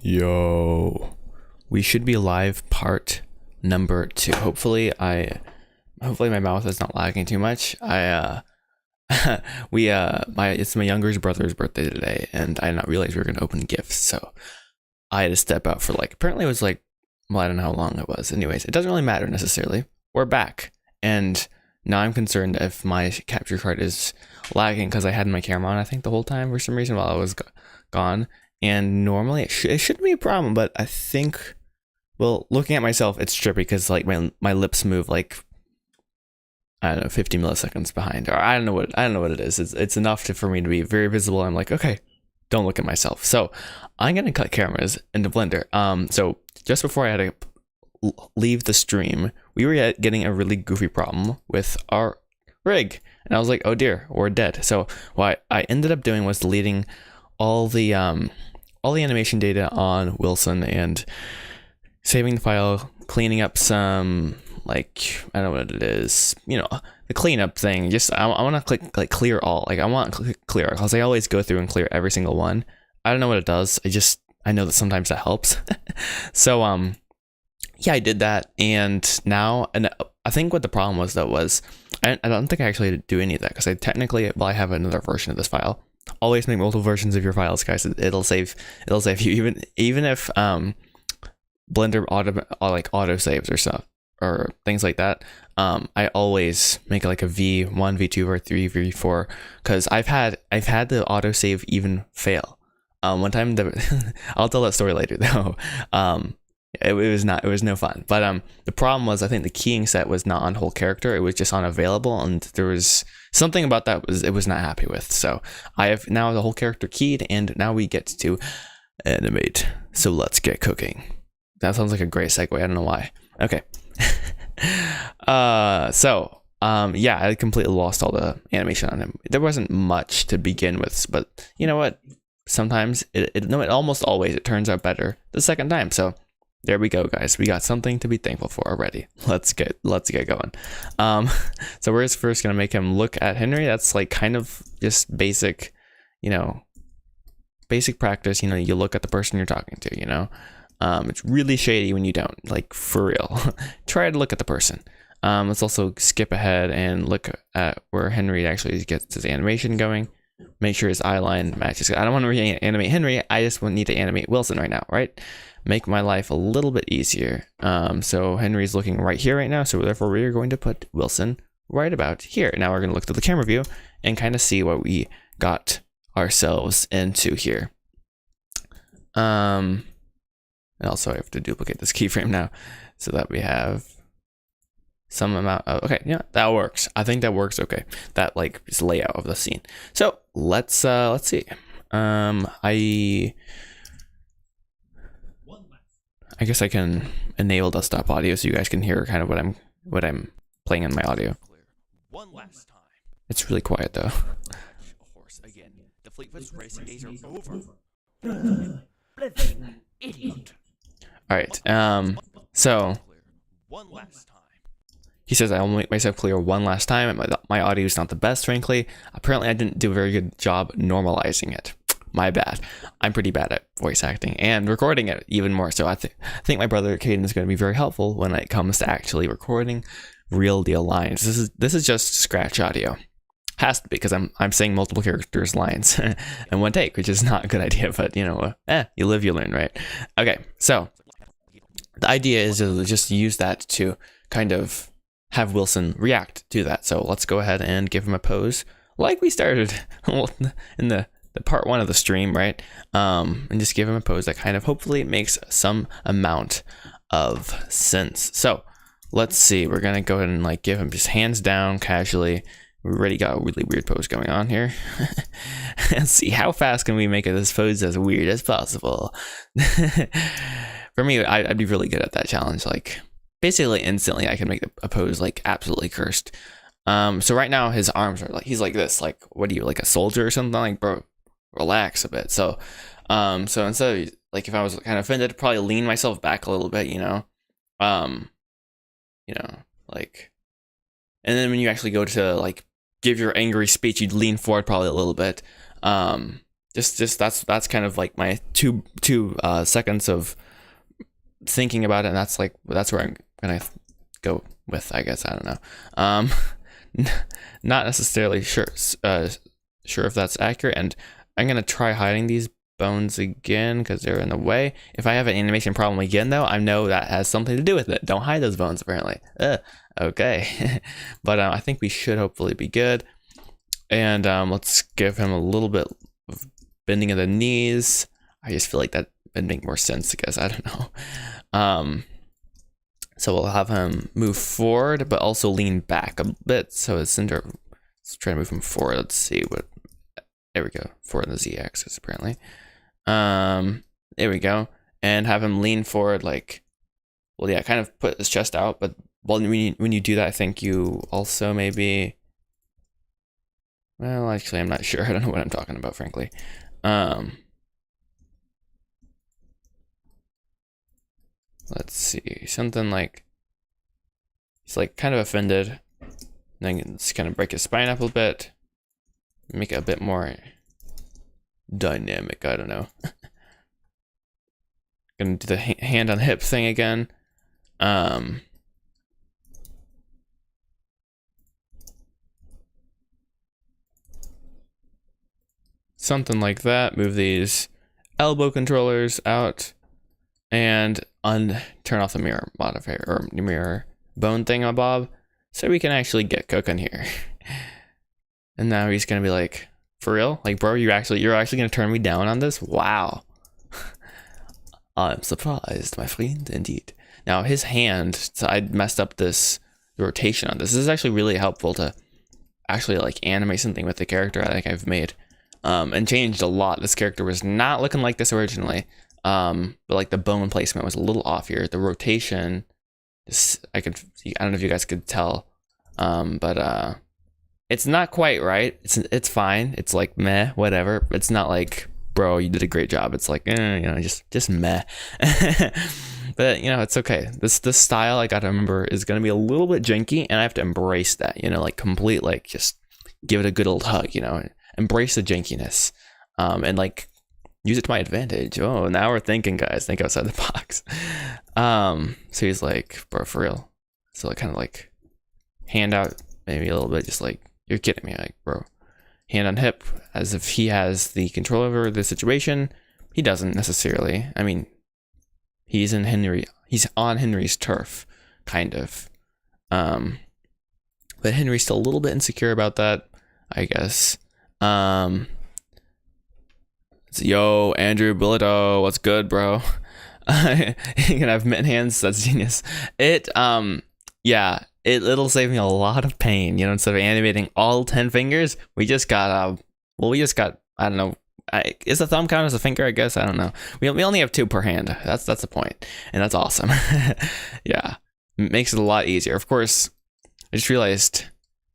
Yo, we should be live part number 2. Hopefully my mouth is not lagging too much. It's my younger brother's birthday today, and I did not realize we were gonna open gifts, so I had to step out for apparently it was well, I don't know how long it was. Anyways, it doesn't really matter necessarily. We're back, and now I'm concerned if my capture card is lagging because I had my camera on, I think, the whole time for some reason while I was gone. And normally it shouldn't be a problem, but I think, well, looking at myself, it's trippy because my lips move I don't know, 50 milliseconds behind, or I don't know what it is. It's enough for me to be very visible. I'm like, okay, don't look at myself. So I'm gonna cut cameras into Blender. So just before I had to leave the stream, we were getting a really goofy problem with our rig, and I was like, oh dear, we're dead. So what I ended up doing was deleting all the animation data on Wilson and saving the file, cleaning up some, I don't know what it is, the cleanup thing. Just I want to click clear all. I want to click clear because I always go through and clear every single one. I don't know what it does. I know that sometimes that helps. So yeah, I did that, and I think what the problem was I don't think I actually did do any of that because I have another version of this file. Always make multiple versions of your files, guys. It'll save you, even if Blender auto saves or stuff or things like that. I always make a V1, V2, or 3, V4 because I've had the auto save even fail. One time I'll tell that story later though. It was no fun. But the problem was, I think the keying set was not on whole character. It was just on available, and there was something about that it was not happy with. So I have now the whole character keyed, and now we get to animate. So let's get cooking. That sounds like a great segue. I don't know why. Okay. Yeah, I completely lost all the animation on him. There wasn't much to begin with, but you know what? Sometimes it almost always it turns out better the second time. So there we go, guys. We got something to be thankful for already. Let's get going. So we're first gonna make him look at Henry. That's kind of just basic, basic practice. You look at the person you're talking to. It's really shady when you don't, for real. Try to look at the person. Let's also skip ahead and look at where Henry actually gets his animation going. Make sure his eye line matches. I don't want to reanimate Henry. I just need to animate Wilson right now, right? Make my life a little bit easier. So Henry's looking right here right now. So therefore we're going to put Wilson right about here. Now we're going to look to the camera view and kind of see what we got ourselves into here. And also I have to duplicate this keyframe now so that we have some amount of, okay, yeah, that works. I think that works. Okay. That just layout of the scene. So let's see. I guess I can enable desktop audio so you guys can hear kind of what I'm playing in my audio. One last time. It's really quiet though. Horse again. The Fleetfoot's racing days are over. Idiot. All right. So One last time. he says I'll make myself clear one last time. My audio is not the best, frankly. Apparently, I didn't do a very good job normalizing it. My bad. I'm pretty bad at voice acting and recording it even more. So I think my brother Caden is going to be very helpful when it comes to actually recording real deal lines. This is just scratch audio. Has to be because I'm saying multiple characters' lines in one take, which is not a good idea. But you live, you learn, right? Okay, so the idea is to just use that to kind of have Wilson react to that. So let's go ahead and give him a pose like we started in the part 1 of the stream, right? And just give him a pose that kind of hopefully makes some amount of sense. So let's see. We're gonna go ahead and give him just hands down casually. We already got a really weird pose going on here. Let's see how fast can we make this pose as weird as possible. For me, I'd be really good at that challenge. Basically instantly I can make a pose absolutely cursed. So right now his arms are he's like this, what are you, a soldier or something? Bro, relax a bit. So so instead of if I was kind of offended, I'd probably lean myself back a little bit, and then when you actually go to give your angry speech, you'd lean forward probably a little bit. just that's kind of like my two seconds of thinking about it, and that's where I'm gonna go with, I guess. I don't know. Not necessarily sure if that's accurate, and I'm gonna try hiding these bones again because they're in the way. If I have an animation problem again, though, I know that has something to do with it. Don't hide those bones, apparently. Okay. But I think we should hopefully be good. And let's give him a little bit of bending of the knees. I just feel like that would make more sense, I guess. I don't know. So we'll have him move forward, but also lean back a bit. So it's center. Let's try to move him forward. Let's see what. There we go. Forward on the z-axis, apparently. There we go. And have him lean forward, like, well, yeah, kind of put his chest out. But when you do that, I think you also maybe. Well, actually, I'm not sure. I don't know what I'm talking about, frankly. Let's see. Something like he's like kind of offended. Then just kind of break his spine up a bit. Make it a bit more dynamic. I don't know. Gonna do the hand on hip thing again. Something like that. Move these elbow controllers out and turn off the mirror modifier or mirror bone thingamabob so we can actually get cooking here. And now he's gonna be like, for real? Like, bro, you're actually gonna turn me down on this? Wow. I'm surprised, my friend, indeed. Now his hand, so I messed up the rotation on this. This is actually really helpful to actually like animate something with the character I think I've made. And changed a lot. This character was not looking like this originally. But like the bone placement was a little off here. The rotation, I don't know if you guys could tell, but it's not quite right. It's fine. It's like meh, whatever. It's not like, bro, you did a great job. It's like, just meh. But it's okay. This style, I gotta remember, is gonna be a little bit janky, and I have to embrace that. Like complete, like just give it a good old hug. Embrace the jankiness, and like use it to my advantage. Oh, now we're thinking, guys. Think outside the box. So he's like, bro, for real. So I kind of like hand out maybe a little bit, just like, you're kidding me, like, bro. Hand on hip, as if he has the control over the situation. He doesn't necessarily. I mean, he's on Henry's turf, kind of. But Henry's still a little bit insecure about that, I guess. Yo, Andrew Billito, what's good, bro? You can have mitten hands. That's genius. It'll save me a lot of pain. Instead of animating all 10 fingers, we just got I don't know. Is the thumb count as a finger? I guess I don't know. We only have 2 per hand. That's the point, and that's awesome. Yeah, it makes it a lot easier. Of course, I just realized,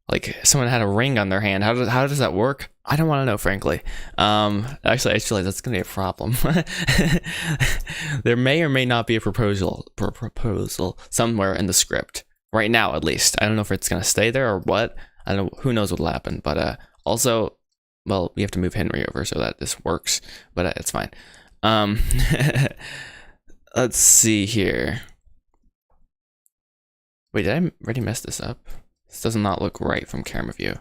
like, someone had a ring on their hand. How does that work? I don't want to know, frankly. Actually, I just realized that's gonna be a problem. There may or may not be a proposal somewhere in the script right now, at least. I don't know if it's gonna stay there or what. I don't know. Who knows what'll happen? But also, well, we have to move Henry over so that this works. But it's fine. Let's see here. Wait, did I already mess this up? This does not look right from camera view.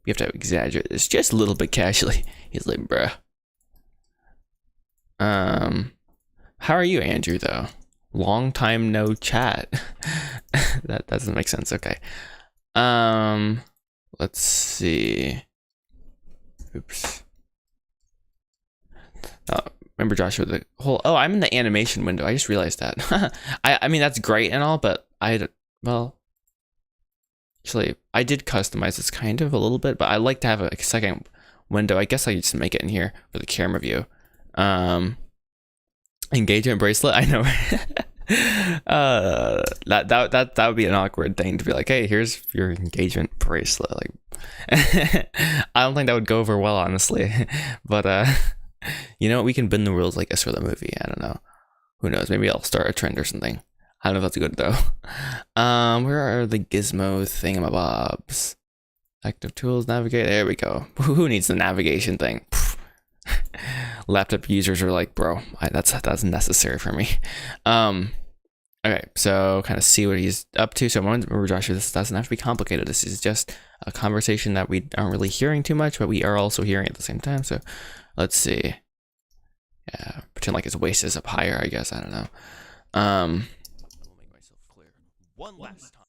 We have to exaggerate this just a little bit casually. He's like, bruh. How are you, Andrew, though? Long time no chat. That doesn't make sense. Okay. Let's see. Oops. Remember, Joshua, the whole... Oh, I'm in the animation window. I just realized that. I mean, that's great and all, but actually, I did customize this kind of a little bit, but I like to have a second window. I guess I just make it in here for the camera view. Engagement bracelet. I know. That would be an awkward thing to be like, hey, here's your engagement bracelet. Like, I don't think that would go over well, honestly. But we can bend the rules, like this for the movie. I don't know. Who knows? Maybe I'll start a trend or something. I don't know if that's good though. Where are the gizmo thingamabobs? Active tools, navigate. There we go. Who needs the navigation thing? Laptop users are like, bro, that's necessary for me. Okay, so kind of see what he's up to. So remember, Joshua, this doesn't have to be complicated. This is just a conversation that we aren't really hearing too much, but we are also hearing at the same time. So let's see. Yeah, pretend like his waist is up higher, I guess. I don't know. I will make myself clear. One last time.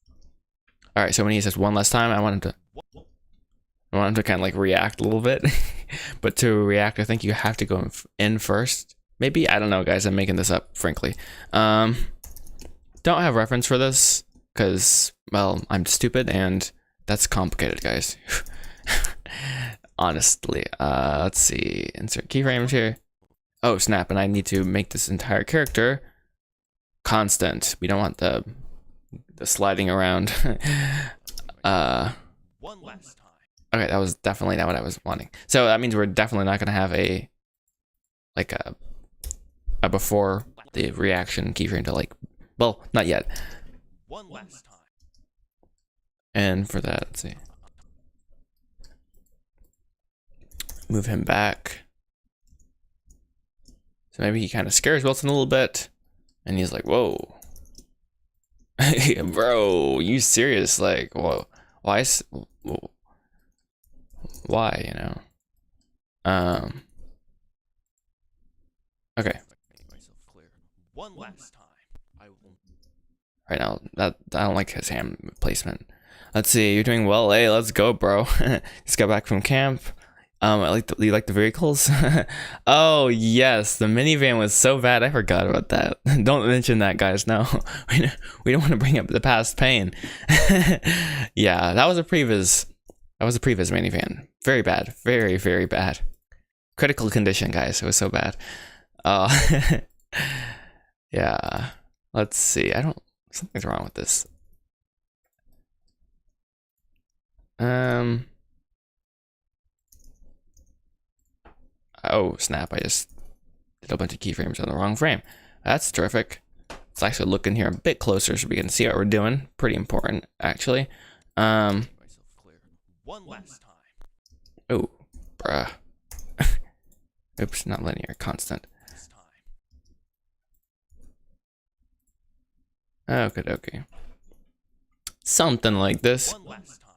All right, so when he says one last time, I want him to kind of like react a little bit. But to react, I think you have to go in first. Maybe, I don't know, guys. I'm making this up, frankly. Don't have reference for this because, well, I'm stupid and that's complicated, guys. Honestly. Let's see. Insert keyframes here. Oh, snap. And I need to make this entire character constant. We don't want the sliding around. One last time. Okay, that was definitely not what I was wanting. So that means we're definitely not going to have a before the reaction keyframe to like, well, not yet. One last time. And for that, let's see. Move him back. So maybe he kind of scares Wilson a little bit. And he's like, whoa. Bro, you serious? Like, whoa. Why, you know? Okay. Make myself clear. One last time. I will. Right now, that I don't like his hand placement. Let's see, you're doing well. Hey, let's go, bro. Just got back from camp. You like the vehicles? Oh yes, the minivan was so bad. I forgot about that. Don't mention that, guys. No, we don't want to bring up the past pain. Yeah, that was a previs. That was a previs minivan. Very bad. Very, very bad. Critical condition, guys. It was so bad. Yeah. Let's see. Something's wrong with this. Oh, snap. I just did a bunch of keyframes on the wrong frame. That's terrific. Let's actually look in here a bit closer so we can see what we're doing. Pretty important, actually. Make myself clear. One last time. Oh, bruh. Oops, not linear, constant. This time. Okay. Something like this. One last time.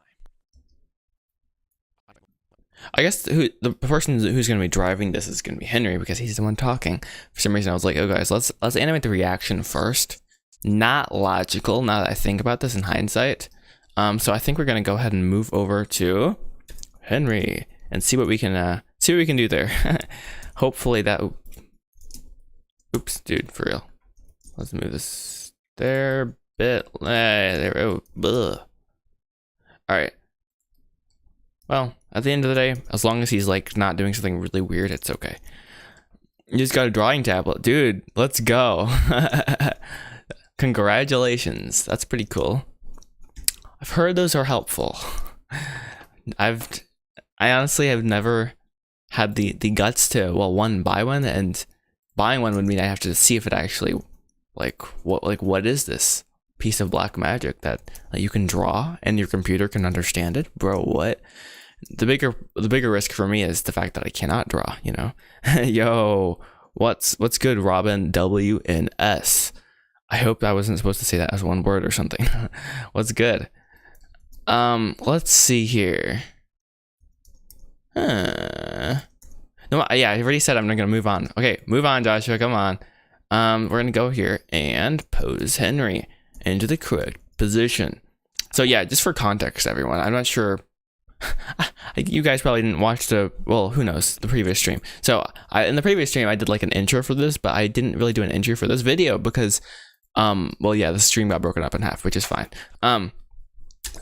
I guess the person who's going to be driving this is going to be Henry because he's the one talking. For some reason, I was like, oh guys, let's animate the reaction first. Not logical now that I think about this in hindsight. So I think we're going to go ahead and move over to Henry and see what we can do there. Hopefully that. Oops, dude, for real. Let's move this there. Bit there. Oh, ugh. All right. Well, at the end of the day, as long as he's like not doing something really weird, it's okay. You just got a drawing tablet, dude. Let's go. Congratulations. That's pretty cool. I've heard those are helpful. I honestly have never had the guts to, well, one, buy one, and buying one would mean I have to see if it actually what is this piece of black magic that you can draw and your computer can understand it, bro? What? The bigger risk for me is the fact that I cannot draw, you know. Yo, what's good, Robin WNS? I hope I wasn't supposed to say that as one word or something. What's good? Let's see here. No, yeah, I already said I'm not gonna move on. Okay, move on, Joshua. Come on. We're gonna go here and pose Henry into the correct position. So yeah, just for context, everyone, I'm not sure. You guys probably didn't watch the previous stream. So in the previous stream, I did like an intro for this, but I didn't really do an intro for this video because, the stream got broken up in half, which is fine.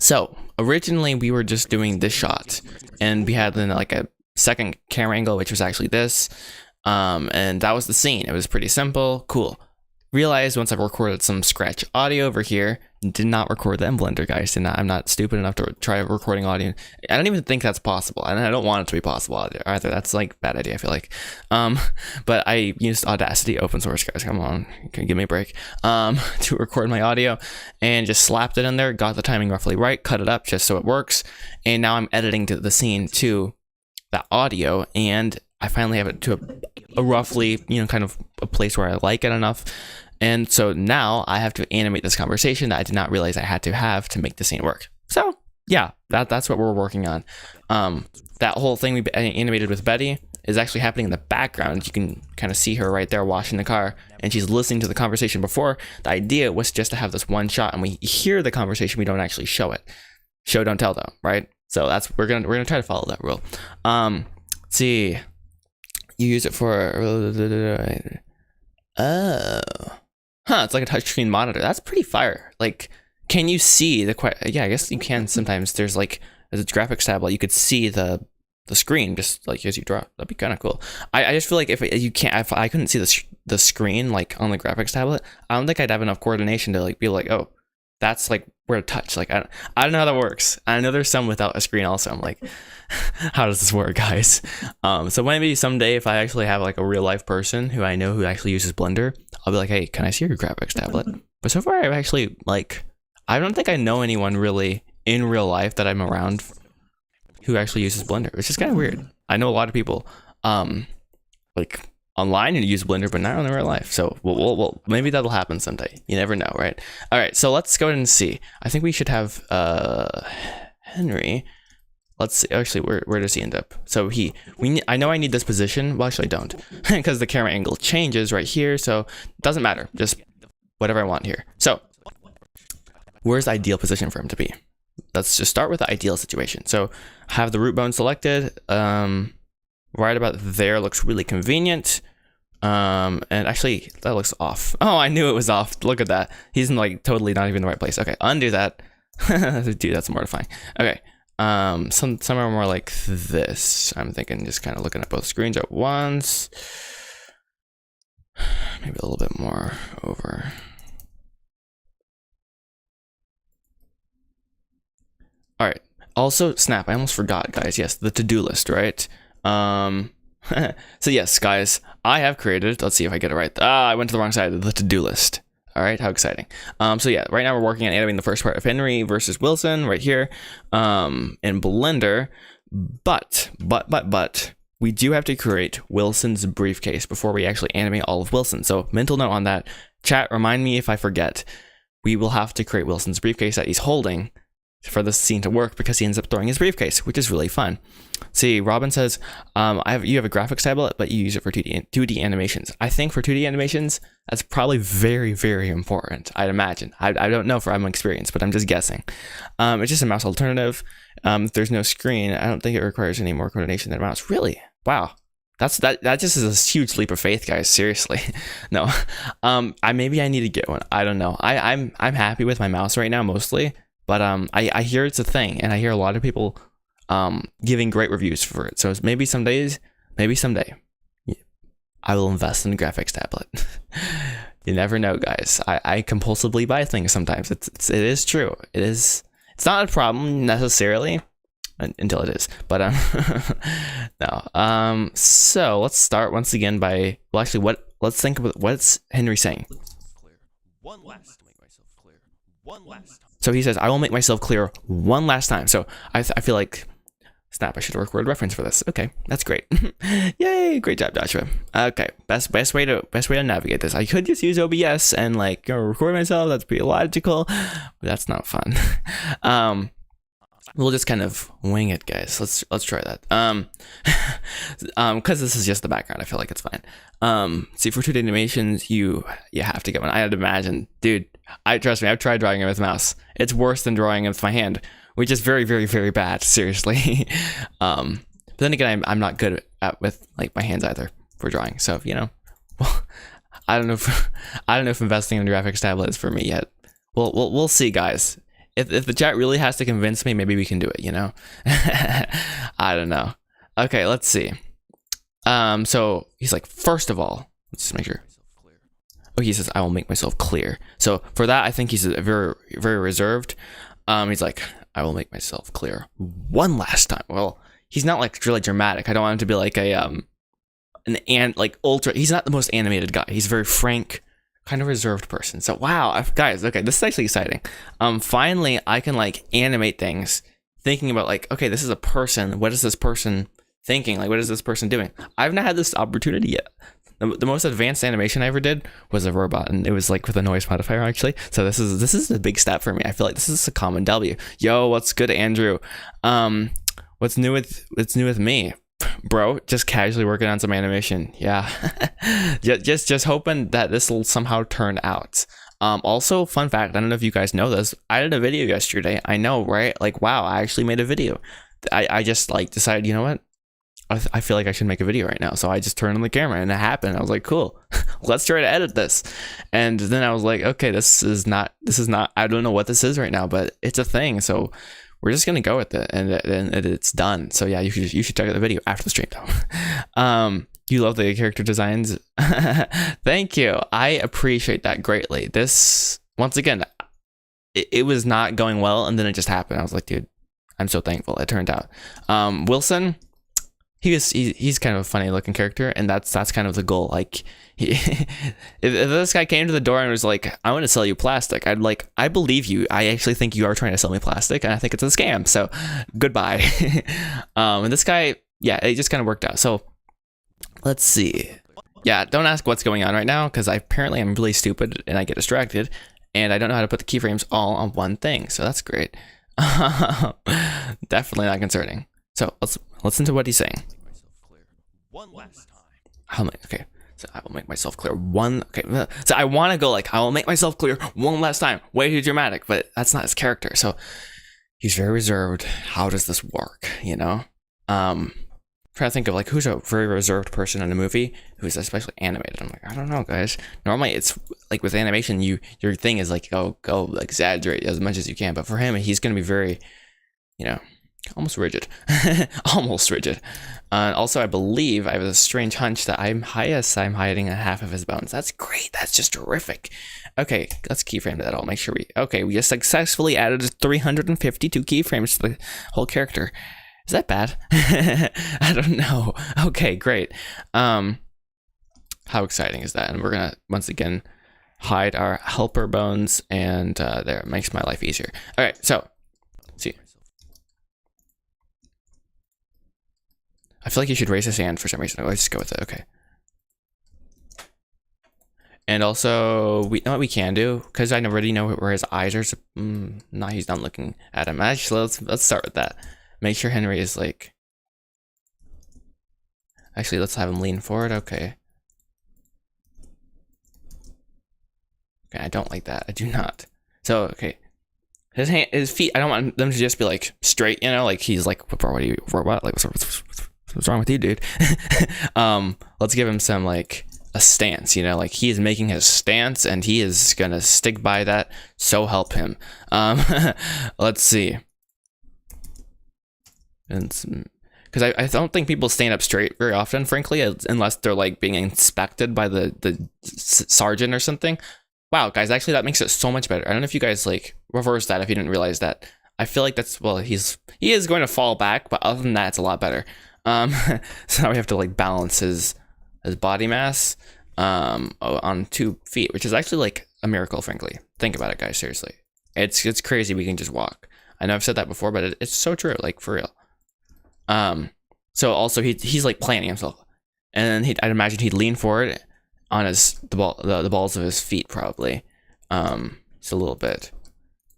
So originally we were just doing this shot, and we had then like a second camera angle, which was actually this, and that was the scene. It was pretty simple, cool. Realized once I've recorded some scratch audio over here, did not record that in Blender, guys. I'm not stupid enough to try recording audio. I don't even think that's possible, and I don't want it to be possible either. That's like a bad idea, I feel like. But I used Audacity, open source, guys. Come on, can you give me a break? To record my audio, and just slapped it in there. Got the timing roughly right. Cut it up just so it works. And now I'm editing to the scene to that audio, and I finally have it to a roughly, kind of a place where I like it enough. And so now I have to animate this conversation that I did not realize I had to have to make the scene work. So yeah, that's what we're working on. That whole thing we animated with Betty is actually happening in the background. You can kind of see her right there washing the car, and she's listening to the conversation before. The idea was just to have this one shot, and we hear the conversation. We don't actually show it. Show don't tell though, right? So we're gonna try to follow that rule. Let's see. You use it for it's like a touchscreen monitor. That's pretty fire. Like, can you see yeah, I guess you can sometimes. There's like as a graphics tablet, you could see the screen just like as you draw. That'd be kind of cool. I just feel like if I couldn't see the screen like on the graphics tablet, I don't think I'd have enough coordination to like be like, oh, that's like where to touch. Like I don't know how that works. I know there's some without a screen also. I'm like, how does this work, guys? So maybe someday if I actually have like a real life person who I know who actually uses Blender, I'll be like, hey, can I see your graphics tablet? But so far I've actually I don't think I know anyone really in real life that I'm around who actually uses Blender. It's just kind of weird. I know a lot of people like online and use Blender, but not in real life. So we'll maybe that'll happen someday. You never know, right? All right, so let's go ahead and see. I think we should have Henry. Let's see. Actually, where does he end up? So I know I need this position. Well, actually, I don't, because the camera angle changes right here. So it doesn't matter. Just whatever I want here. So where's the ideal position for him to be? Let's just start with the ideal situation. So have the root bone selected. Right about there looks really convenient. And actually that looks off. Oh, I knew it was off. Look at that. He's in like totally not even the right place. Okay, undo that. Dude, that's mortifying. Okay. Somewhere more like this. I'm thinking just kind of looking at both screens at once. Maybe a little bit more over. All right. Also, snap. I almost forgot, guys. Yes, the to-do list, right? So yes, guys, I have created. Let's see if I get it right. I went to the wrong side of the to-do list. All right, how exciting. So yeah, right now we're working on animating the first part of Henry versus Wilson right here in Blender. But we do have to create Wilson's briefcase before we actually animate all of Wilson. So mental note on that. Chat, remind me if I forget. We will have to create Wilson's briefcase that he's holding for this scene to work because he ends up throwing his briefcase, which is really fun. See, Robin says, you have a graphics tablet, but you use it for 2D animations. I think for 2D animations, that's probably very, very important, I'd imagine. I don't know from experience, but I'm just guessing. It's just a mouse alternative. If there's no screen, I don't think it requires any more coordination than a mouse. Really? Wow. That just is a huge leap of faith, guys. Seriously. No. Maybe I need to get one. I don't know. I'm happy with my mouse right now, mostly. But I hear it's a thing, and I hear a lot of people giving great reviews for it. So maybe someday, I will invest in a graphics tablet. You never know, guys. I compulsively buy things sometimes. It is true. It's not a problem necessarily until it is. But no. So let's start once again by let's think about what's Henry saying. One last to make myself clear. One last time. So he says, I will make myself clear one last time. So I feel like, snap, I should have recorded reference for this. Okay, that's great. Yay, great job, Joshua. Okay, best way to navigate this. I could just use OBS and record myself. That's pretty logical, but that's not fun. We'll just kind of wing it, guys. Let's try that. Because this is just the background, I feel like it's fine. See, for 2D animations, you have to get one. I had to imagine, dude. Trust me, I've tried drawing it with mouse. It's worse than drawing it with my hand, which is very, very, very bad. Seriously. But then again, I'm not good with my hands either for drawing. So well, I don't know if investing in a graphics tablet is for me yet. We'll see, guys. If the chat really has to convince me, maybe we can do it. I don't know. Okay, let's see. So he's like, first of all, let's just make sure. Oh, he says, I will make myself clear. So for that, I think he's very, very reserved. He's like, I will make myself clear one last time. Well, he's not really dramatic. I don't want him to be like ultra. He's not the most animated guy. He's a very frank, kind of reserved person. So wow, guys, okay, this is actually exciting. Finally, I can animate things, thinking about okay, this is a person. What is this person thinking like, what is this person doing? I've not had this opportunity yet. The most advanced animation I ever did was a robot, and it was like with a noise modifier actually. So this is a big step for me. I feel like this is a common W. Yo, what's good, Andrew? What's new with me, bro? Just casually working on some animation. Yeah, just hoping that this will somehow turn out. Also, fun fact, I don't know if you guys know this, I did a video yesterday. I know, right? Like, wow, I actually made a video. I just like decided, you know what? I feel like I should make a video right now. So I just turned on the camera and it happened. I was like, cool, let's try to edit this. And then I was like, okay, this is not, I don't know what this is right now, but it's a thing. So we're just going to go with it, and it's done. So yeah, you should check out the video after the stream though. You love the character designs. Thank you. I appreciate that greatly. This, once again, it was not going well, and then it just happened. I was like, dude, I'm so thankful it turned out. Wilson, he's kind of a funny looking character, and that's kind of the goal. Like, if this guy came to the door and was like, I want to sell you plastic, I believe you. I actually think you are trying to sell me plastic, and I think it's a scam. So goodbye. And this guy, yeah, it just kind of worked out. So let's see. Yeah, don't ask what's going on right now, because apparently I'm really stupid and I get distracted, and I don't know how to put the keyframes all on one thing. So that's great. Definitely not concerning. So let's listen to what he's saying. One last time. Okay, so I will make myself clear one. Okay, so I want to go like, I will make myself clear one last time. Way too dramatic, but that's not his character. So he's very reserved. How does this work? You know, trying to think of like who's a very reserved person in a movie who's especially animated. I'm like, I don't know, guys. Normally it's like with animation, your thing is like go exaggerate as much as you can. But for him, he's gonna be very, you know, almost rigid. Almost rigid. Also, I believe I have a strange hunch that I'm hiding a half of his bones. That's great. That's just terrific. Okay, let's keyframe that. I'll make sure we just successfully added 352 keyframes to the whole character. Is that bad? I don't know. Okay, great. How exciting is that? And we're gonna once again hide our helper bones, and there, it makes my life easier. All right, so see. I feel like you should raise his hand for some reason. Let's just go with it. Okay. And also, we know what we can do, because I already know where his eyes are. No, he's not looking at him. Actually, let's start with that. Make sure Henry is like. Actually, let's have him lean forward. Okay. Okay, I don't like that. I do not. So okay. His feet. I don't want them to just be like straight. You know, like he's like, what? Like what's wrong with you, dude? Let's give him some like a stance, you know, like he is making his stance and he is gonna stick by that, so help him. Let's see. And because I don't think people stand up straight very often, frankly, unless they're like being inspected by the sergeant or something. Wow, guys, actually that makes it so much better. I don't know if you guys like reverse that if you didn't realize that. I feel like that's, well, he is going to fall back, but other than that, it's a lot better. So now we have to like balance his body mass on 2 feet, which is actually like a miracle, frankly. Think about it, guys, seriously. It's crazy we can just walk. I know I've said that before, but it's so true, like for real. So also he's like planning himself, and I'd imagine he'd lean forward on the balls of his feet, probably, just a little bit.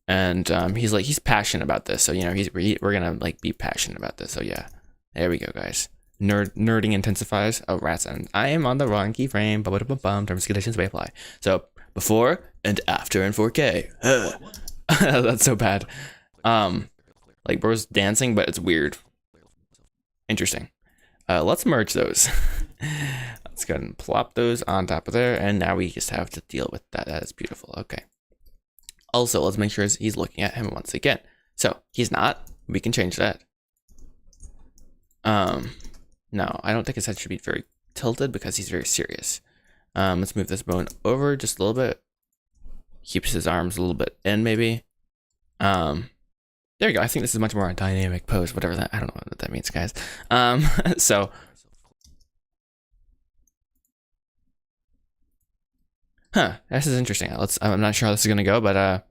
And he's passionate about this, so you know we're gonna like be passionate about this. So yeah, there we go, guys. Nerding intensifies. Oh, rats! And I am on the wrong keyframe. Terms and conditions may apply. So before and after in 4K. That's so bad. Like bro's dancing, but it's weird. Interesting. Let's merge those. Let's go ahead and plop those on top of there, and now we just have to deal with that. That is beautiful. Okay. Also, let's make sure he's looking at him once again. So he's not. We can change that. No, I don't think his head should be very tilted because he's very serious. Let's move this bone over just a little bit. Keeps his arms a little bit in, maybe. There we go. I think this is much more a dynamic pose, whatever that, I don't know what that means, guys. So this is interesting. I'm not sure how this is gonna go, but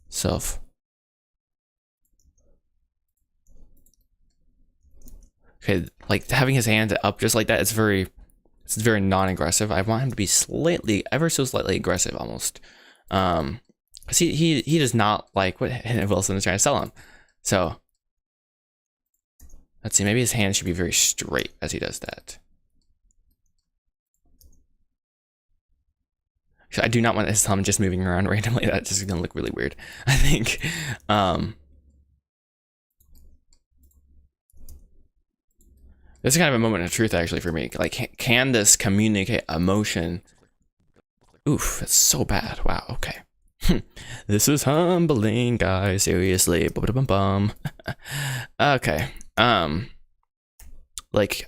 self. Okay, like having his hand up just like that, it's very non-aggressive. I want him to be slightly, ever so slightly aggressive almost. Cause he does not like what Wilson is trying to sell him. So let's see, maybe his hand should be very straight as he does that. So I do not want his thumb just moving around randomly. That's just gonna look really weird, I think. This is kind of a moment of truth actually for me. Like, can this communicate emotion? Oof, that's so bad. Wow, okay. This is humbling, guys. Seriously. Bum. Okay. Like,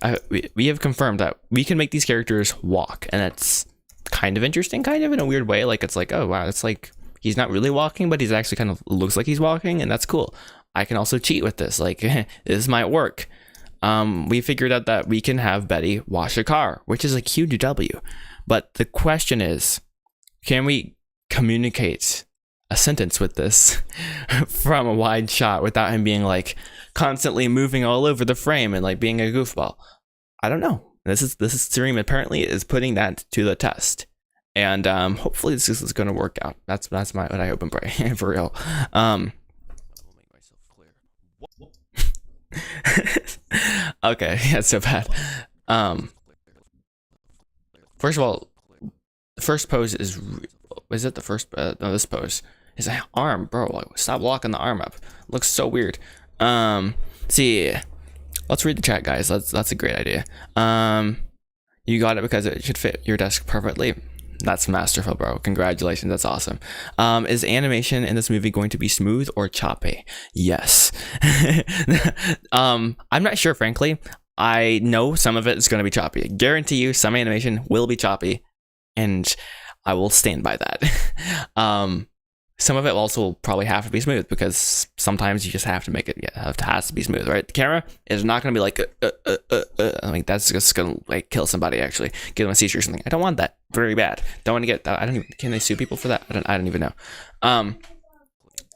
we have confirmed that we can make these characters walk, and that's kind of interesting, kind of in a weird way. Like, it's like, oh wow, it's like he's not really walking, but he's actually kind of looks like he's walking, and that's cool. I can also cheat with this. Like, this might work. We figured out that we can have Betty wash a car, which is a huge W. But the question is, can we communicate a sentence with this from a wide shot without him being like constantly moving all over the frame and like being a goofball? I don't know. This is Steam apparently is putting that to the test, and hopefully this is going to work out. That's what I hope and pray for real. Okay, that's so bad. First of all, the first pose is it the first? No, this pose is an arm, bro. Stop locking the arm up. Looks so weird. See, let's read the chat, guys. That's a great idea. You got it because it should fit your desk perfectly. That's masterful, bro. Congratulations. That's awesome. Is animation in this movie going to be smooth or choppy? Yes. I'm not sure, frankly. I know some of it is going to be choppy. I guarantee you some animation will be choppy, and I will stand by that. Some of it also probably have to be smooth because sometimes you just have to make it. Yeah, it has to be smooth, right? The camera is not going to be like, I mean, that's just going to like kill somebody. Actually, give them a seizure or something. I don't want that very bad. Don't want to get that. I don't even. Can they sue people for that? I don't even know.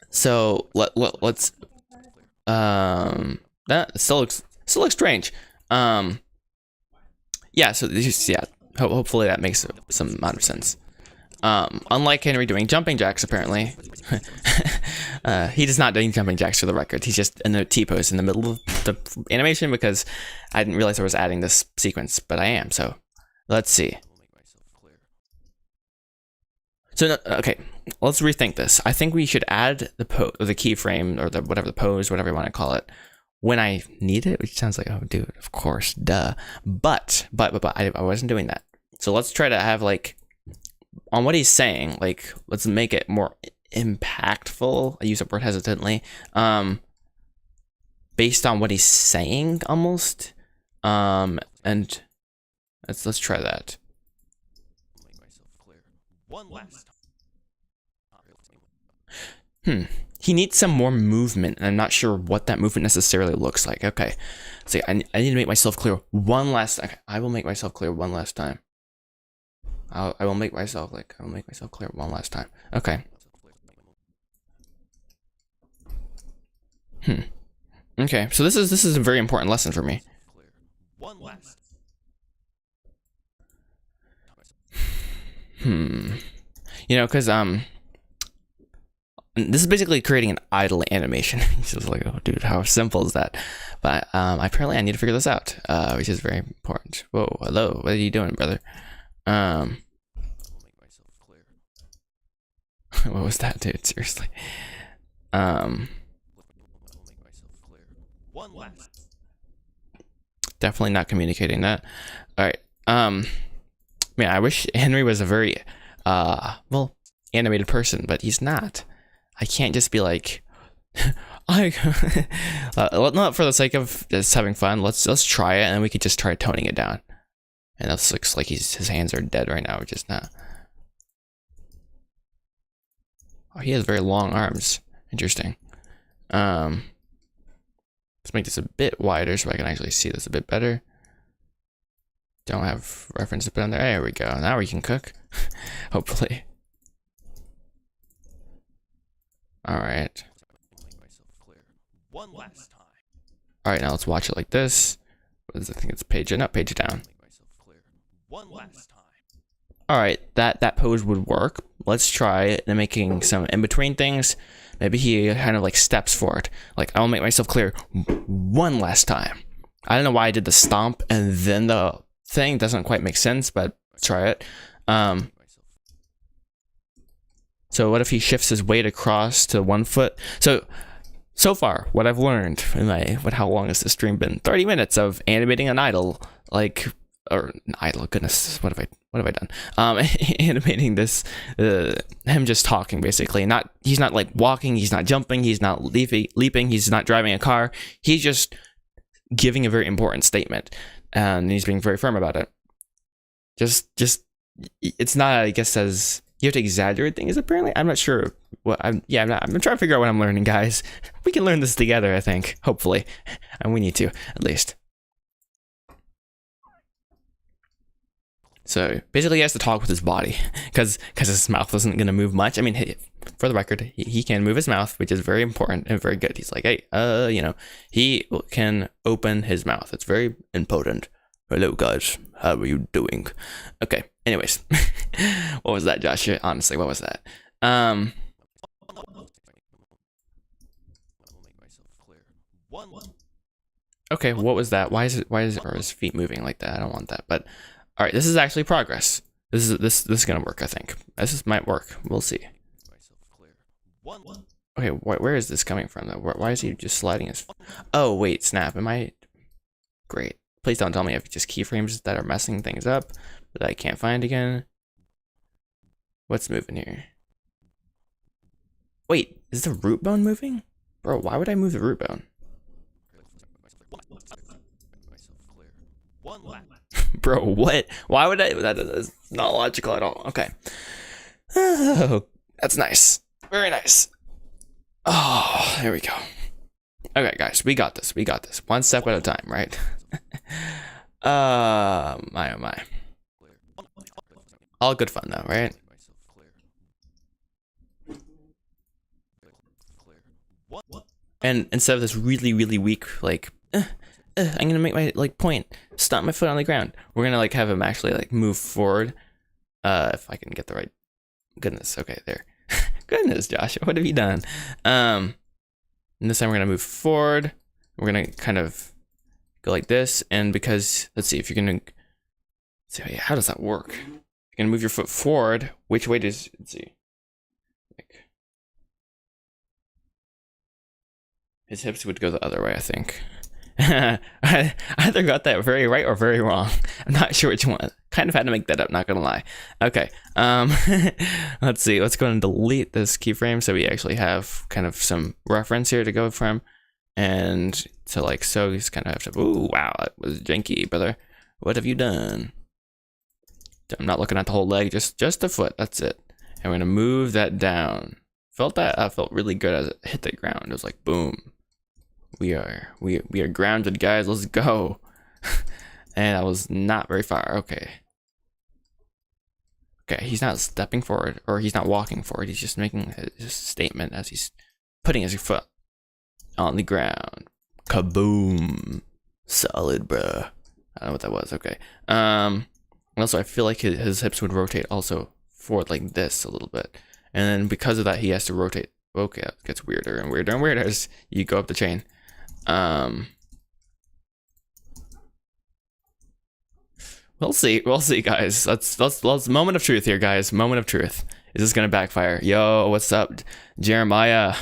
So let's. That still looks strange. Yeah. So just Hopefully that makes some amount of sense. Unlike Henry doing jumping jacks, apparently, he does not do jumping jacks for the record. He's just in the T-pose in the middle of the animation because I didn't realize I was adding this sequence, but I am. So let's see. So okay, let's rethink this. I think we should add the keyframe or the pose, whatever you want to call it, when I need it, which sounds like, oh, dude, of course, duh. But I wasn't doing that. So let's try to have like, on what he's saying, like, let's make it more impactful. I use that word hesitantly. Based on what he's saying, almost. And let's try that. One last. He needs some more movement, and I'm not sure what that movement necessarily looks like. Okay, so I need to make myself clear one last. Okay, I will make myself clear one last time. I will make myself clear one last time. Okay. Okay, so this is a very important lesson for me. One last. You know, because this is basically creating an idle animation. He's just like, oh, dude, how simple is that? But apparently I need to figure this out, which is very important. Whoa, hello, what are you doing, brother? What was that, dude? Seriously. One last. Definitely not communicating that. All right. Man, I wish Henry was a very well, animated person, but he's not. I can't just be like, not for the sake of just having fun. Let's try it, and then we could just try toning it down. And that looks like his hands are dead right now, which is not. Oh, he has very long arms. Interesting. Let's make this a bit wider so I can actually see this a bit better. Don't have reference to put on there. There we go. Now we can cook. Hopefully. All right. One last time. All right, now let's watch it like this. I think it's page up, page down. Make myself clear. One last time. All right, that pose would work. Let's try it and making some in between things. Maybe he kind of like steps forward. Like, I'll make myself clear one last time. I don't know why I did the stomp and then the thing. Doesn't quite make sense, but let's try it. So what if he shifts his weight across to 1 foot? So far, what I've learned in how long has this stream been? 30 minutes of animating an idol, or an idol. Goodness, what have I done? Animating this, him just talking basically. He's not like walking. He's not jumping. He's not leaping. He's not driving a car. He's just giving a very important statement, and he's being very firm about it. Just it's not, I guess, as you have to exaggerate things. Apparently, I'm not sure. I'm trying to figure out what I'm learning, guys. We can learn this together, I think. Hopefully, and we need to at least. So basically, he has to talk with his body because his mouth isn't going to move much. I mean, for the record, he can move his mouth, which is very important and very good. He's like, hey, he can open his mouth. It's very important. Hello, guys. How are you doing? Okay. Anyways, what was that, Josh? Honestly, what was that? Okay, what was that? Why is his feet moving like that? I don't want that. But all right, this is actually progress. This is gonna work. I think this might work. We'll see. Okay, where is this coming from though? Why is he just sliding his? Oh wait, snap. Am I? Great. Please don't tell me I have just keyframes that are messing things up that I can't find again. What's moving here? Wait, is the root bone moving? Bro, why would I move the root bone? Bro, what? Why would I? That's not logical at all. Okay. Oh, that's nice. Very nice. Oh, here we go. Okay, guys, we got this. We got this. One step at a time, right? My oh my. All good fun though, right? And instead of this really, really weak, like, I'm gonna make my point, stomp my foot on the ground. We're gonna have him actually move forward. If I can get the right. Goodness. Okay, there. Goodness, Josh, what have you done? And this time we're gonna move forward. We're gonna kind of go like this, and because let's see if you're gonna. So how does that work? You're gonna move your foot forward. Which way does? Let's see. His hips would go the other way, I think. I either got that very right or very wrong. I'm not sure which one. Kind of had to make that up, not gonna lie. Okay. Let's see. Let's go and delete this keyframe so we actually have kind of some reference here to go from. And so so he's kind of have to. Ooh, wow, that was janky, brother. What have you done? I'm not looking at the whole leg, just the foot. That's it. And we're gonna move that down. Felt really good as it hit the ground. It was like boom. We are grounded, guys. Let's go. And I was not very far. Okay. Okay, he's not stepping forward or he's not walking forward. He's just making a statement as he's putting his foot on the ground. Kaboom. Solid, bruh. I don't know what that was. Okay. Also, I feel like his hips would rotate also forward like this a little bit. And then because of that, he has to rotate. Okay, it gets weirder and weirder and weirder as you go up the chain. We'll see, guys. Let's moment of truth here, guys. Moment of truth. Is this gonna backfire? Yo, what's up, Jeremiah?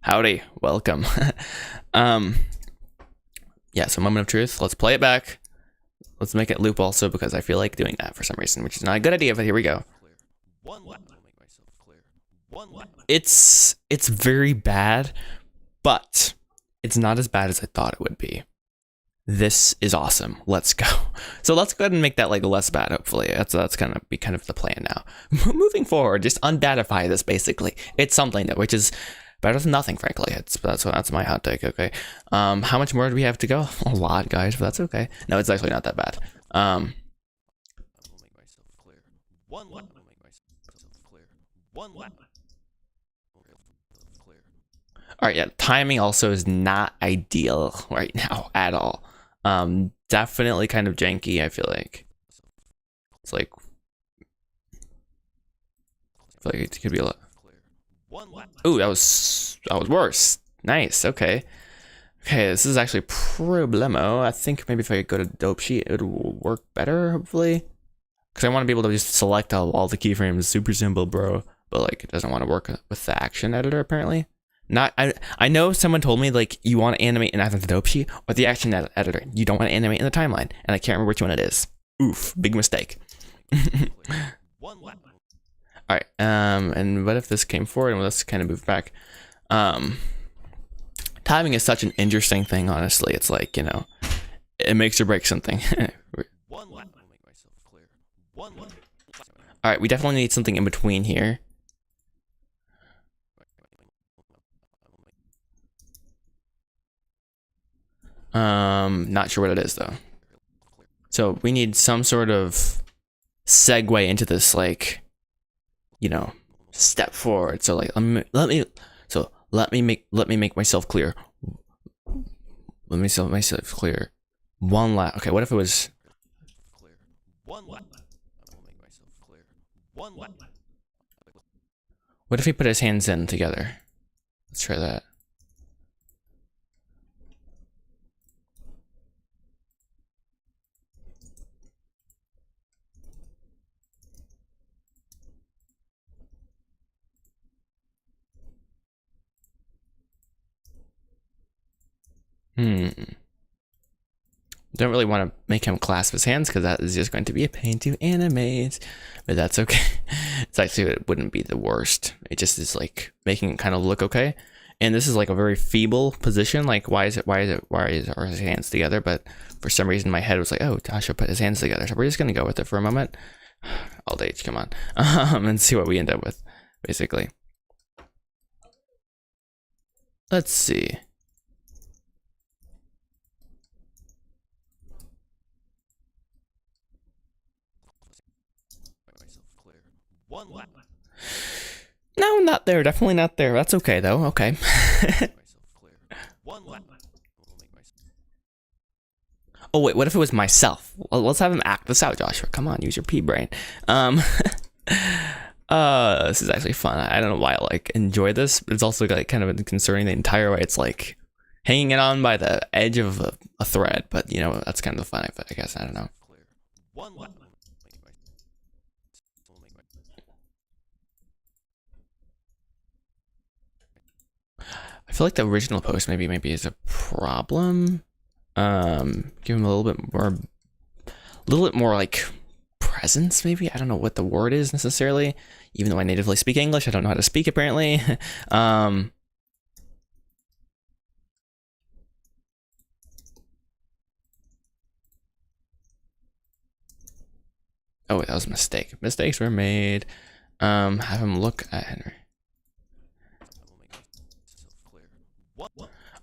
Howdy, welcome. Yeah. So moment of truth. Let's play it back. Let's make it loop also because I feel like doing that for some reason, which is not a good idea. But here we go. It's very bad, but it's not as bad as I thought it would be. This is awesome. Let's go. So let's go ahead and make that less bad. Hopefully, that's gonna be kind of the plan now. Moving forward, just unbadify this. Basically, it's something which is better than nothing. Frankly, that's my hot take. Okay. How much more do we have to go? A lot, guys, but that's okay. No, it's actually not that bad. All right, yeah, timing also is not ideal right now at all. definitely kind of janky, I feel like. It's like, I feel like it could be a lot. Ooh, that was worse. Nice, okay. Okay, this is actually problemo. I think maybe if I go to dope sheet, it would work better, hopefully. Because I want to be able to just select all the keyframes. Super simple, bro. But like, it doesn't want to work with the action editor, apparently. I know someone told me like you want to animate in either the dope sheet or the action editor. You don't want to animate in the timeline, and I can't remember which one it is. Oof, big mistake. All right. And what if this came forward and let's kind of move back? Timing is such an interesting thing. Honestly, it's like, you know, it makes or breaks something. All right, we definitely need something in between here. Not sure what it is though. So we need some sort of segue into this, like, you know, step forward. So like, let me make myself clear. Let me make myself clear. One last. Okay, what if it was? What if he put his hands in together? Let's try that. Don't really want to make him clasp his hands because that is just going to be a pain to animate, but that's okay. It's actually, it wouldn't be the worst. It just is like making it kind of look okay. And this is like a very feeble position. Like, why are his hands together? But for some reason, my head was like, oh, Joshua put his hands together. So we're just gonna go with it for a moment. All day, come on, and see what we end up with, basically. Let's see. No, not there. Definitely not there. That's okay though. Okay. Oh wait, what if it was myself? Well, let's have him act this out, Joshua. Come on, use your pea brain. This is actually fun. I don't know why I like enjoy this, but it's also like kind of concerning the entire way. It's like hanging it on by the edge of a thread, but you know, that's kind of the fun of it, I guess. I don't know. I feel like the original post maybe is a problem. Give him a little bit more like presence, maybe. I don't know what the word is necessarily. Even though I natively speak English, I don't know how to speak apparently. Oh wait, that was a mistake. Mistakes were made. Have him look at Henry.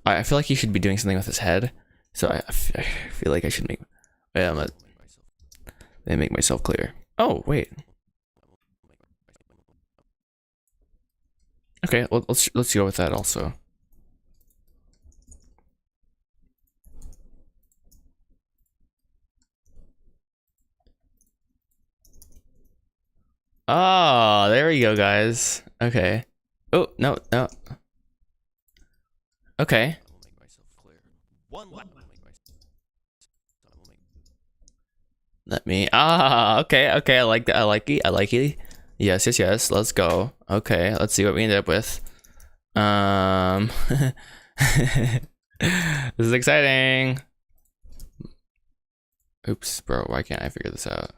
I feel like he should be doing something with his head, so I feel like I should make. Let me make myself clear. Oh wait. Okay, well, let's go with that also. Oh, there we go, guys. Okay. Oh no. Okay. Let me. Okay. I like that. I like it. Yes. Let's go. Okay. Let's see what we end up with. This is exciting. Oops, bro. Why can't I figure this out?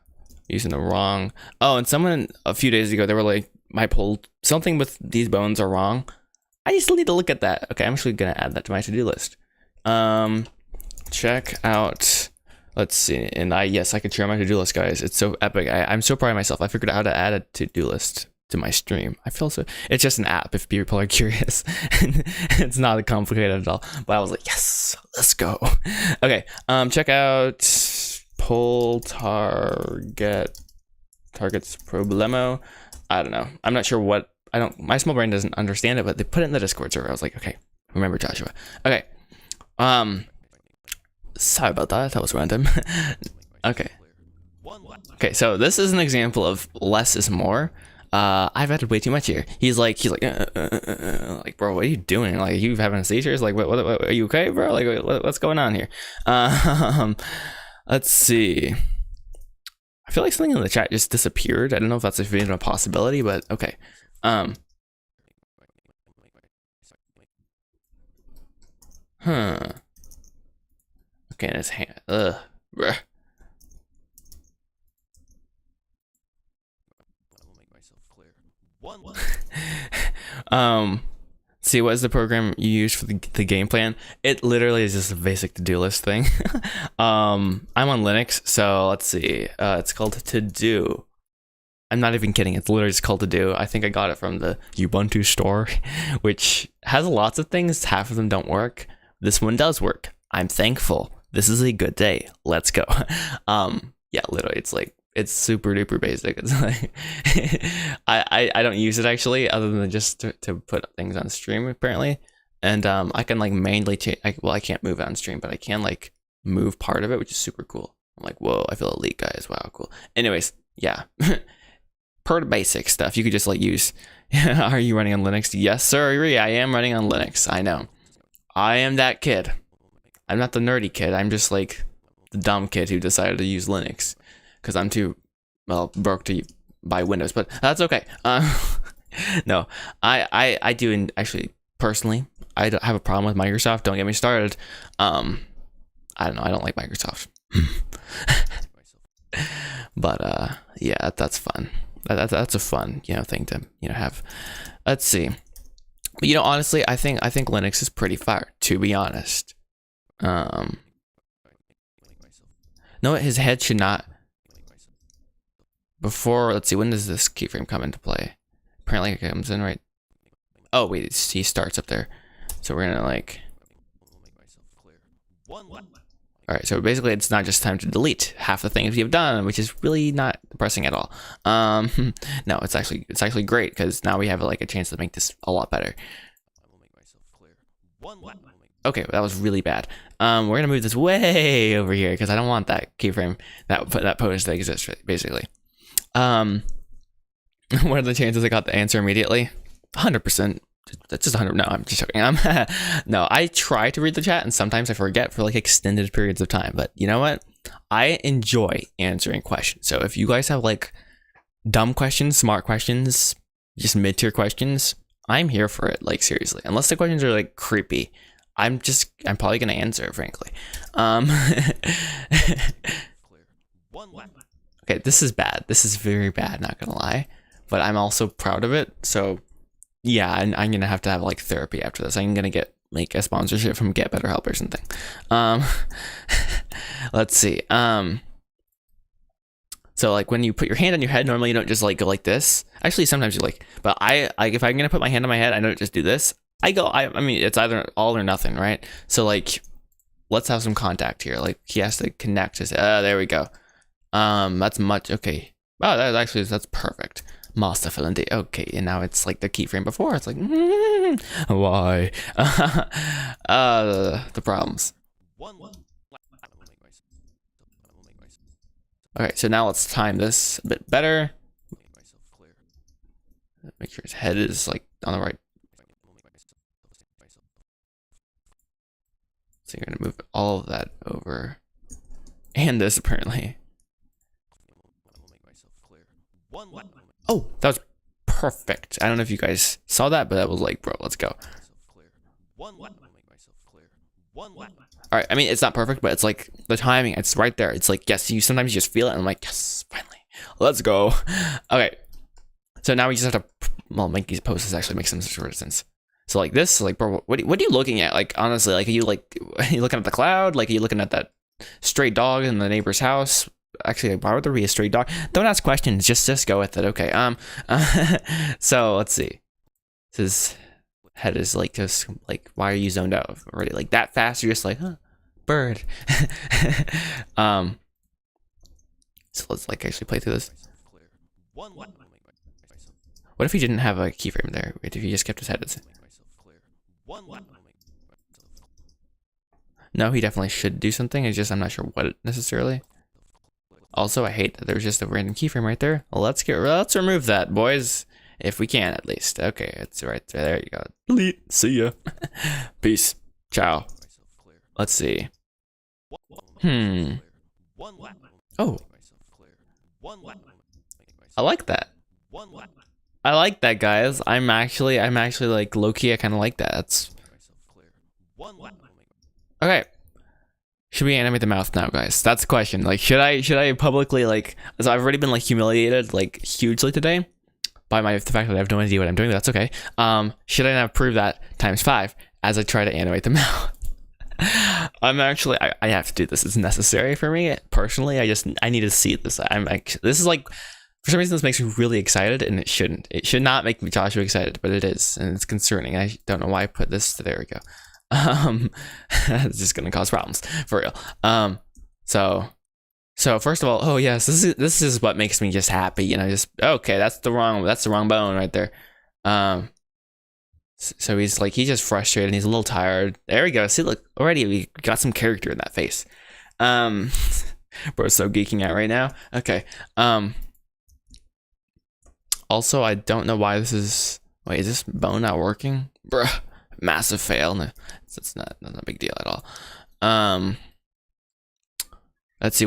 Using the wrong. Oh, and someone a few days ago, they were like, my pull something with these bones are wrong. I still need to look at that. Okay, I'm actually gonna add that to my to-do list. Check out. Let's see. And yes, I could share my to-do list, guys. It's so epic. I'm so proud of myself. I figured out how to add a to-do list to my stream. I feel so. It's just an app if people are curious. It's not complicated at all. But I was like, yes, let's go. Okay. Check out pull targets problemo. I don't know. I'm not sure what. My small brain doesn't understand it, but they put it in the Discord server. I was like, okay, remember Joshua. Okay. Sorry about that. That was random. Okay. Okay, so this is an example of less is more. I've added way too much here. He's like, like, bro, what are you doing? Like, you having seizures? Like, what are you okay, bro? Like, what's going on here? Let's see. I feel like something in the chat just disappeared. I don't know if that's even a possibility, but okay. Okay, and his hand. Bruh. See, what is the program you use for the game plan? It literally is just a basic to-do list thing. I'm on Linux, so let's see. It's called To Do. I'm not even kidding. It's literally just called To Do. I think I got it from the Ubuntu store, which has lots of things. Half of them don't work. This one does work. I'm thankful. This is a good day. Let's go. Yeah, literally, it's like, it's super duper basic. It's like I don't use it actually, other than just to put things on stream apparently. And I can like manually change. Well, I can't move it on stream, but I can like move part of it, which is super cool. I'm like, whoa, I feel elite, guys. Wow, cool. Anyways, yeah. Per the basic stuff, you could just like use. Are you running on Linux? Yes, sir. I am running on Linux. I know. I am that kid. I'm not the nerdy kid. I'm just like the dumb kid who decided to use Linux because I'm too broke to buy Windows. But that's okay. No, I do actually personally. I don't have a problem with Microsoft. Don't get me started. I don't know. I don't like Microsoft. But yeah, that's fun. That's a fun thing to have. Let's see. But honestly, I think Linux is pretty fire, to be honest. No, his head should not. Before, let's see, when does this keyframe come into play? Apparently it comes in right. Oh wait, he starts up there. So we're gonna like. All right, so basically it's not just time to delete half the things you've done, which is really not depressing at all. No, it's actually great because now we have like a chance to make this a lot better. Okay, that was really bad. We're gonna move this way over here because I don't want that keyframe, that pose to exist basically. What are the chances I got the answer immediately? 100%. That's just 100. No, I'm just joking. No, I try to read the chat and sometimes I forget for like extended periods of time. But you know what? I enjoy answering questions. So if you guys have like dumb questions, smart questions, just mid-tier questions, I'm here for it. Like seriously, unless the questions are like creepy, I'm probably gonna answer, frankly. Okay, this is bad. This is very bad. Not gonna lie, but I'm also proud of it. So. Yeah, and I'm gonna have to have like therapy after this. I'm gonna get like a sponsorship from Get Better Help or something. Let's see. So like when you put your hand on your head, normally you don't just like go like this. Actually, sometimes you like. But if I'm gonna put my hand on my head, I don't just do this. I mean, it's either all or nothing, right? So like, let's have some contact here. Like he has to connect his. There we go. That's much okay. Wow, that's perfect. Master Philindy. Okay, and now it's like the keyframe before. It's like, why? The problems. Okay, so now let's time this a bit better. Make sure his head is like on the right. So you're gonna move all of that over, and this apparently. Oh, that was perfect. I don't know if you guys saw that, but that was like, bro, let's go. All right, I mean, it's not perfect, but it's like the timing, it's right there. It's like, yes, sometimes you just feel it, and I'm like, yes, finally, let's go. Okay, so now we just have to, well, make these poses actually make some sort of sense. So like this, like, bro, what are you looking at? Like, honestly, like, are you looking at the cloud? Like, are you looking at that stray dog in the neighbor's house? Actually, why would there be a stray dog? Don't ask questions. Just go with it. Okay. So let's see. His head is like just like, why are you zoned out already? Like that fast? You're just like, huh, bird. So let's like actually play through this. What if he didn't have a keyframe there? What if he just kept his head? No, he definitely should do something. It's just I'm not sure what necessarily. Also, I hate that there's just a random keyframe right there. Well, let's remove that, boys, if we can at least. Okay, it's right there. There you go. Delete. See ya. Peace. Ciao. Let's see. Oh, I like that. I like that, guys. I'm actually like low key. I kind of like that. That's okay. Should we animate the mouth now, guys? That's the question. Like, should I publicly like? So I've already been like humiliated like hugely today by the fact that I have no idea what I'm doing. But that's okay. Should I now prove that times 5 as I try to animate the mouth? I'm actually I have to do this. It's necessary for me personally. I need to see this. This is like, for some reason this makes me really excited, and it shouldn't. It should not make me Joshua excited, but it is, and it's concerning. I don't know why I put this. There we go. It's just gonna cause problems for real. So first of all, oh yes, this is what makes me just happy. You know, just okay. That's the wrong bone right there. So he's just frustrated and he's a little tired. There we go. See, look, already we got some character in that face. Bro's so geeking out right now. Okay. Also, I don't know why this is. Wait, is this bone not working? Bruh, massive fail. No, it's not a big deal at all. Let's see.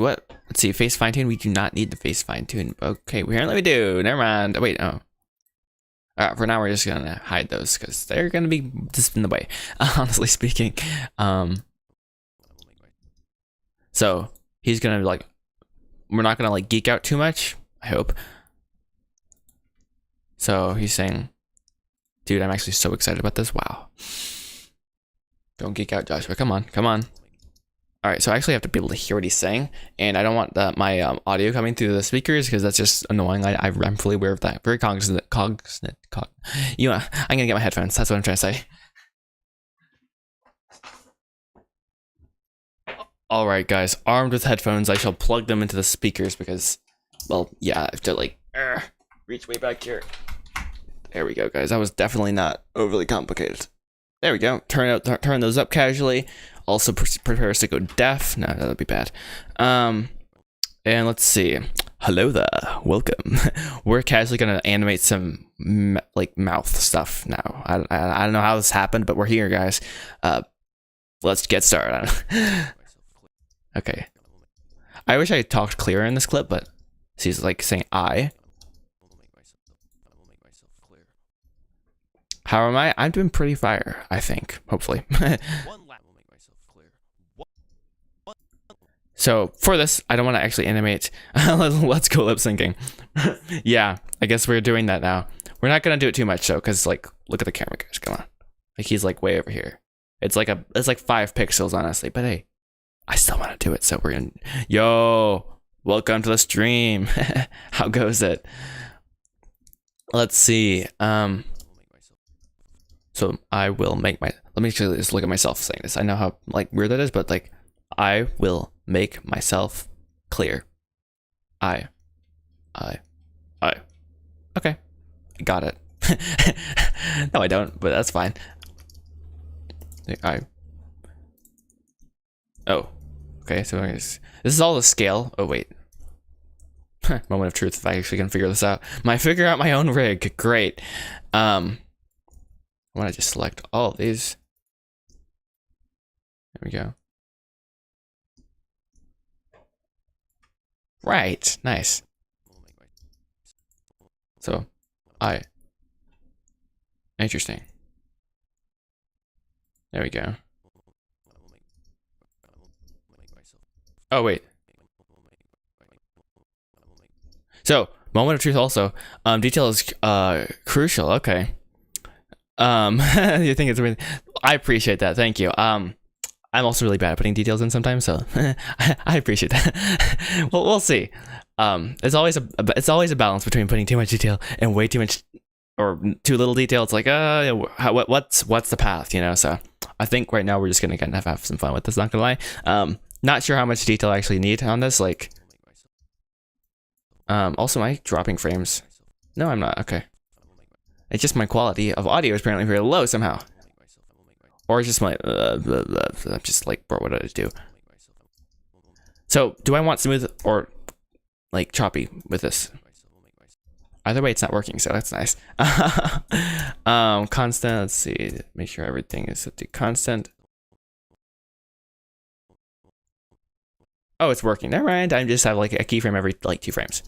Face fine tune. We do not need the face fine tune. Okay, apparently we do. Never mind. Wait. Oh. For now, we're just gonna hide those because they're gonna be just in the way. Honestly speaking. So he's gonna be like, we're not gonna like geek out too much. I hope. So he's saying, dude, I'm actually so excited about this. Wow. Don't geek out, Joshua. Come on. All right, so I actually have to be able to hear what he's saying, and I don't want my audio coming through the speakers because that's just annoying. I'm fully aware of that. Very cognizant. I'm gonna get my headphones. That's what I'm trying to say. All right, guys. Armed with headphones, I shall plug them into the speakers because, well, yeah, I have to like reach way back here. There we go, guys. That was definitely not overly complicated. There we go. Turn those up casually. Also prepare us to go deaf. No, that'd be bad. And let's see. Hello there. Welcome. We're casually gonna animate some like mouth stuff now. I don't know how this happened, but we're here, guys. Let's get started. Okay. I wish I talked clearer in this clip, but she's like saying I. How am I? I'm doing pretty fire, I think. Hopefully. So for this, I don't want to actually animate. Let's go lip syncing. Yeah, I guess we're doing that now. We're not gonna do it too much though, because like, look at the camera, guys. Come on, like he's like way over here. It's like 5 pixels, honestly. But hey, I still want to do it. So we're gonna. Yo, welcome to the stream. How goes it? Let's see. So I will make my. Let me actually just look at myself saying this. I know how like weird that is, but like I will make myself clear. I. Okay, got it. No, I don't, but that's fine. Oh, okay. So this is all the scale. Oh wait. Moment of truth. If I actually can figure this out, figure out my own rig. Great. I want to just select all of these. There we go. Right, nice. So, interesting. There we go. Oh, wait. So, moment of truth also. Detail is crucial, okay. You think it's really... I appreciate that, thank you. I'm also really bad at putting details in sometimes, so I appreciate that. Well, we'll see. It's always a balance between putting too much detail and way too much or too little detail. It's like, what's the path, you know? So I think right now we're just gonna kind of have some fun with this. Not gonna lie. Not sure how much detail I actually need on this. Like, also, am I dropping frames? No, I'm not. Okay. It's just my quality of audio is apparently very low somehow. Or just my, I'm just like, bro, what did I do? So do I want smooth or like choppy with this? Either way, it's not working, so that's nice. Constant, let's see, make sure everything is set to constant. Oh, it's working. Never mind. I just have like a keyframe every like 2 frames.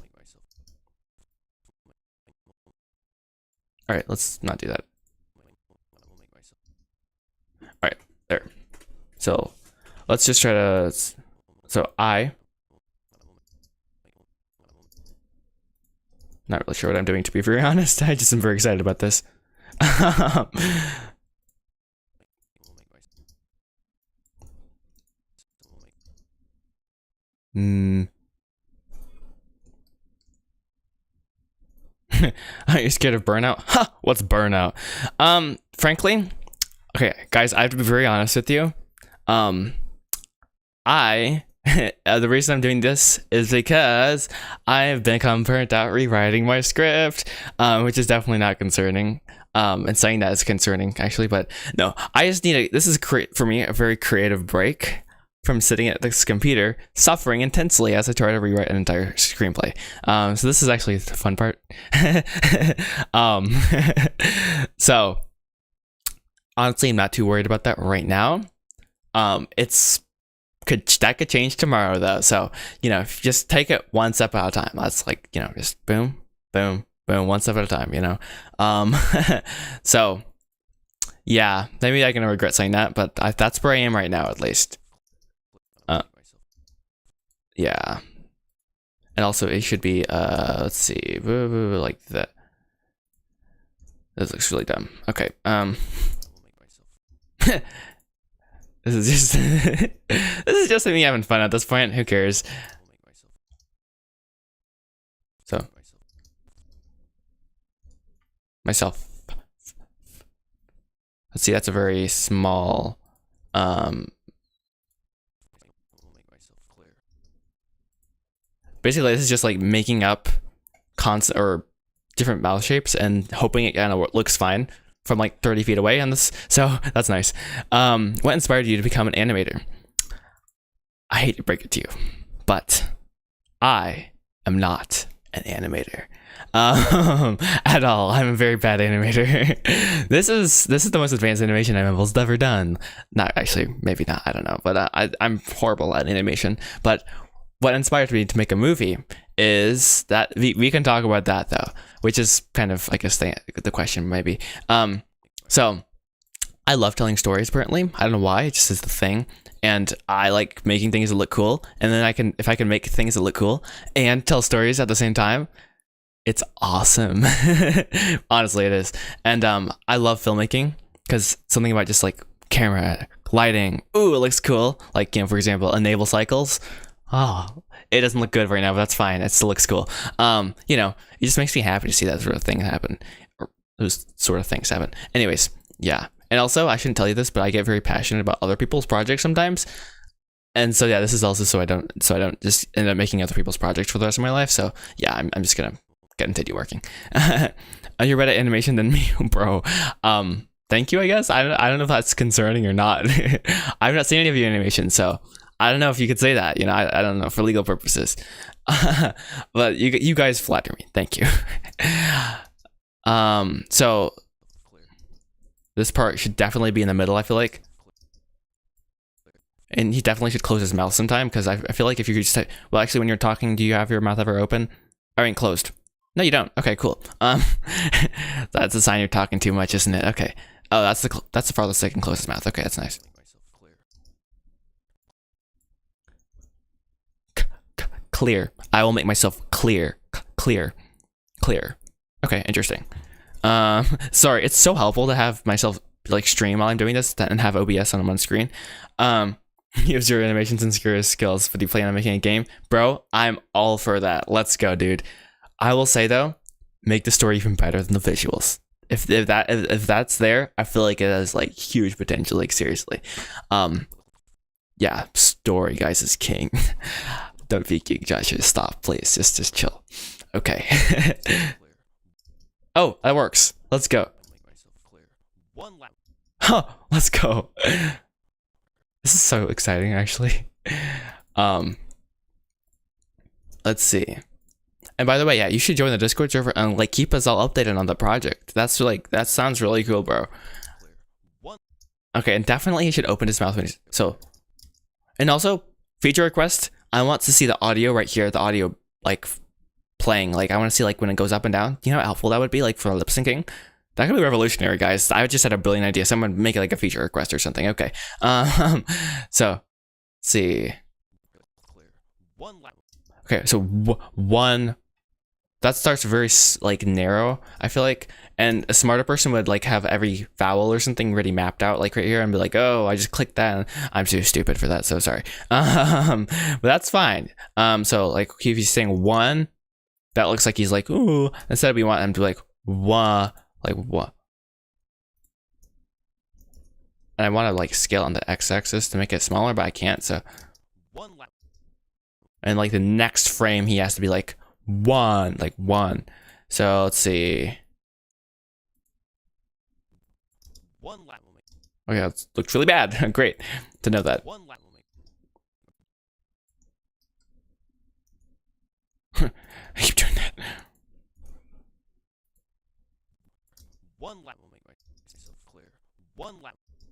All right, let's not do that. All right, there. So let's just try to. So not really sure what I'm doing, to be very honest. I just am very excited about this. Are you scared of burnout? Ha! What's burnout? Frankly, okay, guys, I have to be very honest with you. The reason I'm doing this is because I've become burnt out rewriting my script, which is definitely not concerning. And saying that is concerning, actually, but no, I just need this is for me a very creative break from sitting at this computer, suffering intensely as I try to rewrite an entire screenplay. So this is actually the fun part. So honestly, I'm not too worried about that right now. That could change tomorrow though. So, you know, just take it one step at a time. That's like, you know, just boom, boom, boom, one step at a time, you know? So yeah, maybe I'm gonna regret saying that, but that's where I am right now, at least. Yeah. And also it should be, let's see, like that. This looks really dumb. Okay. This is just this is just me having fun at this point. Who cares? So myself. Let's see. That's a very small. Basically, this is just like making up constant or different mouth shapes and hoping it kind of looks fine from like 30 feet away on this. So that's nice. What inspired you to become an animator? I hate to break it to you, but I am not an animator at all. I'm a very bad animator. This is the most advanced animation I've ever done. Not actually, maybe not. I don't know, but I'm horrible at animation. But what inspired me to make a movie is that we can talk about that though, which is kind of, I guess, the question maybe. So I love telling stories. Apparently, I don't know why. It just is the thing, and I like making things that look cool. And then if I can make things that look cool and tell stories at the same time, it's awesome. Honestly, it is. And I love filmmaking because something about just like camera, lighting. Ooh, it looks cool. Like, you know, for example, enable cycles. Oh, it doesn't look good right now, but that's fine. It still looks cool. You know, it just makes me happy to see that sort of thing happen, or those sort of things happen. Anyways, yeah. And also, I shouldn't tell you this, but I get very passionate about other people's projects sometimes. And so yeah, this is also so I don't just end up making other people's projects for the rest of my life. So yeah, I'm just gonna continue working. You're better at animation than me, bro. Thank you, I guess. I don't know if that's concerning or not. I've not seen any of your animation, so I don't know if you could say that, you know, I don't know, for legal purposes. But you guys flatter me. Thank you. So this part should definitely be in the middle, I feel like. And he definitely should close his mouth sometime, because I feel like if you could just say, well, actually, when you're talking, do you have your mouth ever open? I mean, closed. No, you don't. Okay, cool. That's a sign you're talking too much, isn't it? Okay. Oh, that's the farthest I can close his mouth. Okay, that's nice. Clear. I will make myself clear. Clear. Okay, interesting. Sorry, it's so helpful to have myself like stream while I'm doing this and have OBS on one screen. Use your animations and skills, but do you plan on making a game? Bro, I'm all for that. Let's go, dude. I will say though, make the story even better than the visuals. If that's there, I feel like it has like huge potential, like seriously. Yeah, story, guys, is king. Don't be king, Josh. Stop, please. Just chill. Okay. Oh, that works. Let's go. Oh, let's go. This is so exciting, actually. Let's see. And by the way, yeah, you should join the Discord server and like keep us all updated on the project. That's like, that sounds really cool, bro. Okay, and definitely he should open his mouth when he's so. And also, feature request. I want to see the audio right here. The audio like playing. Like I want to see like when it goes up and down. You know how helpful that would be, like for lip syncing. That could be revolutionary, guys. I just had a brilliant idea. Someone make it like a feature request or something. Okay. So, let's see. Okay, so one that starts very like narrow, I feel like, and a smarter person would like have every vowel or something already mapped out like right here and be like, oh, I just clicked that and I'm too stupid for that, so sorry. But that's fine. So like if he's saying one, that looks like he's like ooh, instead we want him to like wah, like what. And I want to like scale on the x-axis to make it smaller, but I can't, so and like the next frame he has to be like one. So let's see. Okay, that looks really bad. Great to know that. I keep doing that.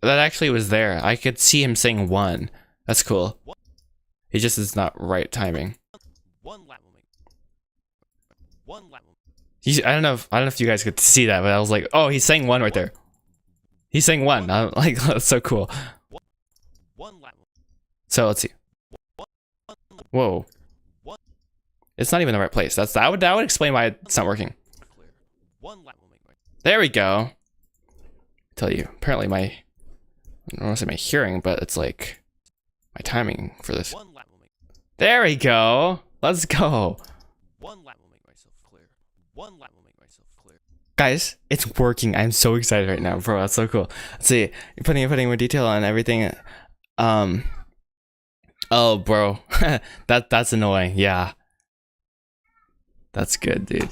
That actually was there. I could see him saying one. That's cool. He just is not right timing. I don't know if you guys could see that, but I was like, oh, he's saying one right there. He's saying one. I'm like, that's so cool. So let's see. Whoa. It's not even the right place. That would explain why it's not working. There we go. Tell you, apparently I don't want to say my hearing, but it's like my timing for this. There we go. Let's go. Guys, it's working. I'm so excited right now, bro. That's so cool. Let's see. You're putting more detail on everything. Oh, bro. That's annoying. Yeah. That's good, dude.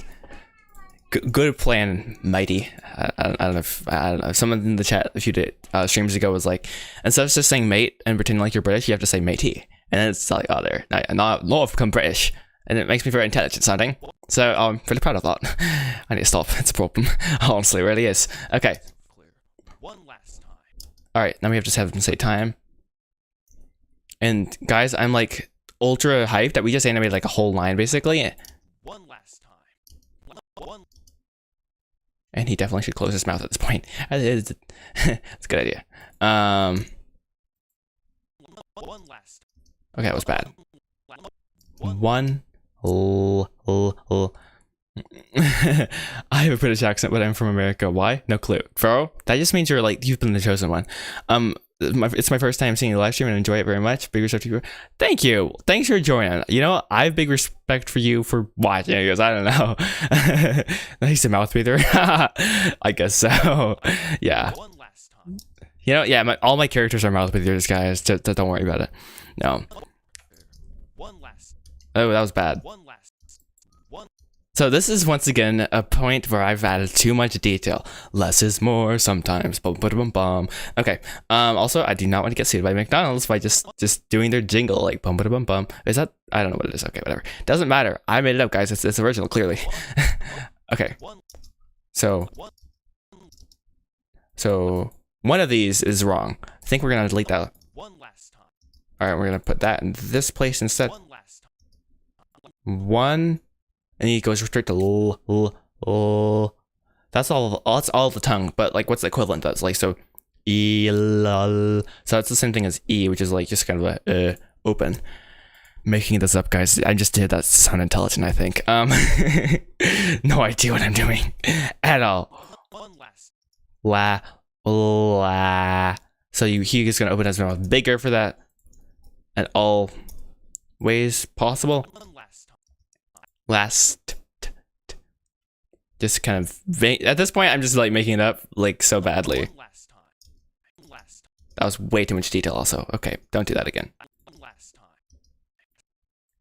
Good plan, Mighty. I don't know if someone in the chat a few streams ago was like, instead of just saying mate and pretending like you're British, you have to say matey. And it's like, oh, there. Now I've become British. And it makes me very intelligent sounding. So I'm really proud of that. I need to stop. It's a problem. Honestly, it really is. Okay. Alright, now we have to have them say time. And guys, I'm like ultra hyped that we just animated like a whole line basically. And he definitely should close his mouth at this point. It's a good idea. Okay, that was bad. I have a British accent, but I'm from America. Why? No clue. Bro, that just means you've been the chosen one. It's my first time seeing the live stream and enjoy it very much. Big respect to you. Thank you. Thanks for joining. You know, I have big respect for you for watching because I don't know. He's a mouth breather. I guess so. Yeah. You know, yeah, all my characters are mouth breathers, guys. Don't worry about it. No. Oh, that was bad. So this is once again a point where I've added too much detail. Less is more sometimes. Bum, bum, bum, bum. Okay. Also, I do not want to get sued by McDonald's by just doing their jingle like bum, bum, bum, bum. Is that? I don't know what it is. Okay, whatever. Doesn't matter. I made it up, guys. It's original, clearly. Okay. So one of these is wrong. I think we're gonna delete that. All right, we're gonna put that in this place instead. One. And he goes straight to l. That's all. That's all the tongue. But like, what's the equivalent? That's like so. E lol. So it's the same thing as e, which is like just kind of a open. Making this up, guys. I just did that to sound intelligent. I think. No idea what I'm doing at all. La. So he's gonna open his mouth bigger for that, in all ways possible. Last, just kind of at this point I'm just like making it up like so badly. That was way too much detail also. Okay, don't do that again.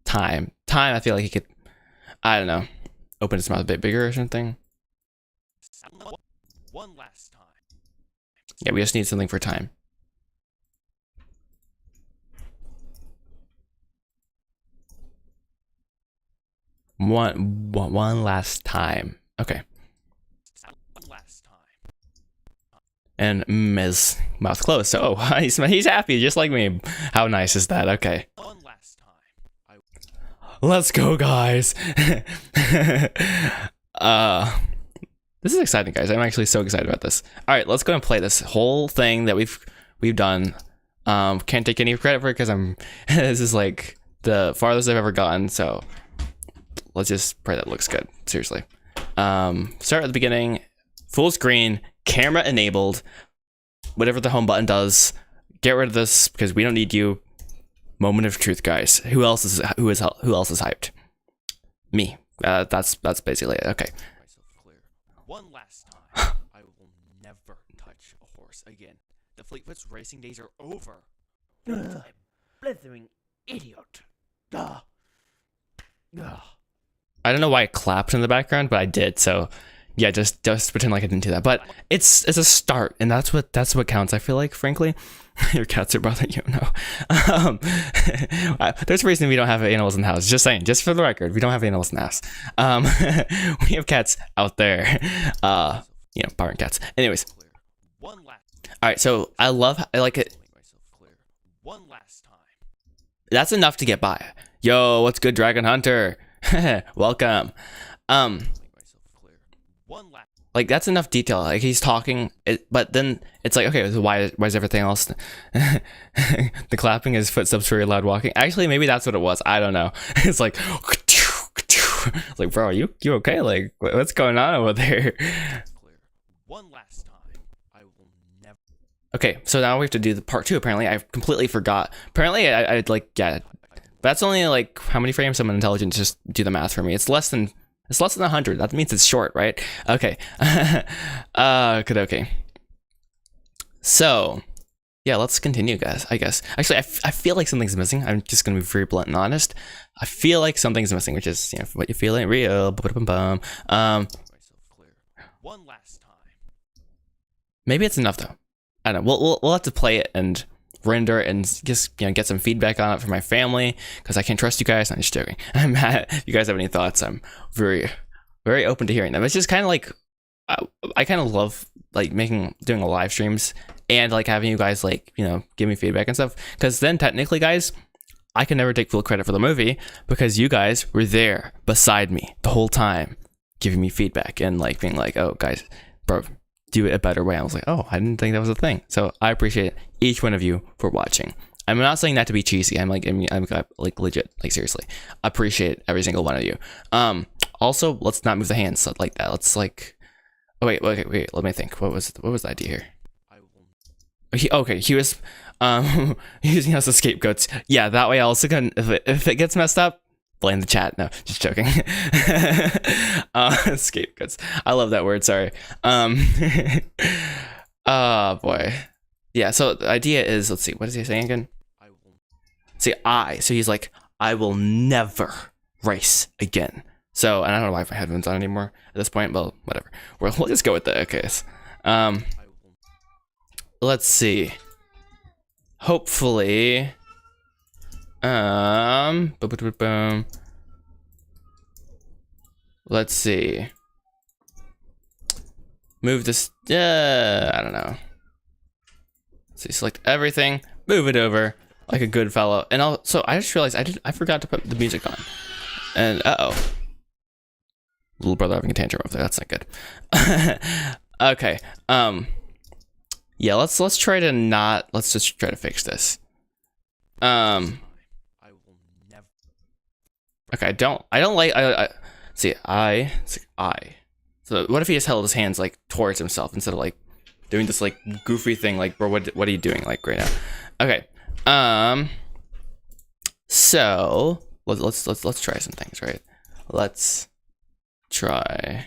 Time I feel like he could, I don't know, open his mouth a bit bigger or something. Yeah, we just need something for time. One last time. Okay. One last time. And his mouth closed. So he's happy, just like me. How nice is that? Okay. One last time. Let's go, guys. This is exciting, guys. I'm actually so excited about this. All right, let's go and play this whole thing that we've done. Can't take any credit for it because this is like the farthest I've ever gotten. So let's just pray that looks good. Seriously. Start at the beginning. Full screen, camera enabled. Whatever the home button does. Get rid of this because we don't need you. Moment of truth, guys. Who else is hyped? Me. That's basically it. Okay. Myself clear. One last time. I will never touch a horse again. The Fleetfoot's racing days are over. Blithering idiot. Ugh. Ugh. I don't know why I clapped in the background, but I did. So yeah, just pretend like I didn't do that. But it's a start, and that's what counts. I feel like, frankly. Your cats are bothering you. No. There's a reason we don't have animals in the house. Just saying, just for the record, we don't have animals in the house. We have cats out there. Barn cats. Anyways. One last. All right. So I like it. Myself clear. One last time. That's enough to get by. Yo, what's good, Dragon Hunter? Welcome. Myself clear. One last. Like that's enough detail. Like he's talking, but then it's like, okay, so why is everything else? The clapping is footsteps very loud walking. Actually, maybe that's what it was. I don't know. It's like, like, bro, you okay? Like, what's going on over there? Clear. One last time. I will never. Okay, so now we have to do the part 2. Apparently, I completely forgot. Apparently, I like, yeah, that's only like how many frames? Someone intelligent just do the math for me. It's less than 100. That means it's short, right? Okay. Okay. So, yeah, let's continue, guys, I guess. Actually, I feel like something's missing. I'm just going to be very blunt and honest. I feel like something's missing, which is, what you feel ain't real. Myself clear. One last time. Maybe it's enough, though. I don't know. We'll have to play it and render it and just get some feedback on it for my family because I can't trust you guys. I'm just joking. I'm mad. If you guys have any thoughts, I'm very, very open to hearing them. It's just kind of like I kind of love like doing live streams and like having you guys like give me feedback and stuff because then technically, guys, I can never take full credit for the movie because you guys were there beside me the whole time giving me feedback and like being like, oh guys, bro, do it a better way. I was like, oh, I didn't think that was a thing. So I appreciate each one of you for watching. I'm not saying that to be cheesy. I'm like legit, like seriously, appreciate every single one of you. Also, let's not move the hands like that. Let's like, oh wait, let me think. What was the idea here? He was using us as scapegoats. Yeah, that way I also can, if it gets messed up, blame the chat. No, just joking. Scapegoats. I love that word. Sorry. Oh boy. Yeah. So the idea is, let's see. What is he saying again? So he's like, I will never race again. So, and I don't know why I have my headphones on anymore at this point. Well, whatever. We'll just go with the case. Let's see. Hopefully. Boom. Let's see. Move this. I don't know. Let's see. Select everything. Move it over like a good fellow. And also, I just realized I forgot to put the music on. And little brother having a tantrum over there. That's not good. Okay. Yeah. Let's try to not. Let's just try to fix this. Okay, I don't like I. So what if he just held his hands like towards himself instead of like doing this like goofy thing like, bro, what are you doing like right now? Okay. So let's try some things, right? Let's try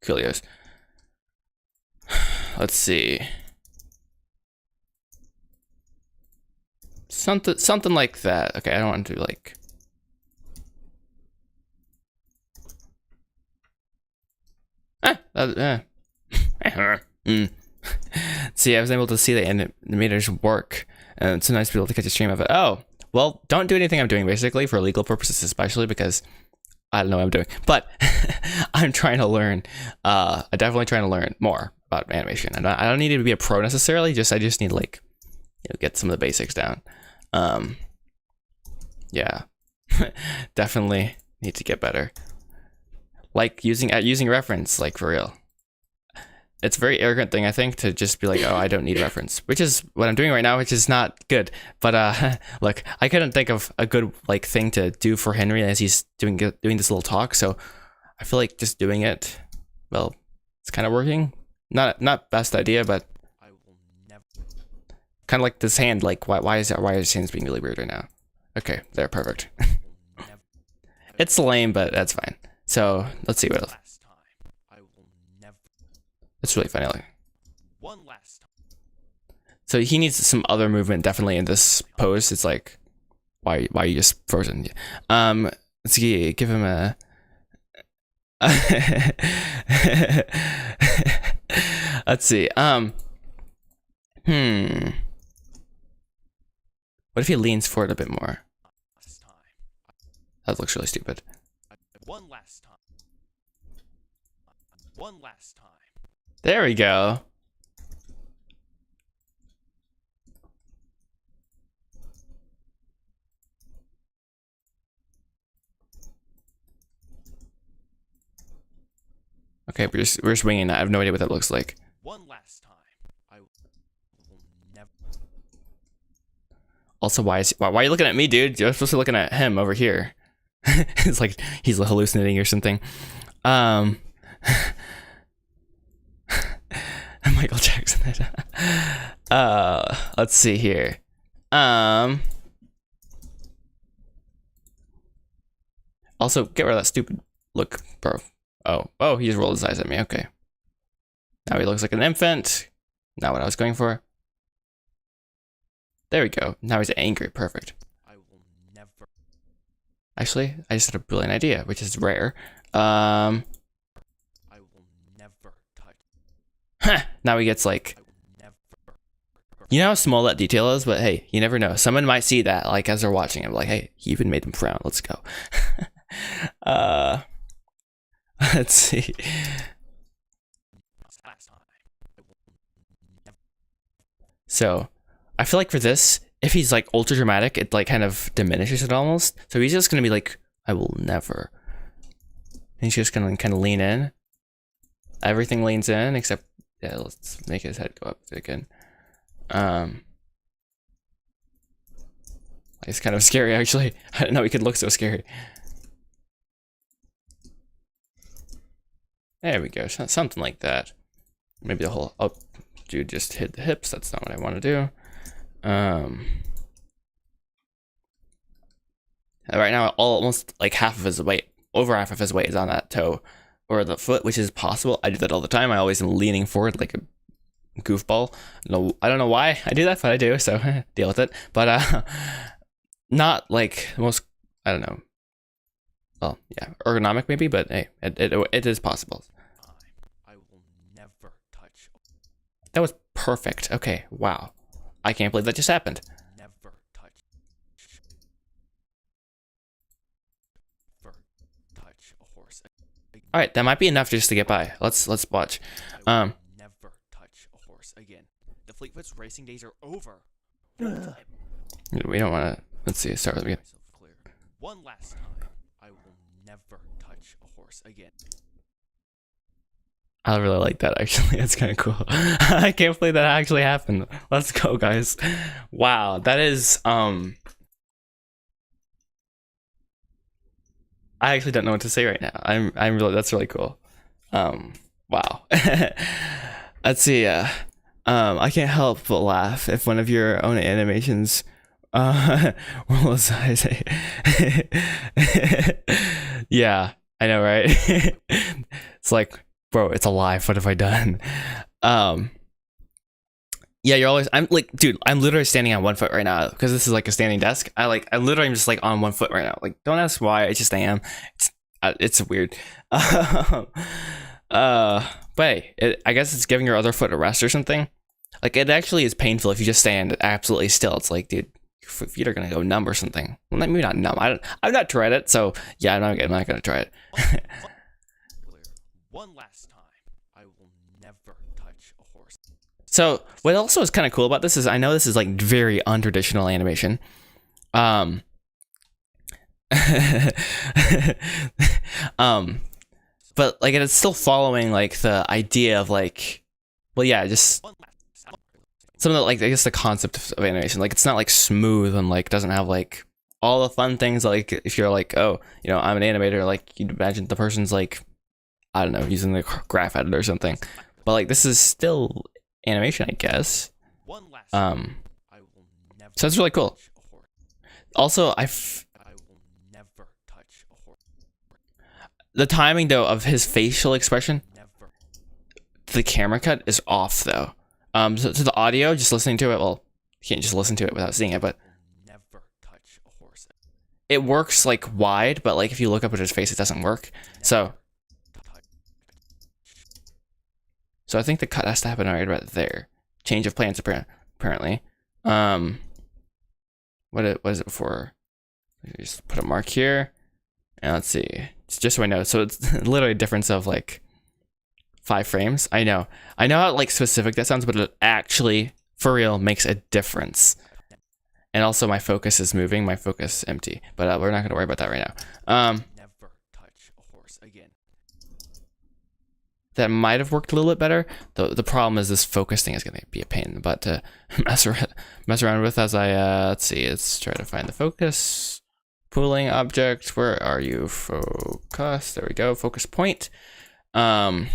Coolios. Let's see. Something like that. Okay, I don't want to do like. Mm. See, I was able to see the animators work, and it's nice to be able to catch a stream of it. Oh, well, don't do anything I'm doing basically for legal purposes, especially because I don't know what I'm doing. But I'm trying to learn. I'm definitely trying to learn more about animation. And I don't need to be a pro necessarily. I just need to like, get some of the basics down. Yeah, definitely need to get better. Like using reference, like for real. It's a very arrogant thing, I think, to just be like, oh, I don't need reference, which is what I'm doing right now, which is not good. But look, I couldn't think of a good like thing to do for Henry as he's doing this little talk. So I feel like just doing it, well, it's kind of working. Not best idea, but I will never. kind of like this hand. Like why is his hands being really weird right now? Okay, there, perfect. Never. It's lame, but that's fine. So let's see what else. Last time. I will never. It's really funny. Like, One last time. so he needs some other movement definitely in this pose. It's like, why are you just frozen? Let's see, give him a. Let's see. What if he leans forward a bit more? Last time. That looks really stupid. One last time. One last time. There we go. Okay, we're swinging that. I have no idea what that looks like. One last time. I will never. Also, why are you looking at me, dude? You're supposed to be looking at him over here. It's like he's hallucinating or something. Michael Jackson. Let's see here. Also, get rid of that stupid look, bro. Oh, he just rolled his eyes at me. Okay. Now he looks like an infant. Not what I was going for. There we go. Now he's angry. Perfect. I will never. Actually, I just had a brilliant idea, which is rare. I will never touch. Now he gets like, I will never. you know how small that detail is, but hey, you never know. Someone might see that, like as they're watching it, like, hey, he even made them frown. Let's go. Let's see. Last time. I will never. So, I feel like for this, if he's like ultra dramatic, it like kind of diminishes it almost. So he's just gonna be like, I will never. And he's just gonna kind of lean in. Everything leans in except, yeah, let's make his head go up again. It's kind of scary actually. I didn't know he could look so scary. There we go, something like that. Maybe the whole, oh, dude, just hit the hips. That's not what I want to do. Right now, almost like half of his weight, over half of his weight is on that toe or the foot, which is possible. I do that all the time. I always am leaning forward like a goofball. No, I don't know why I do that, but I do. So deal with it. But not like the most. I don't know. Well, yeah, ergonomic maybe, but hey, it is possible. I will never touch. That was perfect. Okay, wow. I can't believe that just happened. Never touch. Never touch a horse. All right, that might be enough just to get by. Let's watch. I will never touch a horse again. The Fleetfoot's racing days are over. We don't want to. Let's see. Start with the beginning. Myself clear. One last time. I will never touch a horse again. I really like that actually. That's kind of cool. I can't believe that actually happened. Let's go, guys. Wow, that is I actually don't know what to say right now. I'm really, that's really cool. Wow. Let's see. I can't help but laugh if one of your own animations roll his eyes. Yeah, I know, right? It's like, bro, it's alive. What have I done? Yeah, you're always. I'm like, dude, I'm literally standing on one foot right now because this is like a standing desk. I literally am just like on one foot right now. Like, don't ask why. I just am. It's weird. But hey, I guess it's giving your other foot a rest or something. Like, it actually is painful if you just stand absolutely still. It's like, dude, your feet are gonna go numb or something. Well, maybe not numb. I've not tried it, so yeah, I'm not gonna try it. One last time, I will never touch a horse. So what also is kind of cool about this is I know this is like very untraditional animation. But like it's still following like the idea of like, well, yeah, just One last time. some of the, like, I guess the concept of animation. Like, it's not like smooth and like doesn't have like all the fun things. Like, if you're like, oh, you know, I'm an animator, like you'd imagine the person's like, I don't know, using the graph editor or something. But like, this is still animation, I guess. One last time, I will never So that's really cool. touch a horse. Also, I will never touch a horse. the timing though of his facial expression, Never. the camera cut is off though. So to the audio, just listening to it, well, you can't just listen to it without seeing it, but Will never touch a horse. it works like wide, but like if you look up at his face, it doesn't work. So I think the cut has to happen right about there. Change of plans apparently. What is it before? Just put a mark here, and let's see. It's just so I know. So it's literally a difference of like 5 frames. I know how like specific that sounds, but it actually for real makes a difference. And also my focus is moving. My focus empty, but we're not gonna worry about that right now. Never touch a horse again. That might have worked a little bit better. The problem is this focus thing is gonna be a pain in the butt to mess around with. As I let's see, let's try to find the focus pooling object. Where are you? Focus. There we go. Focus point. Yeah,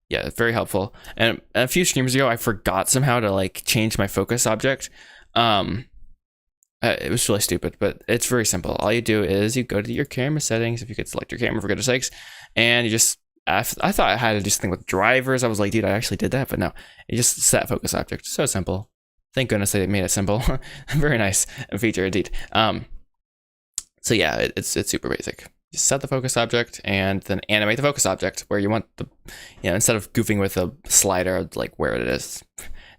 yeah, it's very helpful. And a few streams ago, I forgot somehow to like change my focus object. It was really stupid, but it's very simple. All you do is you go to your camera settings, if you could select your camera for goodness sakes, and you just, I thought I had to do something with drivers. I was like, dude, I actually did that, but no, you just set focus object. So simple. Thank goodness they made it simple. Very nice feature indeed. So yeah, it's super basic. You set the focus object and then animate the focus object where you want the, you know, instead of goofing with a slider, like where it is.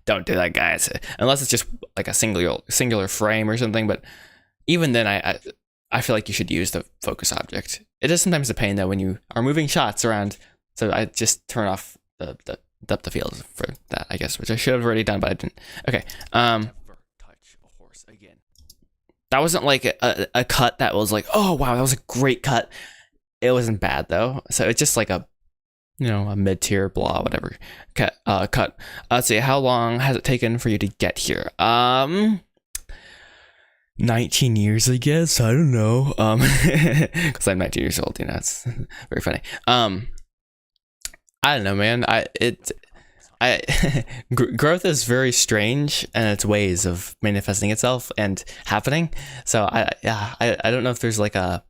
Don't do that, guys. Unless it's just like a singular frame or something. But even then, I feel like you should use the focus object. It is sometimes a pain though when you are moving shots around. So I just turn off the depth of field for that, I guess, which I should have already done, but I didn't. Okay. Never touch a horse again. That wasn't like a cut that was like, oh wow, that was a great cut. It wasn't bad though. So it's just like a, you know, a mid-tier blah, whatever cut. Let's see, how long has it taken for you to get here? 19 years, I guess. I don't know. Because I'm 19 years old, you know, it's very funny. I don't know, man. Growth is very strange in its ways of manifesting itself and happening. So I don't know if there's like a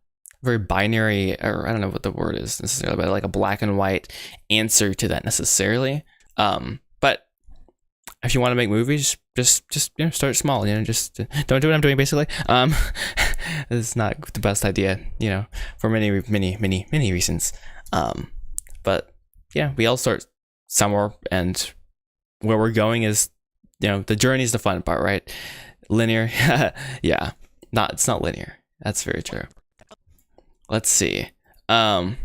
very binary, or I don't know what the word is necessarily, but like a black and white answer to that necessarily. But if you want to make movies, just you know, start small. You know, just don't do what I'm doing basically. It's not the best idea, you know, for many reasons. But yeah, we all start somewhere, and where we're going is, you know, the journey is the fun part, right? Linear, yeah, it's not linear. That's very true. Let's see. One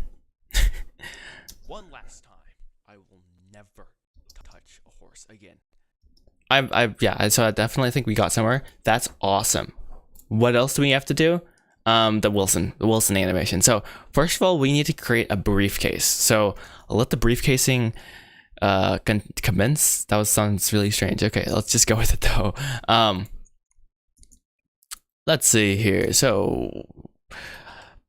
last time, I will never touch a horse again. Yeah, so I definitely think we got somewhere. That's awesome. What else do we have to do? The Wilson animation. So first of all, we need to create a briefcase. So I'll let the briefcasing commence. That sounds really strange. Okay, let's just go with it though. Let's see here. So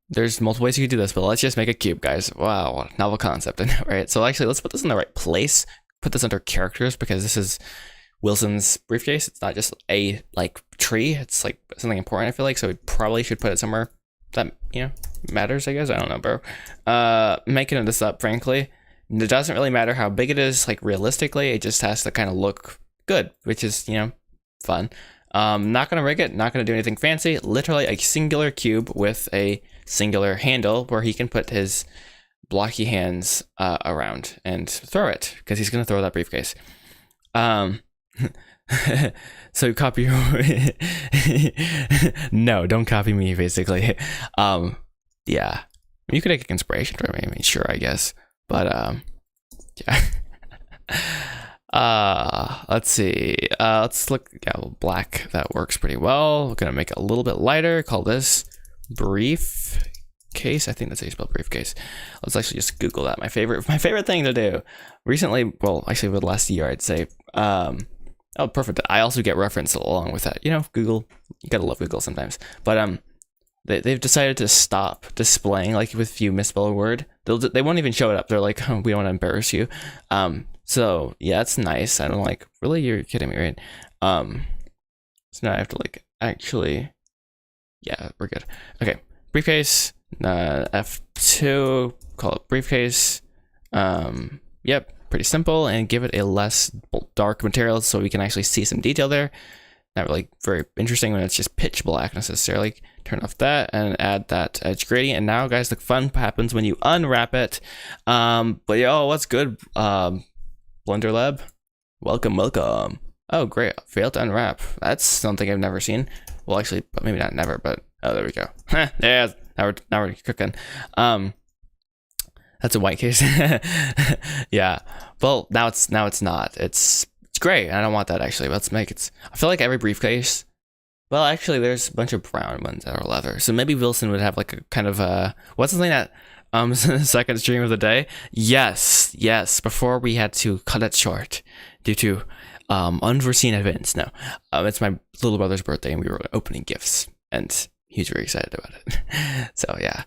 there's multiple ways you could do this, but let's just make a cube, guys. Wow, novel concept, right? So actually, let's put this in the right place. Put this under characters, because this is Wilson's briefcase. It's not just a like tree. It's like something important, I feel like. So we probably should put it somewhere that, you know, matters, I guess. I don't know, bro. Making this up, frankly, it doesn't really matter how big it is. Like realistically, it just has to kind of look good, which is, you know, fun. Not gonna rig it, not gonna do anything fancy. Literally a singular cube with a singular handle where he can put his blocky hands around and throw it, because he's gonna throw that briefcase. So copy no, don't copy me, basically. Yeah, you could take inspiration from me. I mean, sure, I guess, but yeah. Let's see. Let's look. Yeah, black. That works pretty well. We're gonna make it a little bit lighter. Call this briefcase. I think that's how you spell briefcase. Let's actually just Google that. My favorite thing to do recently. Well, actually, over the last year, I'd say. Oh, perfect. I also get reference along with that. You know, Google. You gotta love Google sometimes. But they've decided to stop displaying, like, if you misspell a word, they won't even show it up. They're like, oh, we don't want to embarrass you. So yeah, it's nice. I don't like, really, you're kidding me, right? So now I have to like actually, yeah, we're good. Okay, briefcase, F2, call it briefcase. Yep, pretty simple, and give it a less dark material so we can actually see some detail there. Not really very interesting when it's just pitch black necessarily. Turn off that and add that edge gradient. And now, guys, the fun happens when you unwrap it. But yo, what's good? Blender Lab, welcome. Oh, great, failed to unwrap. That's something I've never seen. Well, actually, maybe not never, but oh, there we go. Yeah, now we're cooking. That's a white case. Yeah. Well, now it's not. It's great. I don't want that, actually. Let's make it. I feel like every briefcase. Well, actually, there's a bunch of brown ones that are leather. So maybe Wilson would have like a kind of what's the thing that second stream of the day? Yes. Before we had to cut it short due to unforeseen events. No, it's my little brother's birthday, and we were opening gifts, and he's very excited about it. So yeah.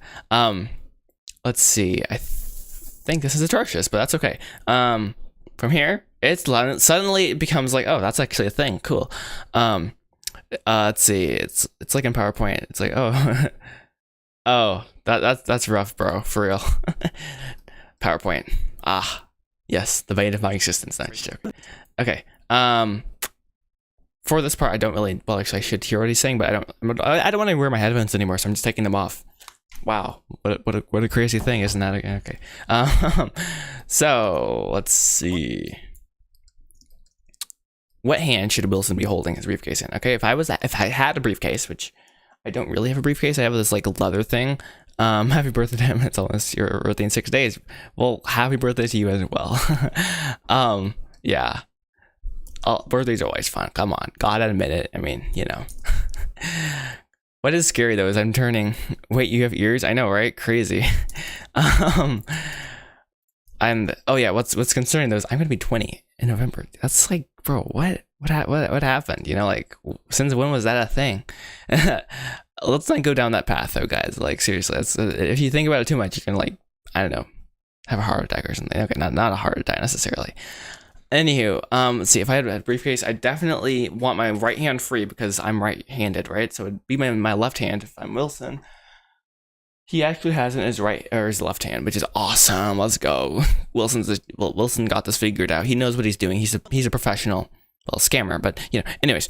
Let's see. I think this is atrocious, but that's okay. From here, suddenly it becomes like, oh, that's actually a thing. Cool. Let's see. It's like in PowerPoint. It's like, oh, oh, that's rough, bro. For real. PowerPoint. Ah, yes, the bane of my existence. Not just joking. Okay. For this part, I don't really. Well, actually, I should hear what he's saying, but I don't want to wear my headphones anymore, so I'm just taking them off. Wow, what a crazy thing, isn't that? Okay. So let's see. What hand should Wilson be holding his briefcase in? Okay, if I had a briefcase, which I don't really have a briefcase, I have this like leather thing. Happy birthday to him. It's almost your birthday in 6 days. Well, happy birthday to you as well. Yeah. Birthdays are always fun. Come on, gotta admit it. I mean, you know. What is scary though is I'm turning. Wait, you have ears? I know, right? Crazy. And oh yeah, what's concerning though is I'm gonna be 20 in November. That's like, bro, what happened? You know, like, since when was that a thing? Let's not go down that path though, guys. Like, seriously, if you think about it too much, you can, like, I don't know, have a heart attack or something. Okay, not a heart attack necessarily. Anywho, let's see, if I had a briefcase, I definitely want my right hand free because I'm right-handed, right? So it'd be my left hand if I'm Wilson. He actually has it in his right or his left hand, which is awesome. Let's go. Wilson got this figured out. He knows what he's doing. He's a professional, well, scammer, but you know. Anyways,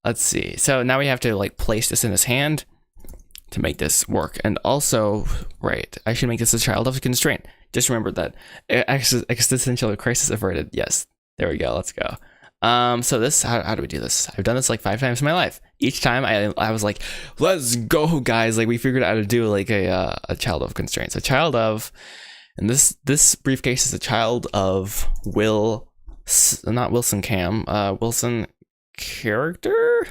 let's see. So now we have to like place this in his hand to make this work, and also, right, I should make this a child of constraint. Just remember that existential crisis averted. Yes, there we go. Let's go. So this, how do we do this? I've done this like 5 times in my life. Each time I was like, let's go, guys. Like, we figured out how to do like a child of constraints. A child of, and this briefcase is a child of not Wilson Cam, Wilson character?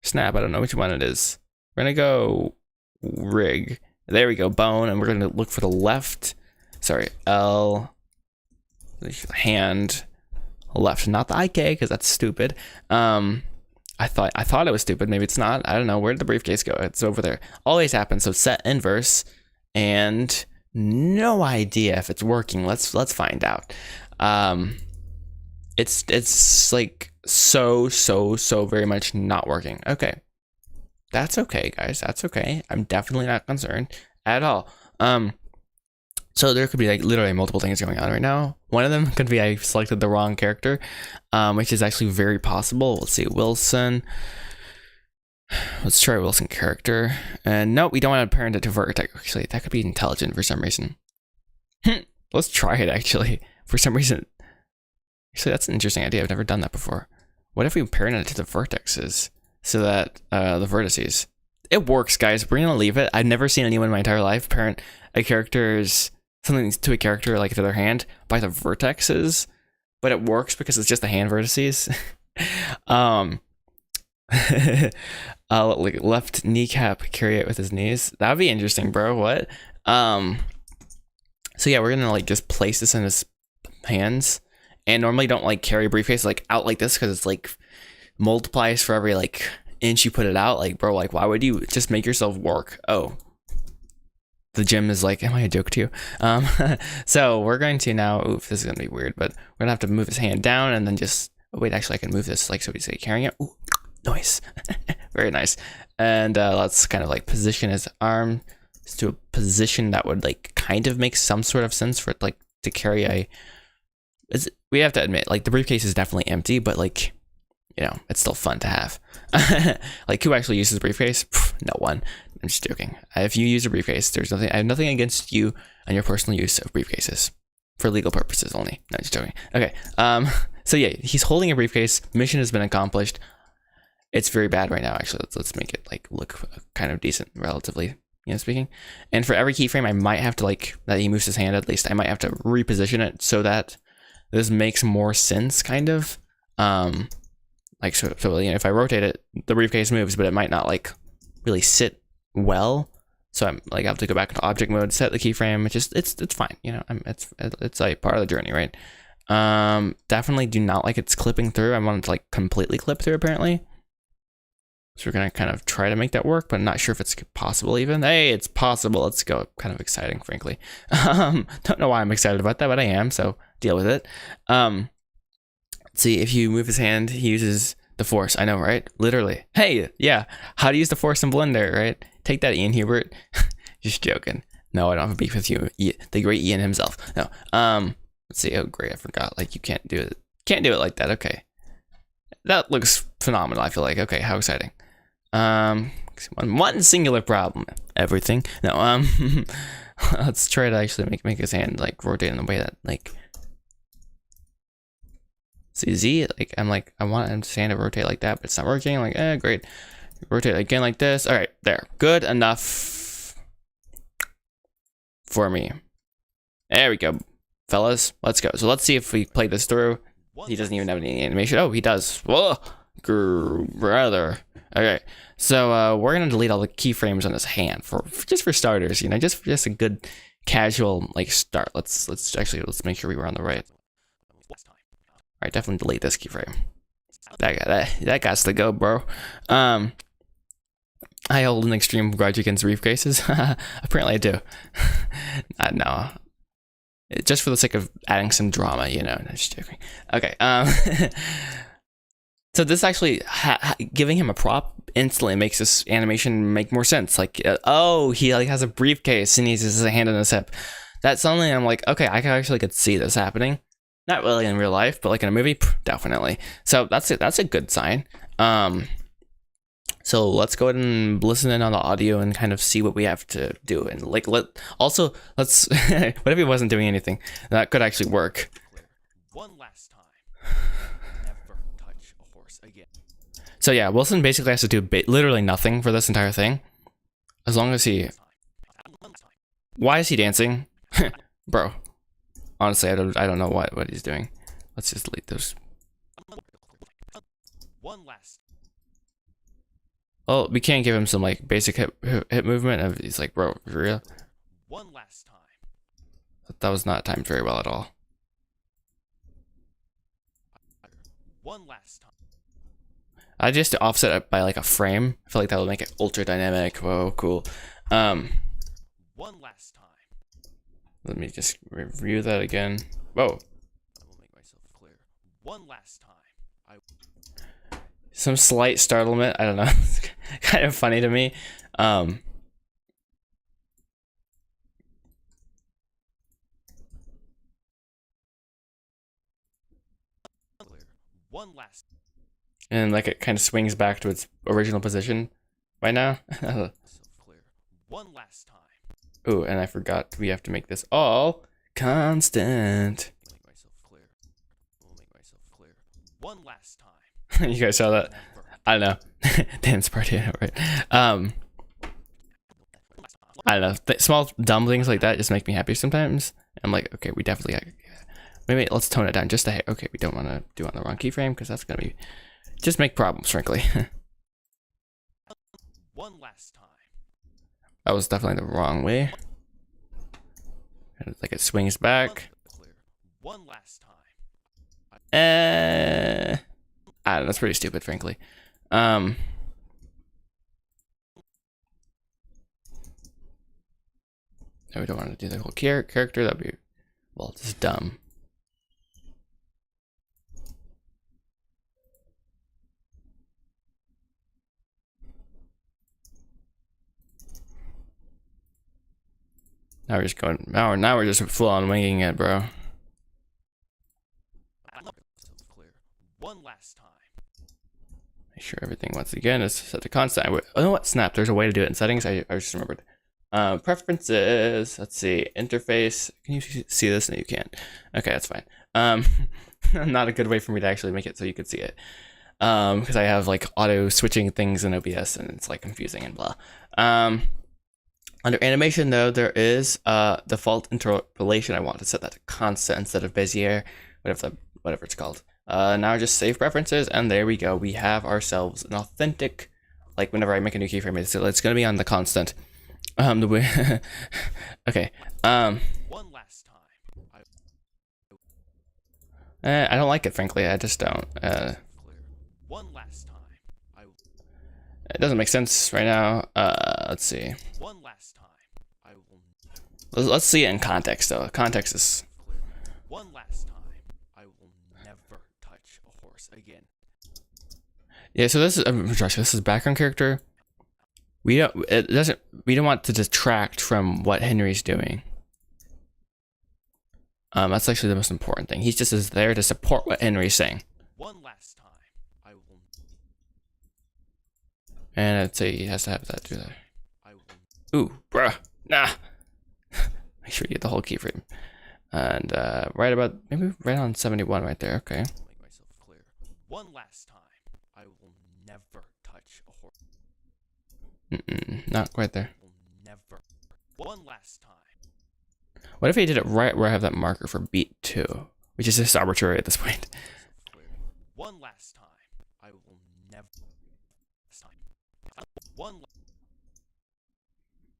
Snap, I don't know which one it is. We're gonna go rig. There we go, bone, and we're gonna look for the left. Sorry, L, hand, left, not the IK, because that's stupid. I thought it was stupid. Maybe it's not. I don't know. Where did the briefcase go? It's over there. Always happens. So set inverse, and no idea if it's working. Let's find out. It's like so very much not working. Okay, that's okay, guys. That's okay. I'm definitely not concerned at all. So there could be like literally multiple things going on right now. One of them could be I selected the wrong character, which is actually very possible. Let's see, Wilson. Let's try Wilson character. And no, we don't want to parent it to Vertex. Actually, that could be intelligent for some reason. Let's try it actually. For some reason. Actually, that's an interesting idea. I've never done that before. What if we parent it to the vertexes so that the vertices? It works, guys. We're gonna leave it. I've never seen anyone in my entire life parent a character's something to a character like the other hand by the vertexes, but it works because it's just the hand vertices. Like left kneecap, carry it with his knees. That would be interesting, bro. What? So yeah, we're gonna like just place this in his hands, and normally don't like carry a briefcase like out like this because it's like multiplies for every like inch you put it out. Like, bro, like why would you just make yourself work? Oh, the gym is like, am I a joke to you? So we're going to now, oof, this is gonna be weird, but we're gonna have to move his hand down and then just, oh, wait, actually I can move this like so we say carrying it. Ooh, nice. Very nice. And let's kind of like position his arm to a position that would like kind of make some sort of sense for it like to carry a, we have to admit, like the briefcase is definitely empty, but like, you know, it's still fun to have. Like who actually uses a briefcase? Pff, no one. I'm just joking. If you use a briefcase, there's nothing, I have nothing against you and your personal use of briefcases for legal purposes only. No, just joking. Okay. So yeah, he's holding a briefcase. Mission has been accomplished. It's very bad right now, actually. Let's make it like look kind of decent, relatively, you know, speaking. And for every keyframe, I might have to like that he moves his hand. At least I might have to reposition it so that this makes more sense, kind of. Like so you know, if I rotate it, the briefcase moves, but it might not like really sit well. So I'm like I have to go back into object mode, set the keyframe. It's fine, you know. It's like part of the journey, right? Definitely do not like it's clipping through. I want it to like completely clip through apparently. So we're gonna kind of try to make that work, but I'm not sure if it's possible even. Hey, it's possible. Let's go. Kind of exciting, frankly. Don't know why I'm excited about that, but I am. So deal with it. Let's see, if you move his hand, he uses the force. I know, right? Literally. Hey, yeah. How to use the force in Blender, right? Take that, Ian Hubert. Just joking. No, I don't have a beef with you, the great Ian himself. No. Let's see. Oh, great. I forgot. Like you can't do it. Can't do it like that. Okay. That looks phenomenal. I feel like. Okay. How exciting. One singular problem. Everything. No. Let's try to actually make his hand like rotate in the way that like. See, Z, like I'm like I want him to hand to rotate like that, but it's not working. Like, great. Rotate again like this. All right, there. Good enough for me. There we go, fellas. Let's go. So let's see if we play this through. He doesn't even have any animation. Oh, he does. Whoa, brother. Okay, so we're gonna delete all the keyframes on his hand for just for starters. You know, just a good casual like start. Let's make sure we were on the right. All right, definitely delete this keyframe. That got to go, bro. I hold an extreme grudge against briefcases. Apparently I do. No. Just for the sake of adding some drama, you know. No, just joking. Okay. So this actually, giving him a prop instantly makes this animation make more sense. Like, oh, he like has a briefcase and he has his hand on his hip. That's something I'm like, okay, I actually could see this happening. Not really in real life, but like in a movie, definitely. So that's it. That's a good sign. So let's go ahead and listen in on the audio and kind of see what we have to do. And like, let's what if he wasn't doing anything? That could actually work. One last time. Never touch a horse again. So yeah, Wilson basically has to do literally nothing for this entire thing. As long as he... Why is he dancing? Bro. Honestly, I don't know what he's doing. Let's just delete those. One last. Oh, we can't give him some like basic hip movement. Of he's like, bro, for real. One last time. That was not timed very well at all. One last time. I just offset it by like a frame. I feel like that would make it ultra dynamic. Whoa, cool. One last time. Let me just review that again. Whoa. I will make myself clear. One last time. Some slight startlement. I don't know. It's kind of funny to me. One last. And like it kind of swings back to its original position right now. Myself clear. One last time. Ooh, and I forgot we have to make this all constant. Make myself clear. Will make myself clear. One last time. You guys saw that? Never. I don't know. Dance party, I know, right? I don't know. Small dumb things like that just make me happy sometimes. I'm like, okay, we definitely maybe let's tone it down just a hair. Okay, we don't want to do it on the wrong keyframe because that's gonna be just make problems, frankly. One last time. That was definitely the wrong way. And like it swings back. Clear. One last time. I don't know, that's pretty stupid, frankly. No, we don't want to do the whole character. That'd be, well, just dumb. Now we're just going. Now we're just full on winging it, bro. Myself clear. One last time. Make sure everything once again is set to constant. Oh, you know what? Snap. There's a way to do it in settings. I just remembered. Preferences. Let's see. Interface. Can you see this? No, you can't. Okay, that's fine. Not a good way for me to actually make it so you could see it. Because I have like auto switching things in OBS and it's like confusing and blah. Under animation though, there is default interpolation. I want to set that to constant instead of Bezier, whatever it's called. Now just save preferences, and there we go. We have ourselves an authentic, like whenever I make a new keyframe, it's gonna be on the constant. The way, okay. One last time. I don't like it, frankly. I just don't. Clear. One last time. It doesn't make sense right now. Let's see. One last time. I will. Let's see it in context though. Context is. Clear. One last time. I will never touch a horse again. Yeah. So this is Josh. This is background character. We don't want to detract from what Henry's doing. That's actually the most important thing. He just is there to support what Henry's saying. One last time. I will. And I'd say he has to have that too. I will. Ooh, bruh, nah. Make sure you get the whole keyframe. And right about maybe right on 71 right there. Okay. Make myself clear. One last time. I will never touch a horse. Not quite there. Will never. One last time. What if he did it right where I have that marker for beat 2, which is just arbitrary at this point. Clear. One last time. I will never. One.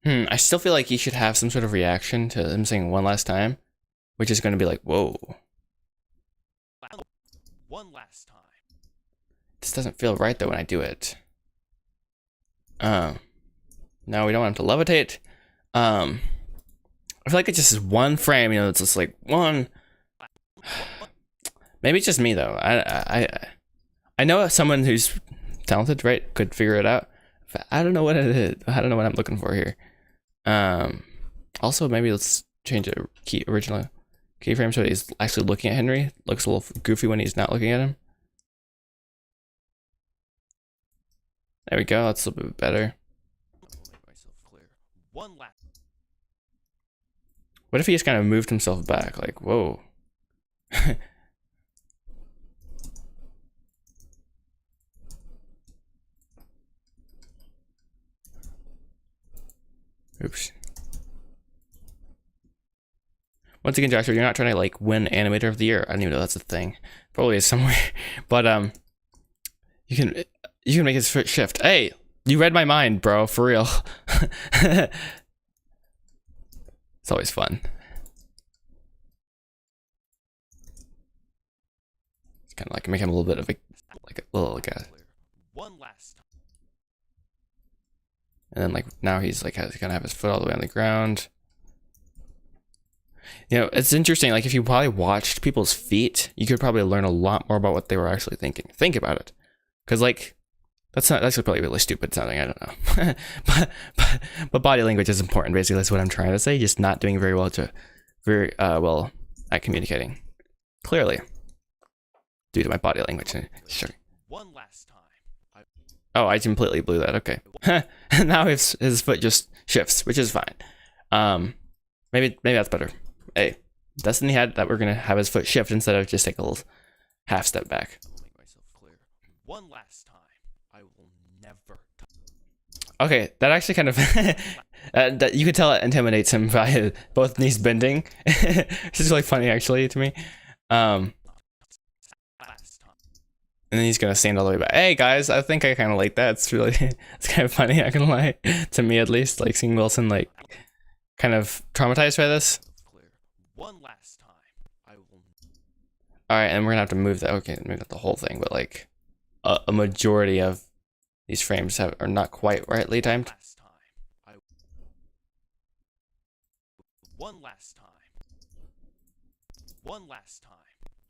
I still feel like he should have some sort of reaction to him saying one last time, which is going to be like, whoa. One last time. This doesn't feel right though when I do it. No, we don't want him to levitate. I feel like it just is one frame, you know, it's just like one. Maybe it's just me though. I know someone who's talented, right, could figure it out. But I don't know what it is. I don't know what I'm looking for here. Also maybe let's change the original keyframe so he's actually looking at Henry. Looks a little goofy when he's not looking at him. There we go. That's a little bit better. Make myself clear. One last. What if he just kind of moved himself back? Like, whoa. Oops. Once again, Joshua, you're not trying to like win Animator of the Year. I don't even know that's a thing. Probably is somewhere. But you can make his foot shift. Hey, you read my mind, bro. For real. It's always fun. It's kind of like make him a little bit of a little guy. One last time. And then like now he's like he's gonna have his foot all the way on the ground. You know, it's interesting. Like if you probably watched people's feet, you could probably learn a lot more about what they were actually thinking. Think about it, because like that's probably really stupid sounding. I don't know, but body language is important. Basically, that's what I'm trying to say. Just not doing very well at communicating clearly. due to my body language. Sure. One last time. Oh, I completely blew that. Okay. Now his foot just shifts, which is fine. Maybe that's better. Hey, Destiny had that we're gonna have his foot shift instead of just take a little half step back. Make myself clear. One last time. I will never. Okay, that actually kind of that you could tell it intimidates him by both knees bending. Which is really funny actually to me. Last time. And then he's gonna stand all the way back. Hey guys, I think I kind of like that. It's really, it's kind of funny. Not gonna lie, to me at least, like seeing Wilson like kind of traumatized by this. Clear. One last time. I will. All right, and we're gonna have to move that. Okay, maybe not the whole thing, but like a majority of these frames are not quite rightly timed. Last time. One last time. One last time.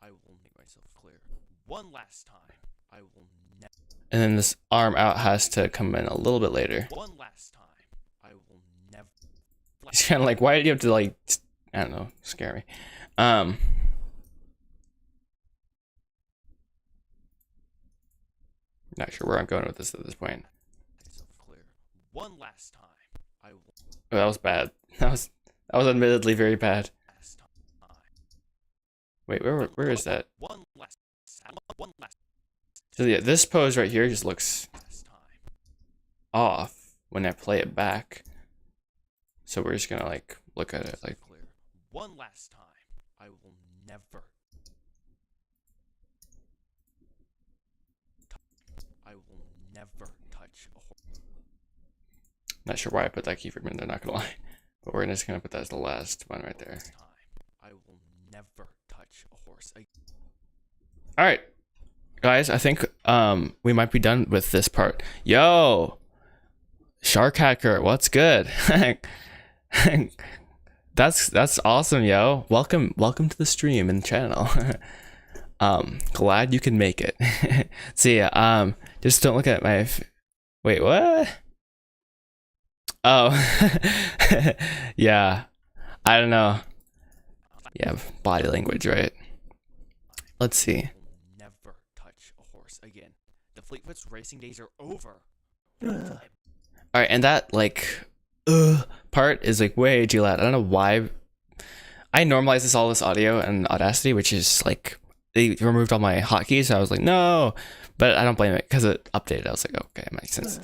I will make myself clear. One last time. I will never. And then this arm out has to come in a little bit later. One last time. I will never. He's kind of like, why did you have to like, I don't know, scare me. Not sure where I'm going with this at this point. Myself clear. One last time. I will. Oh, that was bad. That was admittedly very bad. Last time. Wait, where is that? One last. One last. So yeah, this pose right here just looks Last time. off when I play it back. So we're just gonna like look at it like. Clear. One last time. I will never. I will never touch a horse. Not sure why I put that keyframe in there, not gonna lie. But we're just gonna put that as the last one right there. Time. I will never touch a horse again. Alright. Guys, I think we might be done with this part. Yo! Shark Hacker, what's good? That's awesome, yo. Welcome to the stream and channel. Glad you can make it. See ya. Just don't look at my wait, what? Oh. Yeah. I don't know. Yeah, body language, right? Let's see. I will never touch a horse again. The Fleetfoot's racing days are over. Alright, and that like part is like way too loud. I don't know why. I normalized all this audio in Audacity, which is like they removed all my hotkeys, so I was like, no, but I don't blame it because it updated. I was like, okay, it makes sense.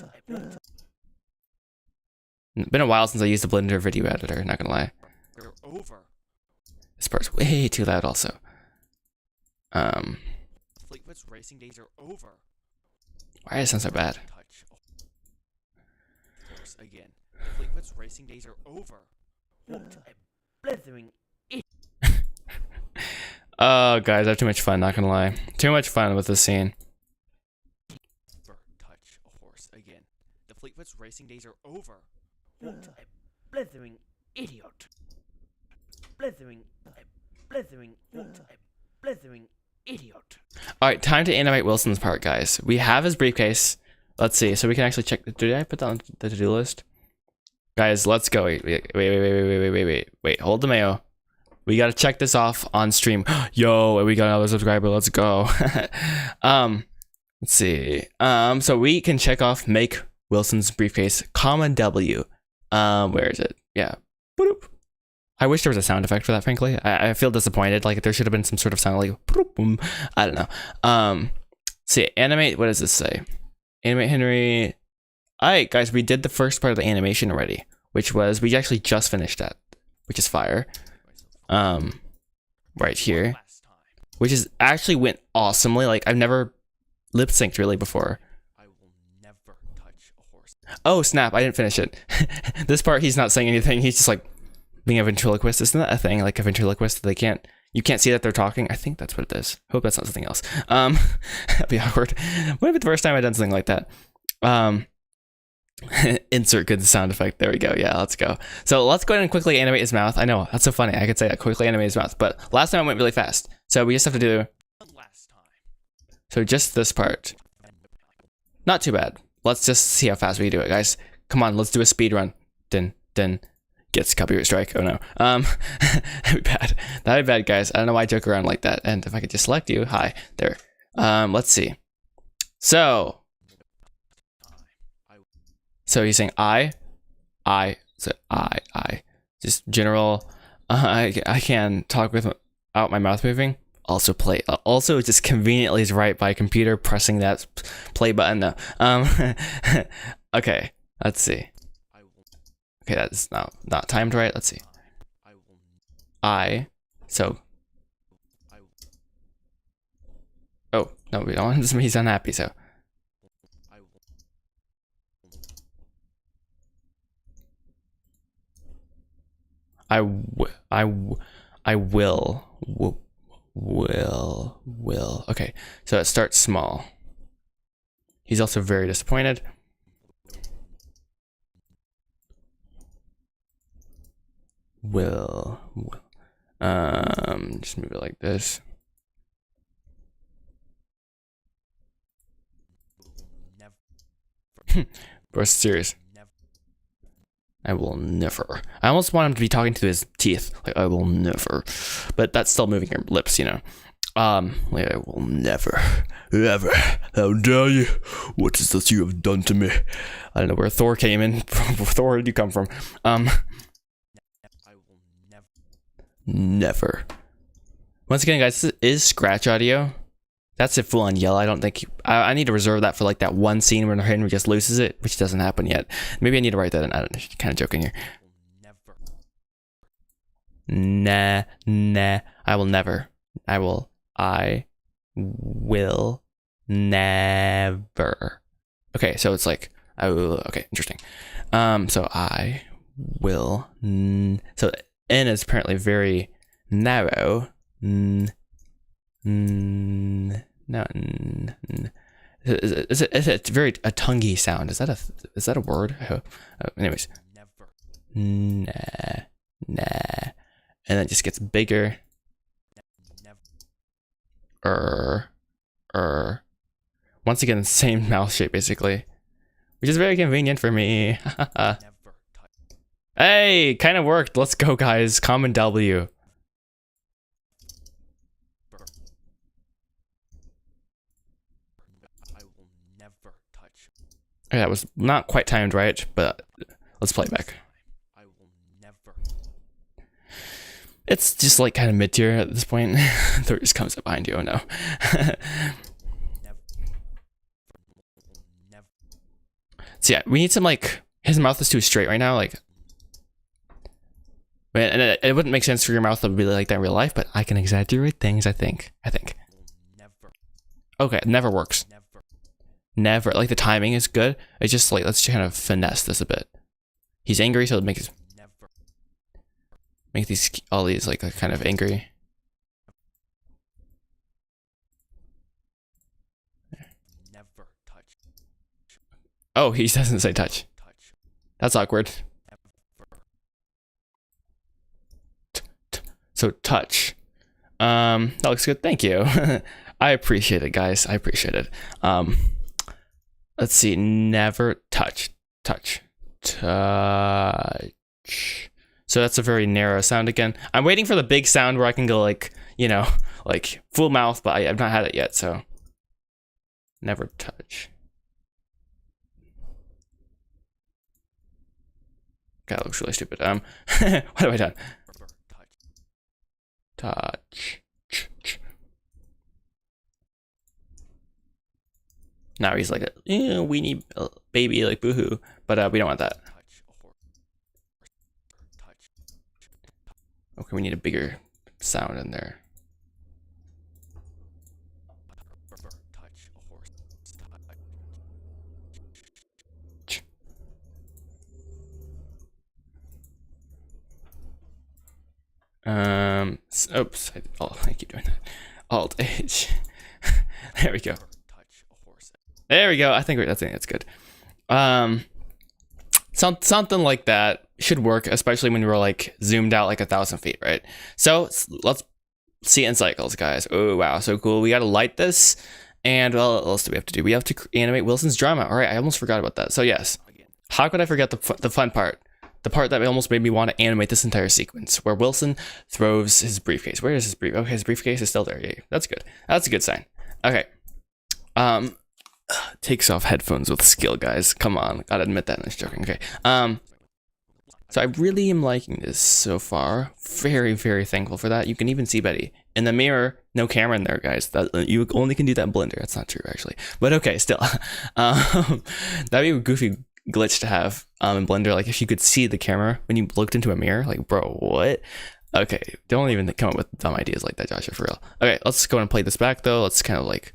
Been a while since I used the Blender video editor, not gonna lie. They're over. This part's way too loud also. Fleetfoot's racing days are over. Why does it sound so bad? Touch a horse again. Fleetfoot's racing days are over. Blithering Oh, guys, I have too much fun, not gonna lie. Too much fun with this scene. Never touch a horse again. The Fleetfoot's racing days are over. blithering idiot. Blithering idiot. Alright, time to animate Wilson's part, guys. We have his briefcase. Let's see, so we can actually check. Did I put that on the to-do list? Guys, let's go. Wait. Hold the mayo. We gotta check this off on stream. Yo, we got another subscriber. Let's go. Let's see. So we can check off make Wilson's briefcase, comma W. Where is it? Yeah. Boop. I wish there was a sound effect for that, frankly. I feel disappointed. Like there should have been some sort of sound like boom. I don't know. See, animate, what does this say? Animate Henry. Alright, guys, we did the first part of the animation already, which was we actually just finished that, which is fire. Right here, which is actually went awesomely. Like I've never lip synced really before. I will never touch a horse. Oh snap! I didn't finish it. This part, he's not saying anything. He's just like being a ventriloquist. Isn't that a thing? Like a ventriloquist, you can't see that they're talking. I think that's what it is. Hope that's not something else. That'd be awkward. What if it's the first time I've done something like that? Insert good sound effect. There we go. Yeah, let's go. So let's go ahead and quickly animate his mouth. I know, that's so funny. I could say that, quickly animate his mouth, but last time I went really fast. So we just have to do, One last time. so just this part. Not too bad. Let's just see how fast we can do it, guys. Come on, let's do a speed run. Then gets copyright strike. Oh no. That'd be bad. That'd be bad, guys. I don't know why I joke around like that. And if I could just select you, hi, there. Let's see. So he's saying so I. Just general. I can talk without my mouth moving. Also play. Also, just conveniently is right by computer pressing that play button. No. Okay. Let's see. Okay, that's not timed right. Let's see. So. Oh no, we don't want this. He's unhappy. So. I will. Okay, so it starts small. He's also very disappointed. Will. Just move it like this. Bro, serious. I will never. I almost want him to be talking to his teeth, like I will never, but that's still moving your lips, you know. Like I will never, ever. How dare you? What is this you have done to me? I don't know where Thor came in. Thor, where did you come from? I will never. Once again, guys, this is scratch audio. That's a full-on yell. I don't think I need to reserve that for like that one scene where Henry just loses it, which doesn't happen yet. Maybe I need to write that in. I don't know. Kind of joking here. Nah. I will never. I will never. Okay, so it's like I will. Okay, interesting. So I will. So N is apparently very narrow. No, is it very a tonguey sound? Is that a word? Anyways, nah, and then it just gets bigger. Once again, same mouth shape basically, which is very convenient for me. Hey, kind of worked. Let's go, guys. Common W. Okay, that was not quite timed right, but let's play it back. It's just like kind of mid-tier at this point. Thor just comes up behind you. Oh no. So yeah, we need some like his mouth is too straight right now. Like, and it wouldn't make sense for your mouth to be like that in real life, but I can exaggerate things. I think. Okay, it never works. Never. Like the timing is good. It's just like let's kind of finesse this a bit. He's angry, so make all these like kind of angry. Oh, he doesn't say touch. That's awkward. So touch. That looks good. Thank you. I appreciate it, guys. I appreciate it. Let's see. Never touch. Touch. So that's a very narrow sound again. I'm waiting for the big sound where I can go like, you know, like full mouth, but I've not had it yet, so. Never touch. God, that looks really stupid. What have I done? Touch. Now he's like, we need a baby, like boohoo, but we don't want that. Okay, we need a bigger sound in there. Oops, I keep doing that. Alt H. There we go. There we go. I think that's good. Something like that should work, especially when you're like zoomed out like 1,000 feet, right? So let's see it in cycles, guys. Oh wow, so cool. We gotta light this, and well, what else do we have to do? We have to animate Wilson's drama. All right, I almost forgot about that. So yes, how could I forget the fun part? The part that almost made me want to animate this entire sequence, where Wilson throws his briefcase. Where is his brief? Okay, his briefcase is still there. Yeah, that's good. That's a good sign. Okay, Um, takes off headphones with skill, guys. Come on, gotta admit that. I'm just joking. Okay. So I really am liking this so far. Very, very thankful for that. You can even see Betty in the mirror. No camera in there, guys. That you only can do that in Blender. That's not true, actually. But okay, still, that'd be a goofy glitch to have in Blender. Like if you could see the camera when you looked into a mirror. Like, bro, what? Okay, don't even come up with dumb ideas like that, Joshua. For real. Okay, let's go and play this back though. Let's kind of like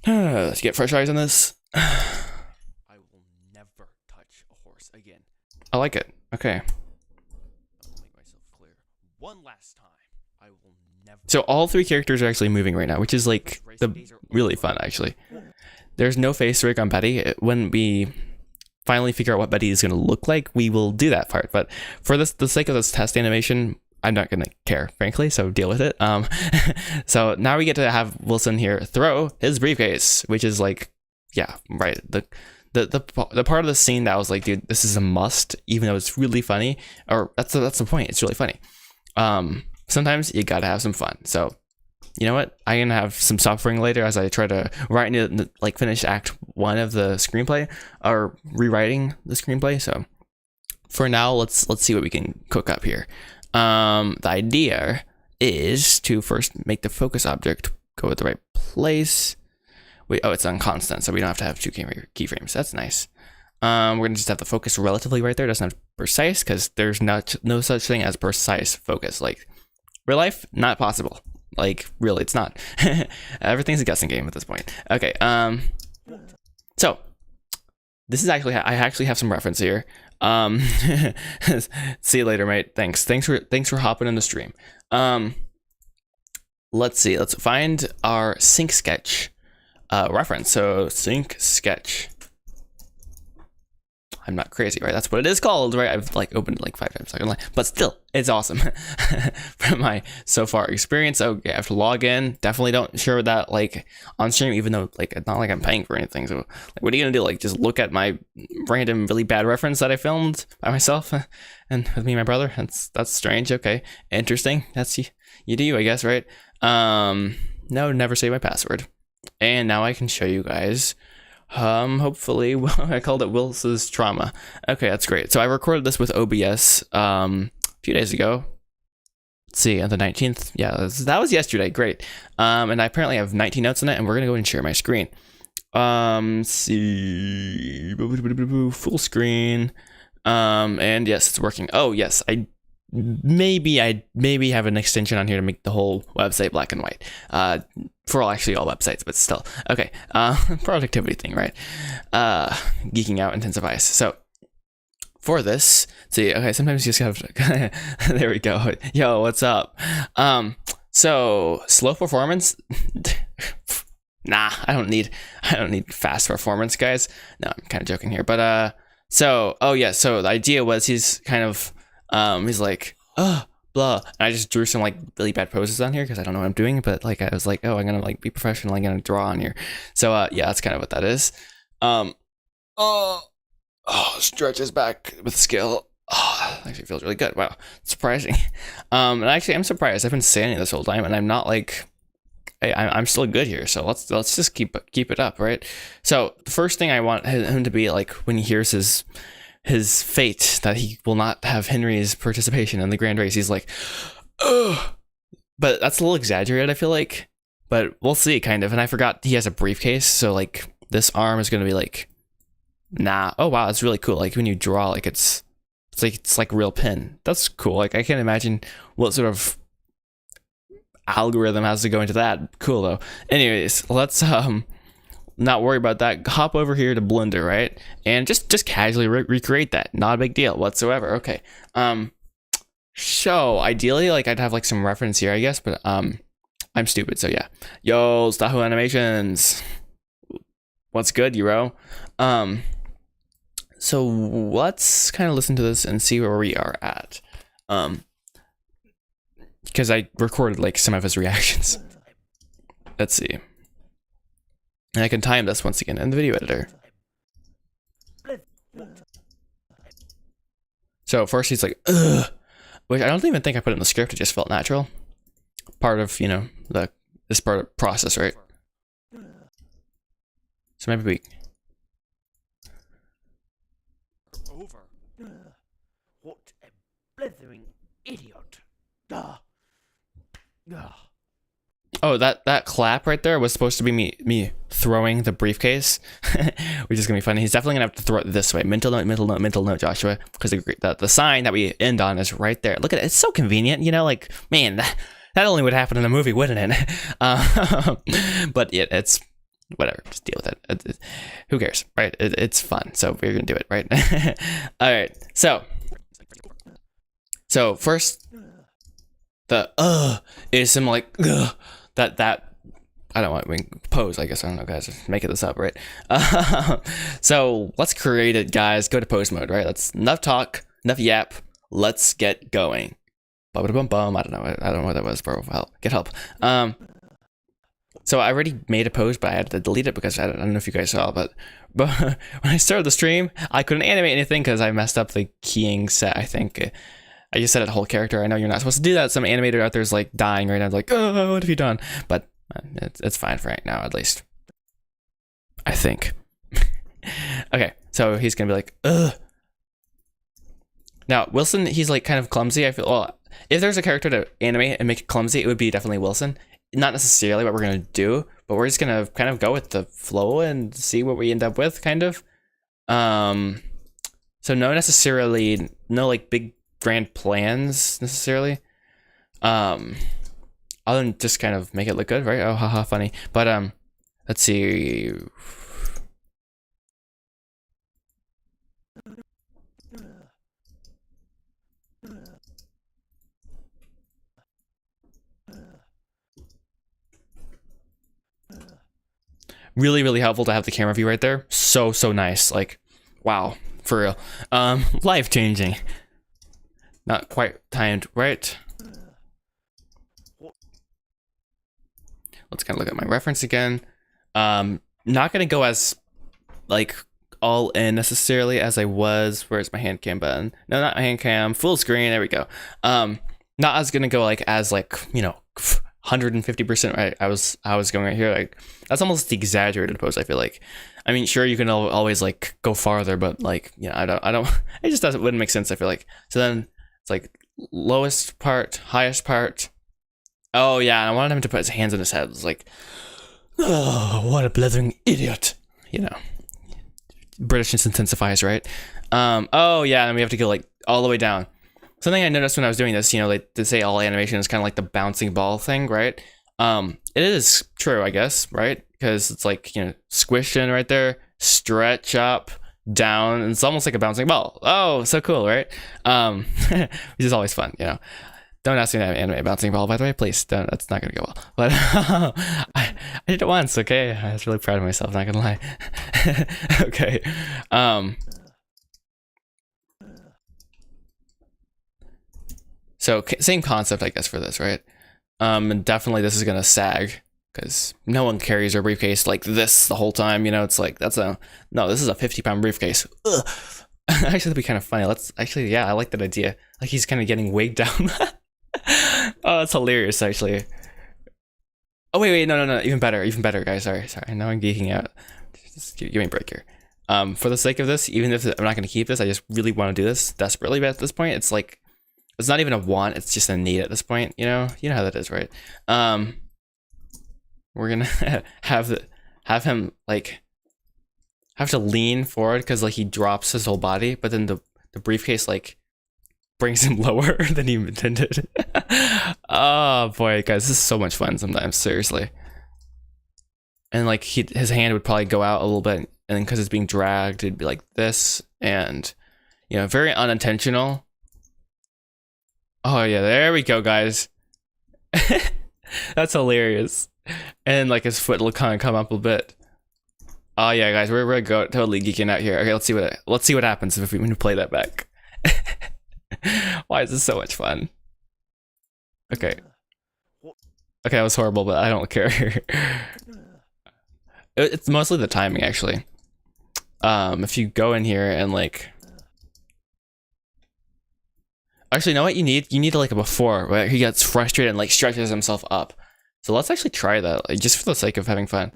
let's get fresh eyes on this. I will never touch a horse again. I like it. Okay. I'll make myself clear. One last time. I will never. So all three characters are actually moving right now, which is like the really fun actually. There's no face rig on Betty. When we finally figure out what Betty is going to look like, we will do that part. But for the sake of this test animation, I'm not going to care, frankly, so deal with it. So now we get to have Wilson here throw his briefcase, which is like, yeah, right. The part of the scene that I was like, dude, this is a must, even though it's really funny. Or that's the point. It's really funny. Sometimes you gotta have some fun. So, you know what? I'm gonna have some suffering later as I try to write into like finish Act 1 of the screenplay or rewriting the screenplay. So, for now, let's see what we can cook up here. The idea is to first make the focus object go at the right place. Oh, it's on constant, so we don't have to have two keyframes. That's nice. We're gonna just have the focus relatively right there. It doesn't have precise because there's no such thing as precise focus. Like real life, not possible. Like really, it's not. Everything's a guessing game at this point. Okay. So this is actually I actually have some reference here. See you later, mate. Thanks for hopping in the stream. Let's see. Let's find our sync sketch. Reference. So sync sketch. I'm not crazy, right? That's what it is called, right? I've like opened it like 5 times, but still, it's awesome from my so far experience. Okay, I have to log in. Definitely don't share that like on stream, even though like it's not like I'm paying for anything. So like, what are you gonna do? Like just look at my random really bad reference that I filmed by myself and with me and my brother? That's strange. Okay, interesting. That's you do you, I guess, right? No, never say my password. And now I can show you guys. Hopefully, I called it Wils's Trauma. Okay, that's great. So I recorded this with OBS a few days ago. Let's see, on the 19th. Yeah, that was yesterday. Great. And I apparently have 19 notes in it, and we're gonna go and share my screen. See, full screen. And yes, it's working. Oh yes, I maybe have an extension on here to make the whole website black and white. For actually all websites, but still. Okay. Productivity thing, right? Geeking out intensifies. So for this, see, okay, sometimes you just gotta there we go. Yo, what's up? So slow performance. Nah, I don't need fast performance, guys. No, I'm kind of joking here. But so oh yeah, so the idea was he's kind of he's like, blah, and I just drew some like really bad poses on here because I don't know what I'm doing, but like I was like, oh, I'm gonna like be professional, I'm gonna draw on here. So yeah, that's kind of what that is. Stretches back with skill. Actually feels really good. Wow, surprising. And actually I'm surprised. I've been saying it this whole time and I'm not like, hey, I'm still good here. So let's just keep it up, right? So the first thing I want him to be like when he hears his fate that he will not have Henry's participation in the grand race. He's like, ugh. But that's a little exaggerated, I feel like. But we'll see, kind of. And I forgot he has a briefcase, so like this arm is gonna be like, nah. Oh wow, it's really cool. Like when you draw, like it's like a real pin. That's cool. Like I can't imagine what sort of algorithm has to go into that. Cool though. Anyways, let's not worry about that. Hop over here to Blender, right? And just casually recreate that. Not a big deal whatsoever. Okay. So ideally, like I'd have like some reference here, I guess, but I'm stupid, so yeah. Yo, Stahu Animations. What's good, Euro? So let's kind of listen to this and see where we are at. Because I recorded like some of his reactions. Let's see. And I can time this once again in the video editor. So first he's like, ugh, which I don't even think I put it in the script. It just felt natural. Part of, you know, this part of process, right? So maybe we. Over. What a blithering idiot. Oh, that clap right there was supposed to be me throwing the briefcase, which is gonna be funny. He's definitely gonna have to throw it this way. Mental note, Joshua, because the sign that we end on is right there. Look at it; it's so convenient. You know, like man, that only would happen in a movie, wouldn't it? But yeah, it's whatever. Just deal with it. Who cares, right? It's fun, so we're gonna do it, right? All right. So first, the is some like that. I don't want pose. I guess I don't know, guys. Just making this up, right? So let's create it, guys. Go to pose mode, right? Let's enough talk, enough yap. Let's get going. Bum. I don't know what that was, bro. Help. Get help. So I already made a pose, but I had to delete it because I don't know if you guys saw, but when I started the stream, I couldn't animate anything because I messed up the keying set. I think I just set it whole character. I know you're not supposed to do that. Some animator out there is like dying right now, like, oh, what have you done? But it's fine for right now, at least. I think. Okay, so he's gonna be like, ugh. Now Wilson, he's like kind of clumsy. I feel well. If there's a character to animate and make it clumsy, it would be definitely Wilson. Not necessarily what we're gonna do, but we're just gonna kind of go with the flow and see what we end up with, kind of. So no like big grand plans necessarily. Other than just kind of make it look good, right? Oh, haha, funny. But let's see. Really, really helpful to have the camera view right there. So nice. Like, wow, for real. Life changing. Not quite timed, right? Let's kind of look at my reference again. Not gonna go as like all in necessarily as I was. Where's my hand cam button? No, not hand cam. Full screen. There we go. Not as gonna go like as like 150%. Right? I was going right here. Like that's almost the exaggerated pose. I feel like. I mean, sure you can always like go farther, but like I don't. It just wouldn't make sense. I feel like. So then it's like lowest part, highest part. Oh yeah, and I wanted him to put his hands on his head. It was like, oh, what a blithering idiot. British intensifies, right? Oh yeah, and we have to go like all the way down. Something I noticed when I was doing this, like they say all animation is kind of like the bouncing ball thing, right? It is true, I guess, right? Because it's like, squish in right there, stretch up, down, and it's almost like a bouncing ball. Oh, so cool, right? Which is always fun, Don't ask me to animate a bouncing ball, by the way, please. Don't. That's not gonna go well. But I did it once, okay? I was really proud of myself, not gonna lie. Okay. So same concept, I guess, for this, right? And definitely this is gonna sag because no one carries their briefcase like this the whole time. It's like this is a 50-pound briefcase. Ugh. Actually, that'd be kind of funny. I like that idea. Like he's kind of getting weighed down. Oh, that's hilarious, actually. Oh wait, no, even better, guys. Sorry. Now I'm geeking out. Just give me a break here. For the sake of this, even if I'm not gonna keep this, I just really want to do this desperately. But at this point, it's like it's not even a want; it's just a need at this point. You know how that is, right? We're gonna have him like have to lean forward because like he drops his whole body, but then the briefcase like brings him lower than he intended. Oh boy, guys, this is so much fun sometimes, seriously. And like his hand would probably go out a little bit, and then because it's being dragged, it'd be like this, and very unintentional. Oh yeah, there we go, guys. That's hilarious. And like his foot will kind of come up a bit. Oh yeah, guys, we're totally geeking out here. Okay, let's see what happens if we play that back. Why is this so much fun? Okay, that was horrible, but I don't care. It's mostly the timing, actually. If you go in here and like, actually, you know what you need? You need like a before where he gets frustrated and like stretches himself up. So let's actually try that, like, just for the sake of having fun.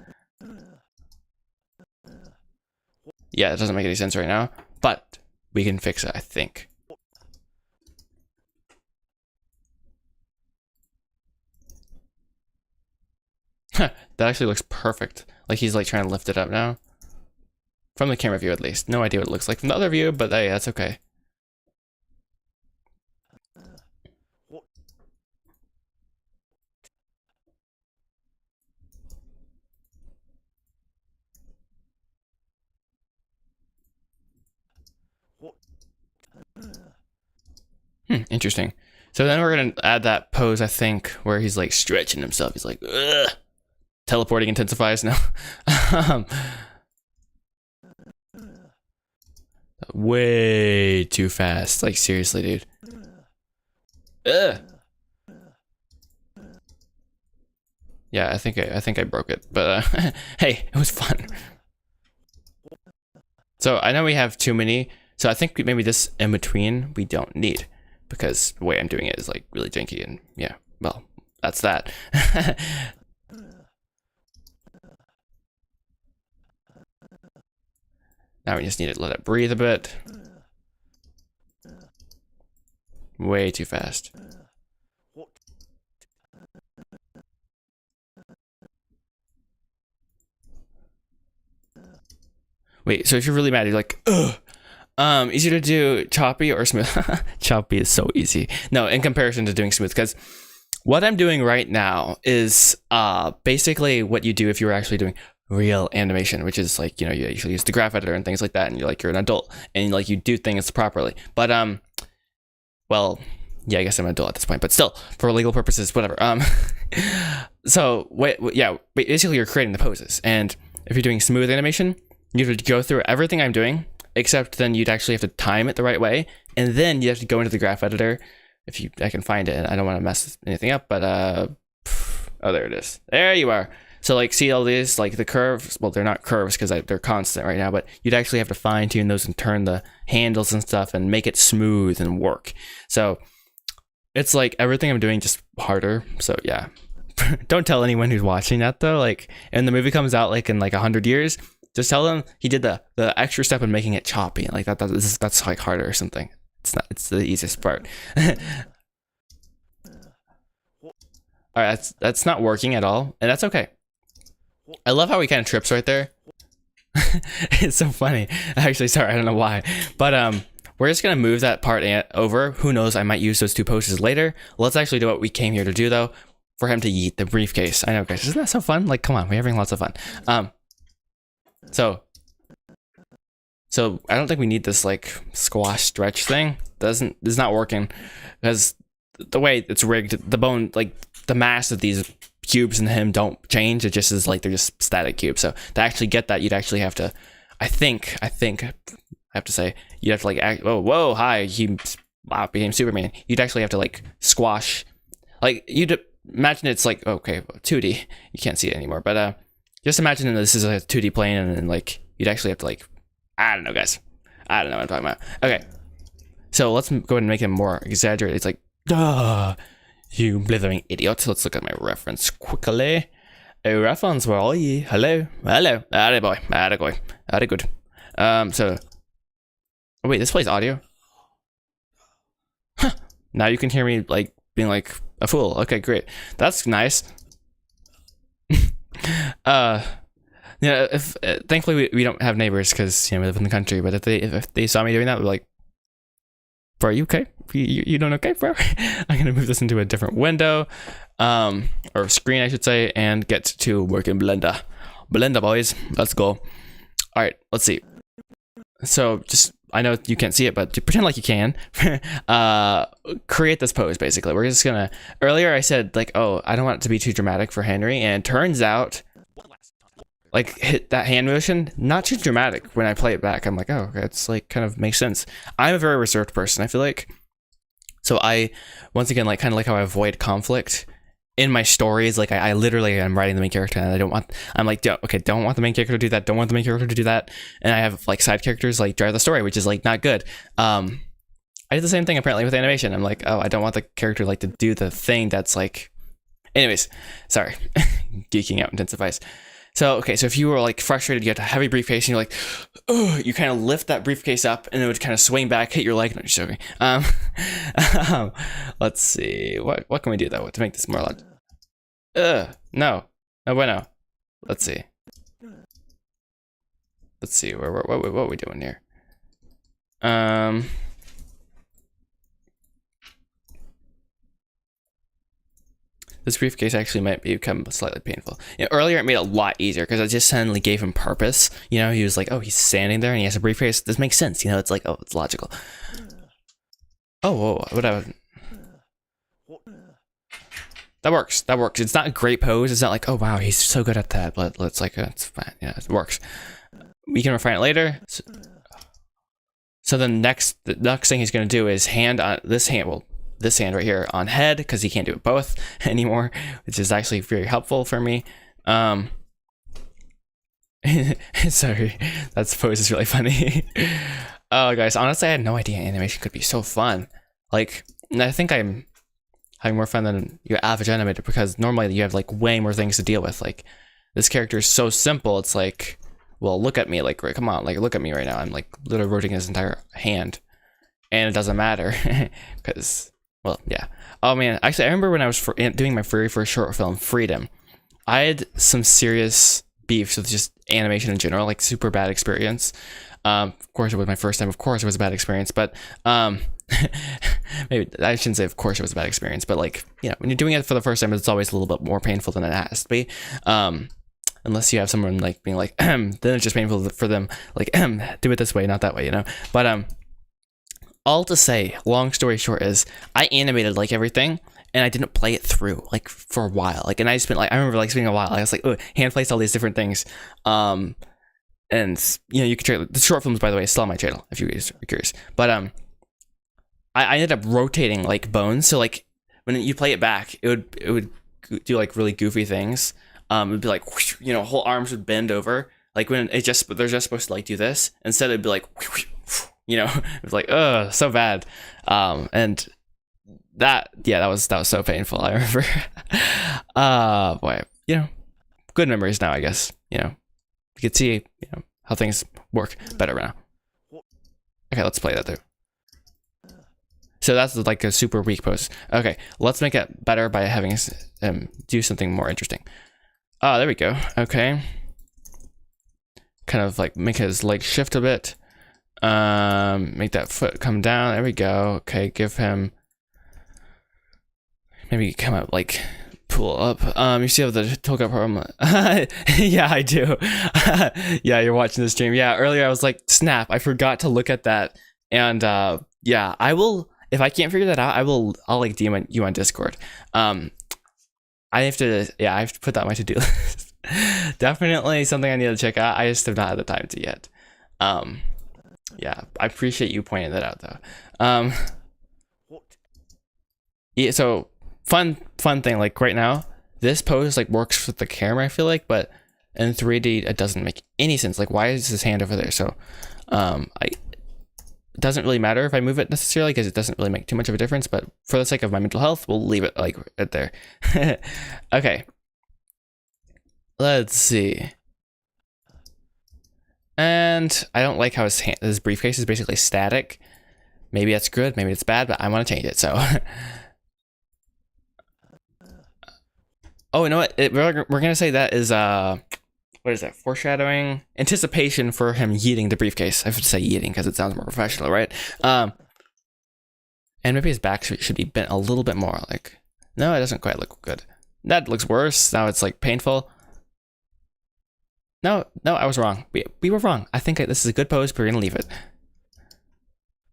yeah, it doesn't make any sense right now, but we can fix it, I think. That actually looks perfect. Like he's like trying to lift it up now. From the camera view at least. No idea what it looks like from the other view, but hey, that's okay. Interesting. So then we're gonna add that pose, I think, where he's like stretching himself. He's like, ugh. Teleporting intensifies now. Way too fast. Like seriously, dude. Ugh. Yeah, I think I broke it, but hey, it was fun. So I know we have too many, so I think maybe this in between we don't need, because the way I'm doing it is like really janky, and yeah, well, that's that. Now we just need to let it breathe a bit. Way too fast. Wait, so if you're really mad, you're like, ugh. Easier to do choppy or smooth? Choppy is so easy. No, in comparison to doing smooth, because what I'm doing right now is basically what you do if you were actually doing real animation, which is like, you know, you usually use the graph editor and things like that, and you're like, you're an adult and like you do things properly. But well, yeah, I guess I'm an adult at this point, but still, for legal purposes, whatever. So basically you're creating the poses, and if you're doing smooth animation, you have to go through everything I'm doing, except then you'd actually have to time it the right way, and then you have to go into the graph editor if I can find it. I don't want to mess anything up, but oh, there it is. There you are. So like, see all these, like the curves, well, they're not curves because they're constant right now, but you'd actually have to fine tune those and turn the handles and stuff and make it smooth and work. So it's like everything I'm doing just harder. So yeah, don't tell anyone who's watching that though. Like, and the movie comes out like in like 100 years, just tell them he did the extra step in making it choppy. Like that's like harder or something. It's not, it's the easiest part. All right, that's not working at all, and that's okay. I love how he kind of trips right there. It's so funny. Actually, sorry, I don't know why, but we're just gonna move that part over. Who knows? I might use those two poses later. Let's actually do what we came here to do, though. For him to yeet the briefcase. I know, guys. Isn't that so fun? Like, come on, we're having lots of fun. So I don't think we need this like squash stretch thing. It's not working because the way it's rigged, the bone, like the mass of these cubes and him don't change. It just is like they're just static cubes. So to actually get that, you'd actually have to, I think I have to say, you'd have to like act, whoa, hi, he became Superman. You'd actually have to like squash, like you'd imagine it's like, okay, 2D, you can't see it anymore, but just imagine this is a 2D plane, and then like you'd actually have to like, I don't know, guys, I don't know what I'm talking about. Okay, so let's go ahead and make it more exaggerated. It's like, duh, you blithering idiot. Let's look at my reference quickly. A reference, where are you? Hello, atta boy, atta good. So, oh wait, this plays audio. Huh. Now you can hear me like being like a fool. Okay, great. That's nice. Yeah, if thankfully we don't have neighbors because, you know, we live in the country. But if they saw me doing that, they're like, "Bro, are you okay? You doing okay, bro?" I'm gonna move this into a different window, or screen, I should say, and get to work in Blender. Blender, boys, let's go. All right, let's see. So just, I know you can't see it, but pretend like you can. Create this pose, basically. We're just gonna, earlier I said like, oh, I don't want it to be too dramatic for Henry, and it turns out like hit that hand motion, not too dramatic. When I play it back, I'm like, oh, it's like kind of makes sense. I'm a very reserved person, I feel like. So I, once again, like kind of like how I avoid conflict in my stories. Like I literally am writing the main character, and I'm like, don't want the main character to do that. Don't want the main character to do that. And I have like side characters like drive the story, which is like not good. I did the same thing apparently with animation. I'm like, oh, I don't want the character like to do the thing that's like, anyways, sorry, geeking out intensifies. So okay, so if you were like frustrated, you had a heavy briefcase, and you're like, oh, you kind of lift that briefcase up, and it would kind of swing back, hit your leg. No, just joking. Let's see, what can we do though to make this more loud? No bueno. Let's see. What are we doing here? This briefcase actually might become slightly painful. You know, earlier it made it a lot easier because I just suddenly gave him purpose. You know, he was like, oh, he's standing there and he has a briefcase. This makes sense. You know, it's like, oh, it's logical. Oh, whoa, whatever. That works. That works. It's not a great pose. It's not like, oh, wow, he's so good at that. But it's like, it's fine. Yeah, it works. We can refine it later. So the next thing he's going to do is hand on this hand right here on head, because he can't do it both anymore, which is actually very helpful for me. Sorry, that pose is really funny. Oh, guys, honestly, I had no idea animation could be so fun. Like, I think I'm having more fun than your average animator, because normally you have like way more things to deal with. Like, this character is so simple. It's like, well, look at me, like, come on, like, look at me right now. I'm like literally rotating his entire hand, and it doesn't matter because. Well, yeah. Oh, man. Actually, I remember when I was doing my very first short film, Freedom, I had some serious beefs with just animation in general, like super bad experience. Of course, it was my first time. Of course, it was a bad experience. But maybe I shouldn't say of course it was a bad experience. But, like, you know, when you're doing it for the first time, it's always a little bit more painful than it has to be. Unless you have someone, like, being like, then it's just painful for them. Like, do it this way, not that way, you know? But, all to say, long story short, is I animated like everything, and I didn't play it through like for a while. Like, and I spent like, I remember like spending a while. I was like, oh, hand placed all these different things. And you know, you can check the short films, by the way, still on my channel if you guys are curious. But I ended up rotating like bones. So like when you play it back, it would do like really goofy things. It'd be like, whoosh, you know, whole arms would bend over. Like when they're just supposed to like do this. Instead, it'd be like, whoosh, you know, it was like, ugh, so bad. And that was so painful. I remember. Boy, you know, good memories now, I guess. You know, you can see, you know, how things work better now. Okay, let's play that through. So that's like a super weak pose. Okay, let's make it better by having do something more interesting. There we go. Okay. Kind of like make his leg shift a bit. Make that foot come down. There we go. Okay, give him. Maybe come up, like pull up. You see how the Toga problem? Yeah, I do. Yeah, you're watching the stream. Yeah, earlier I was like, snap, I forgot to look at that. And yeah, I will. If I can't figure that out, I'll like DM you on Discord. I have to put that on my to-do list. Definitely something I need to check out. I just have not had the time to yet. Yeah, I appreciate you pointing that out though. Yeah, so fun thing, like right now, this pose like works with the camera, I feel like, but in 3D it doesn't make any sense. Like, why is his hand over there? So it doesn't really matter if I move it necessarily, because it doesn't really make too much of a difference, but for the sake of my mental health, we'll leave it like right there. Okay. Let's see. And I don't like how his briefcase is basically static. Maybe that's good, maybe it's bad, but I want to change it, so. Oh, you know what? We're going to say that is, what is that? Foreshadowing? Anticipation for him yeeting the briefcase. I have to say yeeting because it sounds more professional, right? And maybe his back should be bent a little bit more. Like, no, it doesn't quite look good. That looks worse. Now it's like painful. No, I was wrong. We were wrong. I think this is a good pose, but we're going to leave it.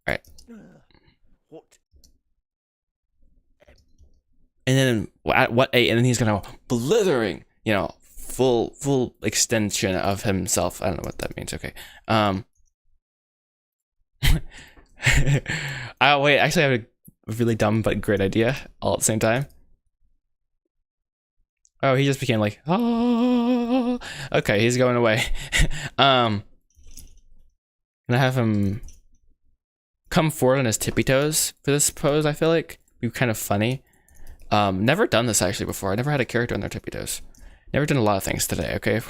All right. And then at what and then he's gonna blithering, you know, full extension of himself. I don't know what that means. Okay. Wait, actually I have a really dumb but great idea all at the same time. Oh, he just became like, oh, okay, he's going away. Gonna have him come forward on his tippy toes for this pose. I feel like be kind of funny. Never done this actually before. I never had a character on their tippy toes. Never done a lot of things today. Okay,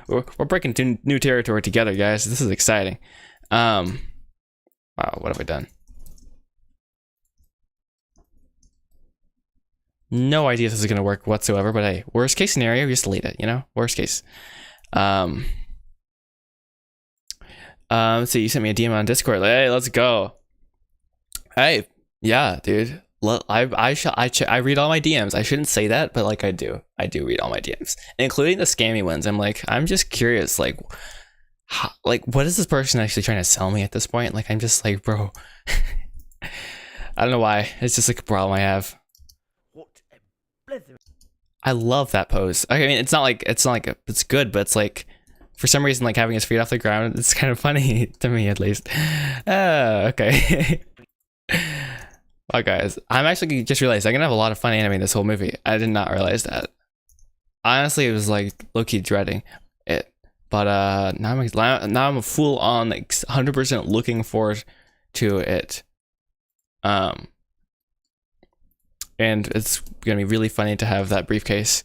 we're breaking into new territory together, guys. This is exciting. Wow, what have I done? No idea if this is gonna work whatsoever. But hey, worst case scenario, just delete it. You know, worst case. Let's see. You sent me a DM on Discord. Like, hey, let's go. Hey, yeah, dude. I read all my DMs. I shouldn't say that, but like I do read all my DMs, including the scammy ones. I'm just curious, like, what is this person actually trying to sell me at this point? Like, I'm just like, bro, I don't know why. It's just like a problem I have. What a blithering I love that pose. I mean, it's not like it's good, but it's like, for some reason, like having his feet off the ground, it's kind of funny to me, at least. Okay. Wow, guys, I'm actually just realized I'm gonna have a lot of fun animating this whole movie. I did not realize that. Honestly, it was like low-key dreading it, but now I'm a full on like 100% looking forward to it. And it's gonna be really funny to have that briefcase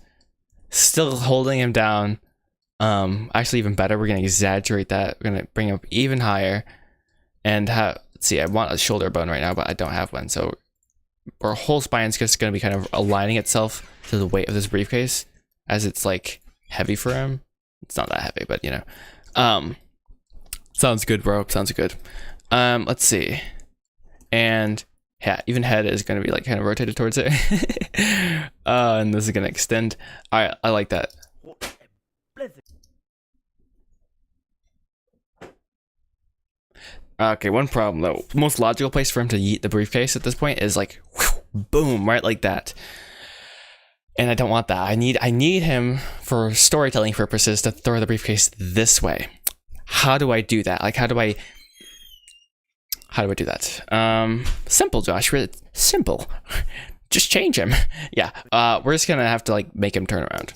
still holding him down. Actually, even better, we're gonna exaggerate that. We're gonna bring him up even higher, and have. See, I want a shoulder bone right now, but I don't have one. So our whole spine's just going to be kind of aligning itself to the weight of this briefcase, as it's like heavy for him. It's not that heavy, but you know. Sounds good, bro. Sounds good. Let's see. And yeah, even head is going to be like kind of rotated towards it. And this is going to extend. All right, I like that. what a blithering Okay, one problem though. The most logical place for him to yeet the briefcase at this point is like, whew, boom, right like that. And I don't want that. I need him for storytelling purposes to throw the briefcase this way. How do I do that? Like, how do I do that? Simple, Josh. Simple. Just change him. Yeah. We're just gonna have to like make him turn around.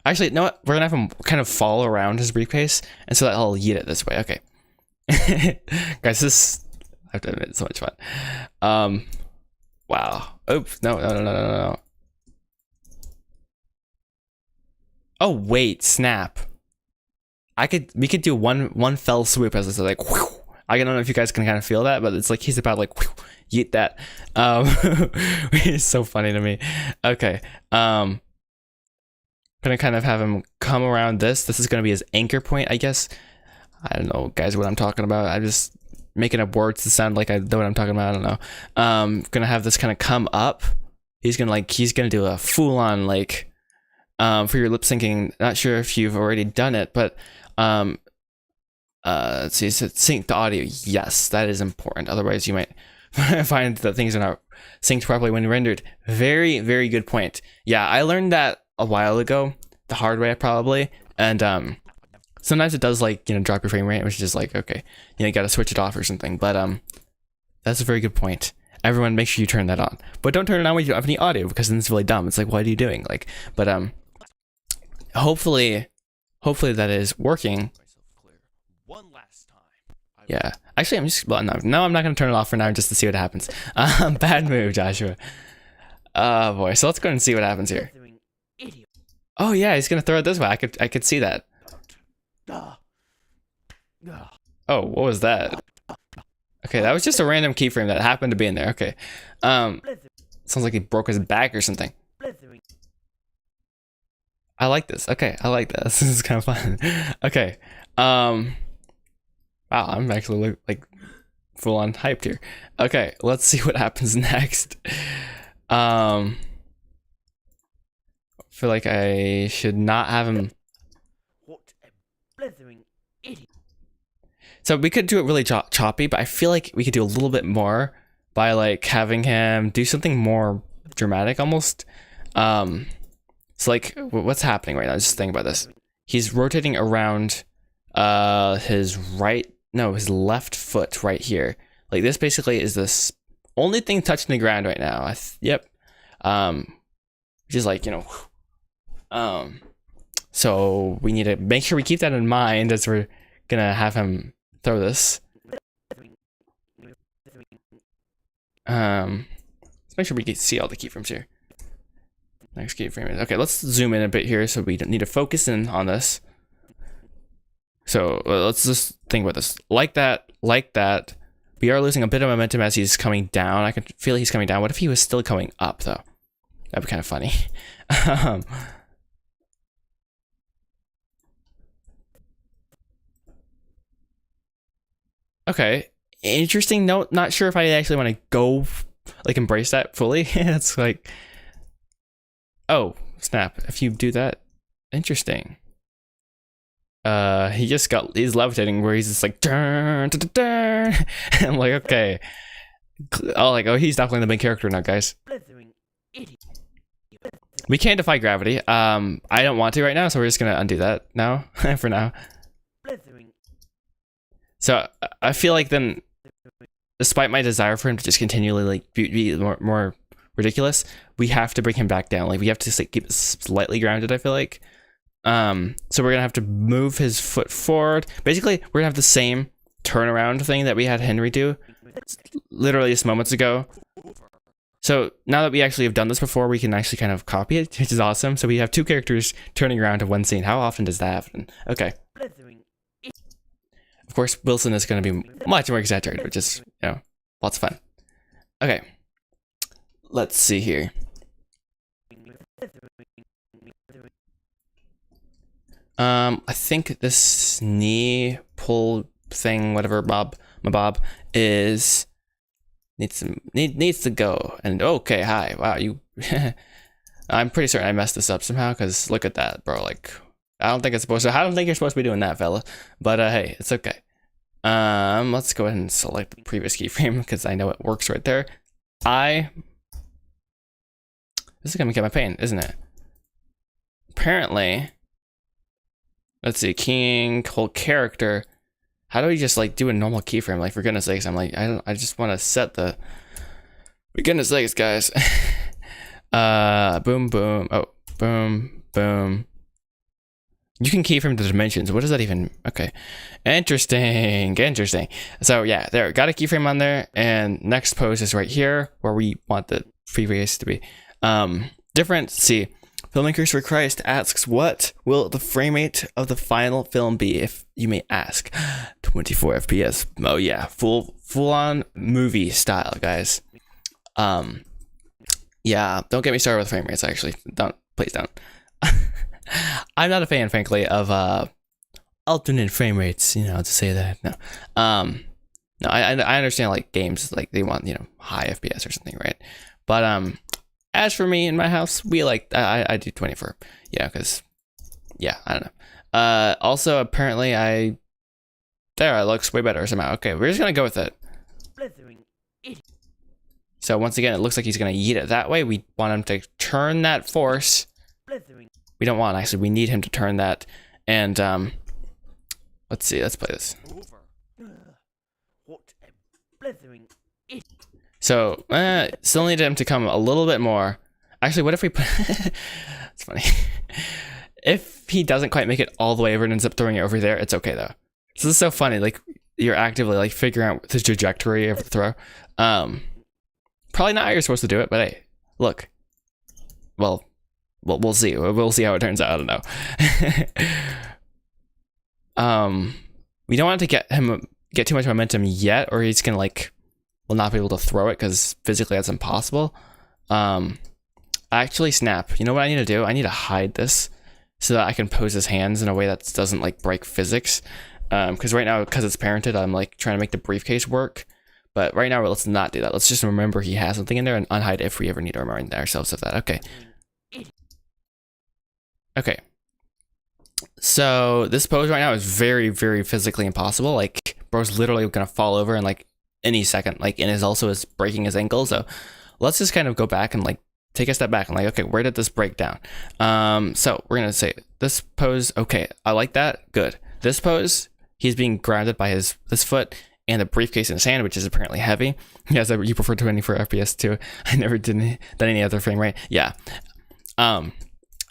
Actually, you know what? We're gonna have him kind of fall around his briefcase, and so that I'll yeet it this way. Okay. Guys, this, I have to admit, it's so much fun. Wow. Oops. No. Oh wait, snap. We could do one fell swoop, as it's like, whew. I don't know if you guys can kind of feel that, but it's like he's about like, whew, yeet that. It's so funny to me. Okay. Gonna kind of have him come around this. This is gonna be his anchor point, I guess. I don't know, guys, what I'm talking about. I'm just making up words to sound like I know what I'm talking about. I don't know. Gonna have this kind of come up. He's gonna do a full on like, for your lip syncing. Not sure if you've already done it, but let's see. So sync the audio. Yes, that is important. Otherwise, you might find that things are not synced properly when rendered. Very, very good point. Yeah, I learned that a while ago, the hard way probably, and sometimes it does like, you know, drop your frame rate, which is just like, okay, you know, you gotta switch it off or something. But that's a very good point. Everyone, make sure you turn that on, but don't turn it on when you don't have any audio, because then it's really dumb. It's like, what are you doing? Like, but hopefully that is working. One last time. Yeah, actually, no, I'm not gonna turn it off for now, just to see what happens. Bad move, Joshua. Oh boy, so let's go and see what happens here. blithering idiot. Oh yeah, he's gonna throw it this way. I could see that. Ah. Ah. Oh, what was that? Okay, that was just a random keyframe that happened to be in there. Okay. Blithering, Sounds like he broke his back or something. blithering. I like this. Okay, I like this. This is kind of fun. Okay. Wow, I'm actually like full on hyped here. Okay, let's see what happens next. I feel like I should not have him. What a blithering idiot. So we could do it really choppy, but I feel like we could do a little bit more by like having him do something more dramatic almost. So like what's happening right now? Just think about this. He's rotating around his left foot right here. Like this basically is this only thing touching the ground right now. Yep. Which is like, you know, so we need to make sure we keep that in mind as we're gonna have him throw this. Let's make sure we can see all the keyframes here. Next keyframe is okay. Let's zoom in a bit here so we don't need to focus in on this. So let's just think about this. Like that. We are losing a bit of momentum as he's coming down. I can feel he's coming down. What if he was still coming up though? That'd be kind of funny. Okay, interesting note. Not sure if I actually want to go like embrace that fully. It's like, oh snap! If you do that, interesting. He's levitating where he's just like dun, dun, dun, dun. And I'm like, okay. Oh, he's definitely the main character now, guys. Blithering idiot. We can't defy gravity. I don't want to right now, so we're just gonna undo that now for now. Blithering. So I feel like then, despite my desire for him to just continually like be more ridiculous, we have to bring him back down. Like we have to like, keep it slightly grounded. I feel like. So we're gonna have to move his foot forward. Basically, we're gonna have the same turnaround thing that we had Henry do literally just moments ago. So now that we actually have done this before, we can actually kind of copy it, which is awesome. So we have two characters turning around to one scene. How often does that happen? Okay. Of course, Wilson is going to be much more exaggerated, which is, lots of fun. Okay. Let's see here. I think this knee pull thing, whatever, my Bob needs to go. And okay, hi, wow, you. I'm pretty certain I messed this up somehow because look at that, bro. Like, I don't think you're supposed to be doing that, fella. But hey, it's okay. Let's go ahead and select the previous keyframe because I know it works right there. This is gonna get my pain, isn't it? Apparently. Let's see, king, whole character. How do we just like do a normal keyframe? Like for goodness sakes, I'm like, I just want to set the. For goodness sakes, guys. Boom, boom. Oh, boom, boom. You can keyframe the dimensions. What does that even? Okay, interesting. So yeah, there. Got a keyframe on there, and next pose is right here where we want the previous to be. Different. See. Filmmakers for Christ asks, what will the frame rate of the final film be, if you may ask? 24 FPS. Oh yeah, full on movie style, guys. Yeah, don't get me started with frame rates. Actually, please don't. I'm not a fan, frankly, of alternate frame rates. To say that. No, no, I understand like games like they want high FPS or something, right? But as for me in my house, we like I do 24. Yeah, because I don't know. Also, apparently, it looks way better somehow. Okay, we're just gonna go with it. So once again, it looks like he's gonna yeet it that way. We want him to turn that force. We don't want actually. We need him to turn that. And let's see. Let's play this. What a blithering idiot. So, still need him to come a little bit more. Actually, what if we put... It's funny. If he doesn't quite make it all the way over and ends up throwing it over there, it's okay, though. So this is so funny. Like, you're actively, like, figuring out the trajectory of the throw. Probably not how you're supposed to do it, but hey, look. Well, we'll see. We'll see how it turns out. I don't know. We don't want to get too much momentum yet, or he's gonna, like... will not be able to throw it because physically that's impossible. Actually, snap. You know what I need to do? I need to hide this so that I can pose his hands in a way that doesn't like break physics. Because right now, because it's parented, I'm like trying to make the briefcase work. But right now, let's not do that. Let's just remember he has something in there and unhide if we ever need to remind ourselves of that. Okay. Okay. So this pose right now is very, very physically impossible. Like, bro's literally gonna fall over and like any second, like, and also is breaking his ankle. So let's just kind of go back and like take a step back and like, okay, where did this break down? So we're gonna say this pose, okay, I like that, good. This pose, he's being grounded by this foot and the briefcase in his hand, which is apparently heavy. Yes, you prefer 24 FPS too. I never did any other frame rate. Yeah.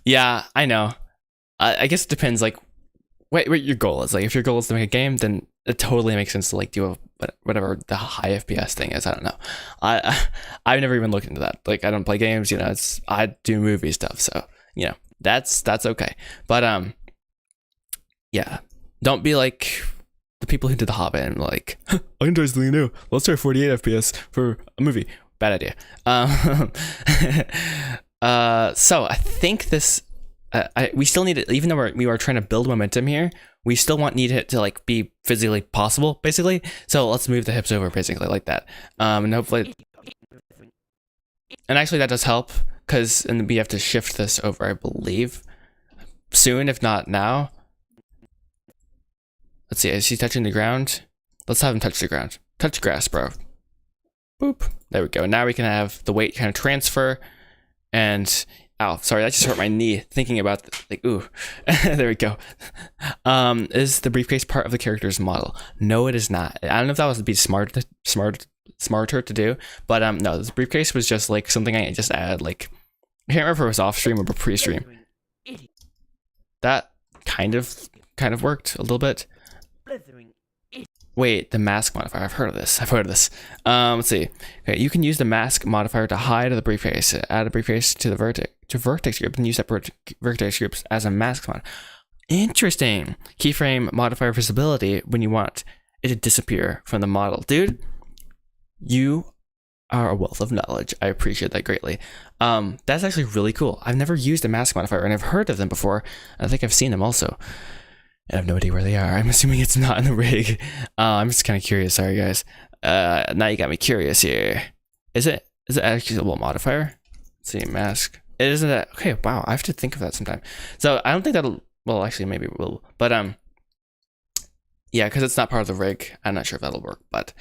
Yeah, I know. I guess it depends like what your goal is. Like if your goal is to make a game, then it totally makes sense to like do whatever the high FPS thing is. I don't know. I've never even looked into that. Like I don't play games, you know, I do movie stuff, so you know, that's okay. But yeah. Don't be like the people who did The Hobbit and like, I can try something new. Let's try 48 FPS for a movie. Bad idea. So I think this, we still need it, even though we are trying to build momentum here, we still need it to like be physically possible, basically. So let's move the hips over, basically like that. And hopefully, and actually that does help because we have to shift this over, I believe, soon, if not now. Let's see, is he touching the ground? Let's have him touch the ground. Touch grass, bro. Boop. There we go. Now we can have the weight kind of transfer. And, ow, sorry, that just hurt my knee thinking about, like, ooh. There we go. Is the briefcase part of the character's model? No, it is not. I don't know if that would be smarter to do. But, no, this briefcase was just, like, something I just added, like, I can't remember if it was off-stream or pre-stream. That kind of worked a little bit. Wait, the mask modifier. I've heard of this. Let's see. Okay, you can use the mask modifier to hide the briefcase. Add a briefcase to the vertex group and use that vertex groups as a mask mod. Interesting. Keyframe modifier visibility when you want it to disappear from the model. Dude, you are a wealth of knowledge. I appreciate that greatly. That's actually really cool. I've never used a mask modifier and I've heard of them before. I think I've seen them also. I have no idea where they are. I'm assuming it's not in the rig. I'm just kind of curious. Sorry, guys. Now you got me curious here. Is it actually a modifier? Let's see, mask. It isn't that. Okay, wow. I have to think of that sometime. So I don't think that'll. Well, actually, maybe it will. But yeah, because it's not part of the rig. I'm not sure if that'll work. But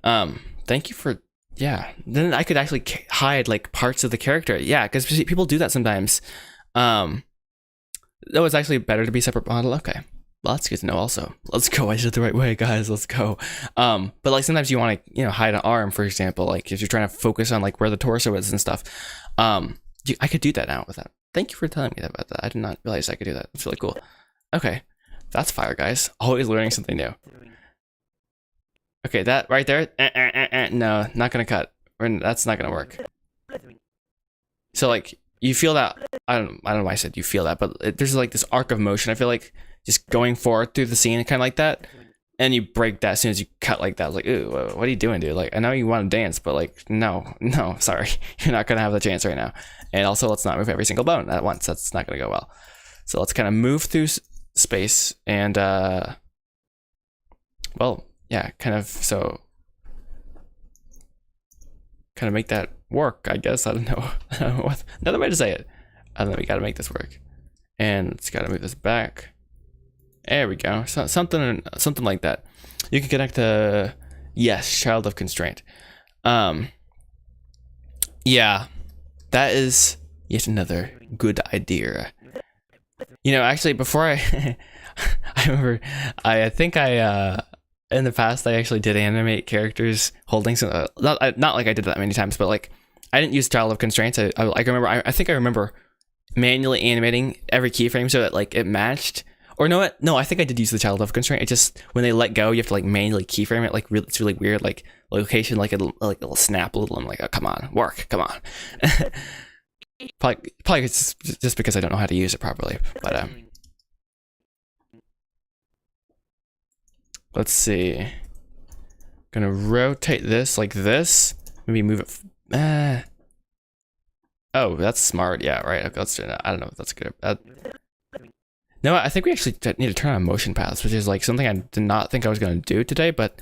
thank you for. Yeah. Then I could actually hide like parts of the character. Yeah, because people do that sometimes. That was actually better to be separate model. Okay, well that's good to know. Also, let's go. I did it the right way, guys. Let's go. But like sometimes you want to, hide an arm, for example. Like if you're trying to focus on like where the torso is and stuff. I could do that now with that. Thank you for telling me about that. I did not realize I could do that. It's really cool. Okay, that's fire, guys. Always learning something new. Okay, that right there. No, not gonna cut. That's not gonna work. So like. You feel that, I don't know why I said you feel that, but there's like this arc of motion. I feel like just going forward through the scene kind of like that. And you break that as soon as you cut like that. Like, ooh, what are you doing, dude? Like, I know you want to dance, but like, no, sorry. You're not going to have the chance right now. And also, let's not move every single bone at once. That's not going to go well. So let's kind of move through space and, well, yeah, kind of make that work, I guess. I don't know. Another way to say it. And then we got to make this work. And it's got to move this back. There we go. So, something like that. You can connect to, yes, Child of Constraint. Yeah, that is yet another good idea. Actually, before I remember, I think in the past, I actually did animate characters holding some. Not like I did that many times, but like I didn't use Child of Constraints. I think I remember manually animating every keyframe so that like it matched. Or no, I think I did use the Child of Constraint. It just when they let go, you have to like manually keyframe it. Like really, it's really weird. Like location, like it'll snap a little. I'm like, oh, come on, work, come on. probably it's just because I don't know how to use it properly. But let's see. Gonna rotate this like this. Maybe move it. Oh, that's smart. Yeah, right. Okay, let's do that. I don't know if that's good. No, I think we actually need to turn on motion paths, which is like something I did not think I was gonna do today. But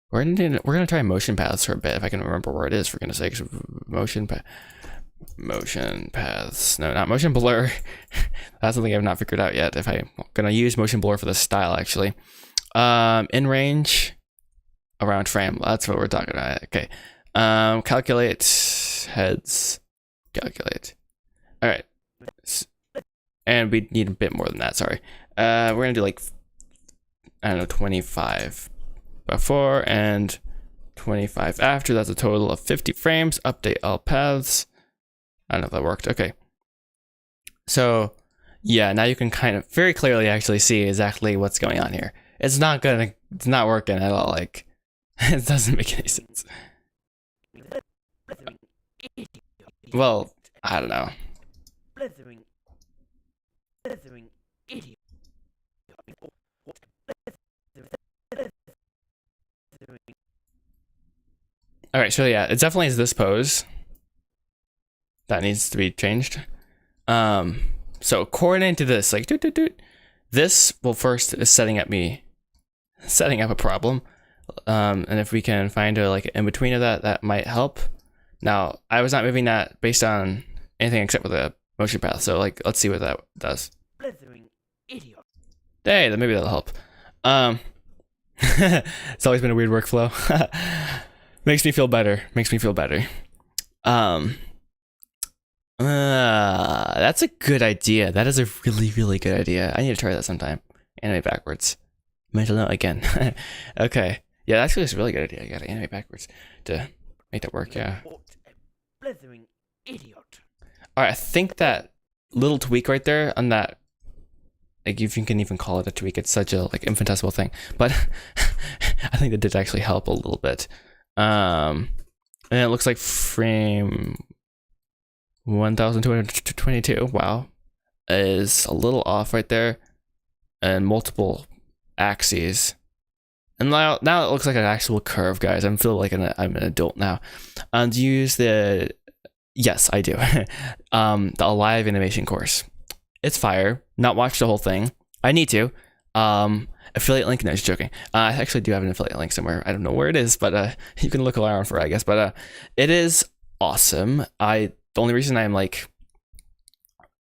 we're gonna try motion paths for a bit if I can remember where it is. For goodness sakes, motion paths. No, not motion blur. That's something I've not figured out yet. If I'm gonna use motion blur for this style, actually. In range, around frame. That's what we're talking about. Okay. Calculate heads. Calculate. All right. And we need a bit more than that. Sorry. We're gonna do like, I don't know, 25 before and 25 after. That's a total of 50 frames. Update all paths. I don't know if that worked. Okay. So yeah, now you can kind of very clearly actually see exactly what's going on here. It's not working at all. Like It doesn't make any sense. Blithering idiot. Well, I don't know. Blithering idiot. What blithering All right, so yeah, it definitely is this pose that needs to be changed. So according to this, like, this, well, first is setting up a problem. And if we can find a like in between of that, that might help. Now, I was not moving that based on anything except with a motion path. So like, let's see what that does. blithering idiot. Hey, then maybe that'll help. It's always been a weird workflow. Makes me feel better. That's a good idea. That is a really, really good idea. I need to try that sometime. Animate backwards. Mental note again. Okay. Yeah, actually, it's a really good idea. You gotta animate backwards to make that work. Yeah. What a blithering idiot. All right. I think that little tweak right there on that, like, if you can even call it a tweak, it's such a like infinitesimal thing, but I think that did actually help a little bit. And it looks like frame 1222, wow, is a little off right there, and multiple axes. And now it looks like an actual curve, guys. I'm feeling like I'm an adult now. And use the, yes, I do. The Alive animation course. It's fire. Not watched the whole thing. I need to. Affiliate link. No, just joking. I actually do have an affiliate link somewhere. I don't know where it is, but you can look around for it, I guess. But it is awesome. The only reason I'm like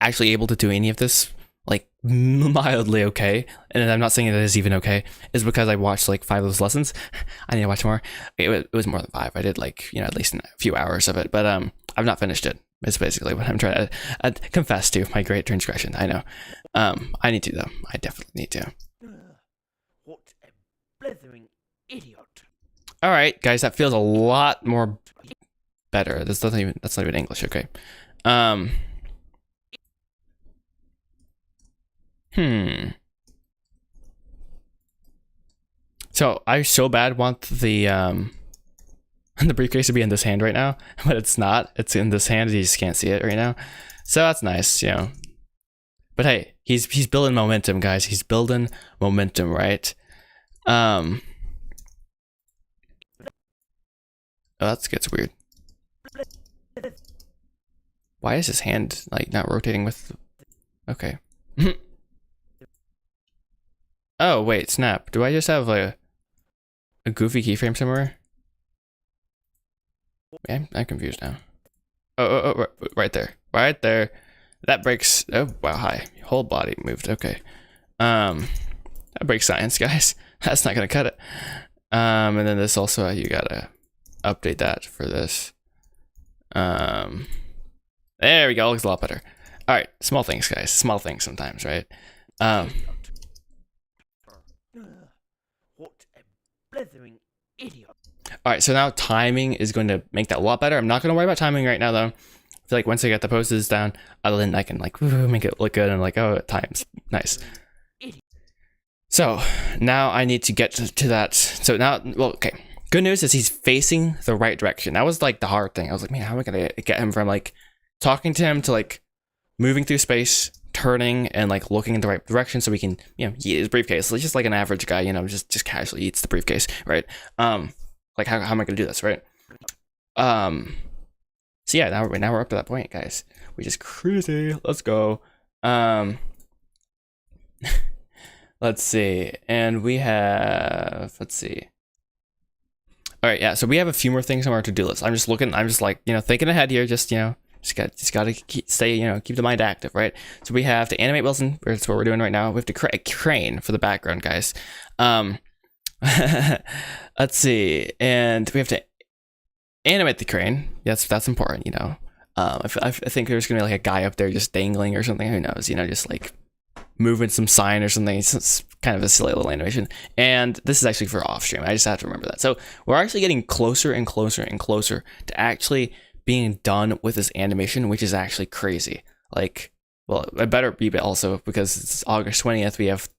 actually able to do any of this like mildly okay, and I'm not saying that it's even okay, is because I watched like 5 of those lessons. I need to watch more. It was more than 5. I did like, you know, at least a few hours of it, but I've not finished it. It's basically what I'm trying to confess to my great transgression. I know. I need to though. I definitely need to. What a blithering idiot. All right, guys, that feels a lot more better. That's not even English. Okay. So I so bad want the the briefcase to be in this hand right now, but it's not. It's in this hand. You just can't see it right now. So that's nice, you know. But hey, he's building momentum, guys. He's building momentum, right? Oh, that gets weird. Why is his hand like not rotating with? Okay. Oh wait, snap. Do I just have a goofy keyframe somewhere? I'm confused now. Oh, right there. That breaks. Oh wow, hi. Whole body moved. Okay. That breaks science, guys. That's not gonna cut it. And then this also, you gotta update that for this. There we go. Looks a lot better. All right, small things, guys. Small things sometimes, right? What a blithering idiot. All right, so now timing is going to make that a lot better. I'm not going to worry about timing right now, though. I feel like once I get the poses down, then I can like make it look good and like, oh, times nice. So now I need to get to that. So now, well, okay. Good news is he's facing the right direction. That was like the hard thing. I was like, man, how am I going to get him from like talking to him to like moving through space, turning and like looking in the right direction so we can, you know, eat his briefcase. It's just like an average guy, you know, just casually eats the briefcase, right? Like how am I gonna do this, right? So yeah, now we're up to that point, guys. We just crazy. Let's go. Let's see, and we have, let's see. All right, yeah. So we have a few more things on our to-do list. I'm just like, you know, thinking ahead here. Just, you know, just gotta keep the mind active, right? So we have to animate Wilson. That's what we're doing right now. We have to create a crane for the background, guys. Let's see, and we have to animate the crane. That's important, you know. I think there's gonna be like a guy up there just dangling or something. Who knows? You know, just like moving some sign or something. It's kind of a silly little animation. And this is actually for off stream. I just have to remember that. So we're actually getting closer and closer and closer to actually being done with this animation, which is actually crazy. Like, well, it better be also because it's August 20th. We have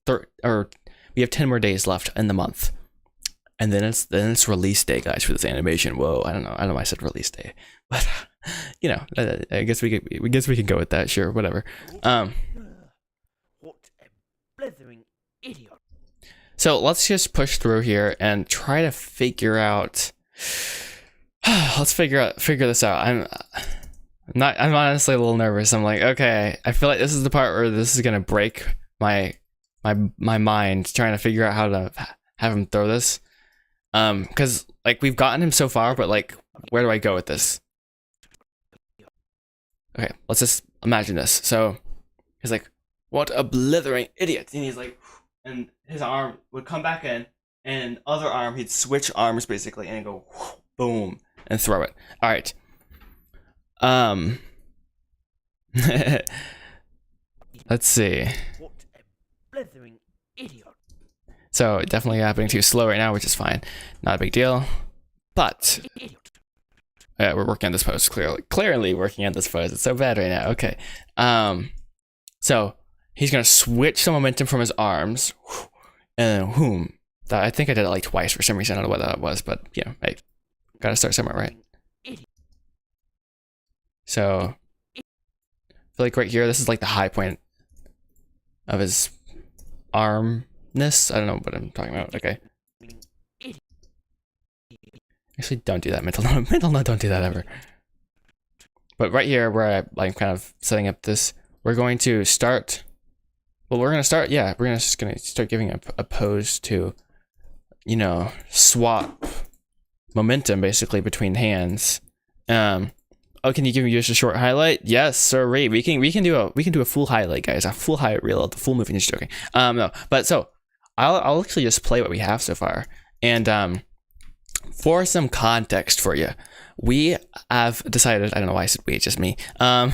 10 more days left in the month. and then it's release day, guys, for this animation. Whoa, I don't know why I said release day, but you know, I guess we can go with that. Sure, whatever. What a blithering idiot. So let's just push through here and try to figure out. Let's figure this out. I'm honestly a little nervous. I'm like, okay, I feel like this is the part where this is gonna break my mind trying to figure out how to have him throw this. Because like we've gotten him so far, but like, where do I go with this? Okay, let's just imagine this. So he's like, what a blithering idiot, and he's like, and his arm would come back in, and other arm he'd switch arms basically, and go boom and throw it. All right. Let's see. What a blithering idiot. So definitely happening too slow right now, which is fine. Not a big deal. But we're working on this pose. Clearly working on this pose. It's so bad right now. Okay. So he's gonna switch the momentum from his arms, and then whoom. I think I did it like twice for some reason. I don't know what that was, but you know, hey, gotta start somewhere, right? So I feel like right here, this is like the high point of his armness. I don't know what I'm talking about. Okay. Actually, don't do that, mental note. Mental note, don't do that ever. But right here, where I'm kind of setting up this, we're going to start. Well, we're gonna start. Yeah, we're just gonna start giving a pose to, you know, swap momentum basically between hands. Oh, can you give me just a short highlight? Yes, sorry. We can do a full highlight, guys. A full highlight reel of the full movie. Just joking. No, but so I'll actually just play what we have so far, and for some context for you, we have decided. I don't know why I said we. It's just me. How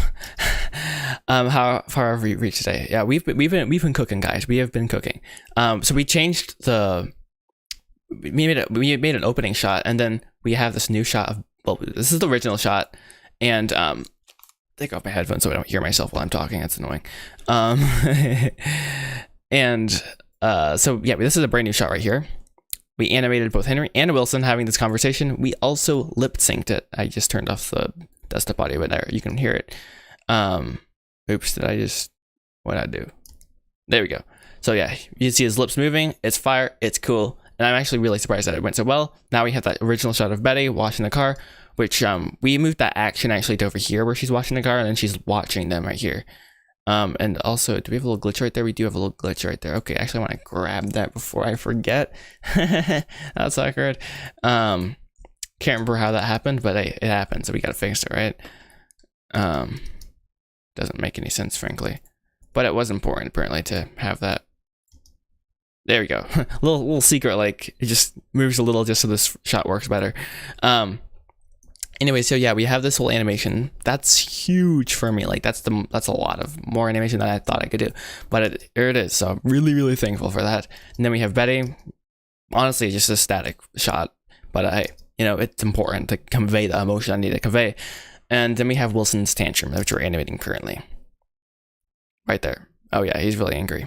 far have we reached today? Yeah, we've been cooking, guys. We have been cooking. So we changed we made an opening shot, and then we have this new shot of. Well, this is the original shot. And take off my headphones so I don't hear myself while I'm talking. That's annoying. So yeah, this is a brand new shot right here. We animated both Henry and Wilson having this conversation. We also lip synced it. I just turned off the desktop audio, but there you can hear it. Oops, what did I do? There we go. So yeah, you see his lips moving. It's fire. It's cool. And I'm actually really surprised that it went so well. Now we have that original shot of Betty washing the car, which we moved that action actually to over here where she's washing the car, and then she's watching them right here. And also, do we have a little glitch right there? We do have a little glitch right there. Okay, actually I want to grab that before I forget. That's awkward. Can't remember how that happened, but hey, it happened, so we gotta fix it, right? Doesn't make any sense, frankly. But it was important, apparently, to have that. There we go. little secret, like it just moves a little just so this shot works better. Anyway, so yeah, we have this whole animation. That's huge for me. Like that's a lot of more animation than I thought I could do. But here it is. So I'm really, really thankful for that. And then we have Betty. Honestly, just a static shot, but you know, it's important to convey the emotion I need to convey. And then we have Wilson's tantrum, which we're animating currently. Right there. Oh yeah, he's really angry.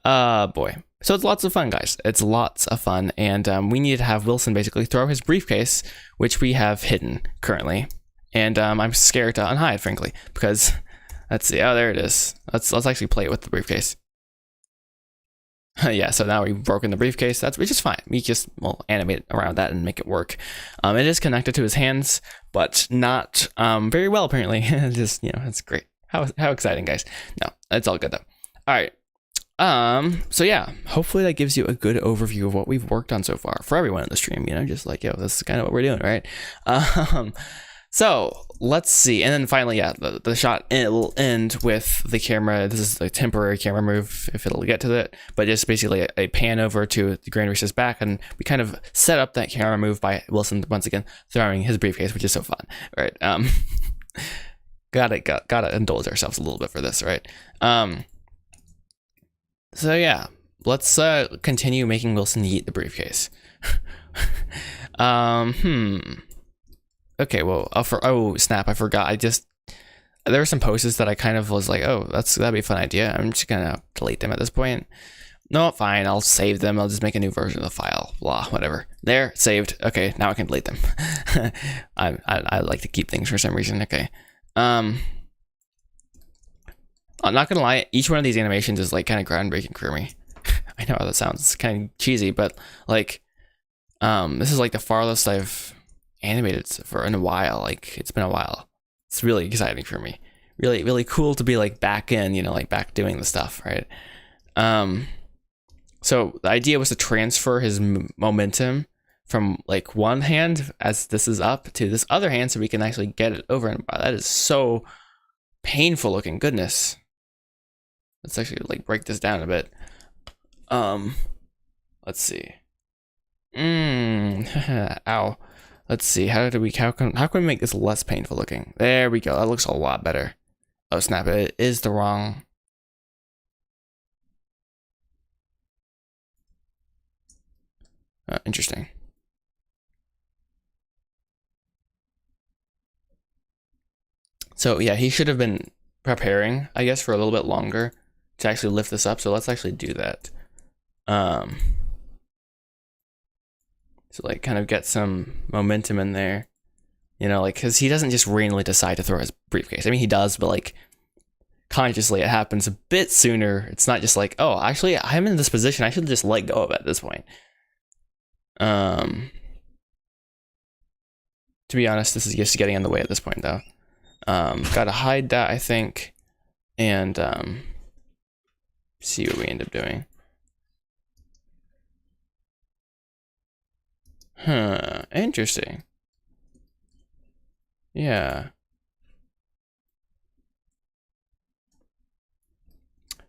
Boy. So it's lots of fun, guys. It's lots of fun, and we need to have Wilson basically throw his briefcase, which we have hidden currently. And I'm scared to unhide, frankly, because let's see. Oh, there it is. Let's actually play it with the briefcase. Yeah, so now we've broken the briefcase. Which is fine. We just animate around that and make it work. It is connected to his hands, but not very well apparently. Just it's great. How exciting, guys. No, it's all good though. All right. So yeah, hopefully that gives you a good overview of what we've worked on so far for everyone in the stream, just like, this is kind of what we're doing, right? So let's see. And then finally, yeah, the shot, it will end with the camera. This is a temporary camera move if it'll get to it, but just basically a pan over to the Grand Reese's back. And we kind of set up that camera move by Wilson once again throwing his briefcase, which is so fun, right? Gotta indulge ourselves a little bit for this, right? So yeah, let's continue making Wilson eat the briefcase. Okay, well, oh snap, I forgot. There were some posts that I kind of was like, oh, that'd be a fun idea. I'm just gonna delete them at this point. No, fine. I'll save them. I'll just make a new version of the file. Blah, whatever. There, saved. Okay, now I can delete them. I like to keep things for some reason. Okay. I'm not gonna lie. Each one of these animations is like kind of groundbreaking for me. I know how that sounds. It's kind of cheesy, but like, this is like the farthest I've animated for in a while. Like, it's been a while. It's really exciting for me. Really, really cool to be like back in, you know, like back doing the stuff, right? So the idea was to transfer his momentum from like one hand as this is up to this other hand so we can actually get it over. And wow, that is so painful looking. Goodness. Let's actually like break this down a bit. Let's see. Ow. Let's see. How can we make this less painful looking? There we go. That looks a lot better. Oh snap, it is the wrong. Interesting. So yeah, he should have been preparing, I guess, for a little bit longer to actually lift this up. So let's actually do that. So like kind of get some momentum in there, you know, like, because he doesn't just randomly decide to throw his briefcase. I mean, he does, but like consciously it happens a bit sooner. It's not just like, oh, actually I'm in this position, I should just let go of it at this point. To be honest, this is just getting in the way at this point though. Gotta hide that, I think, and see what we end up doing. Huh, interesting. Yeah.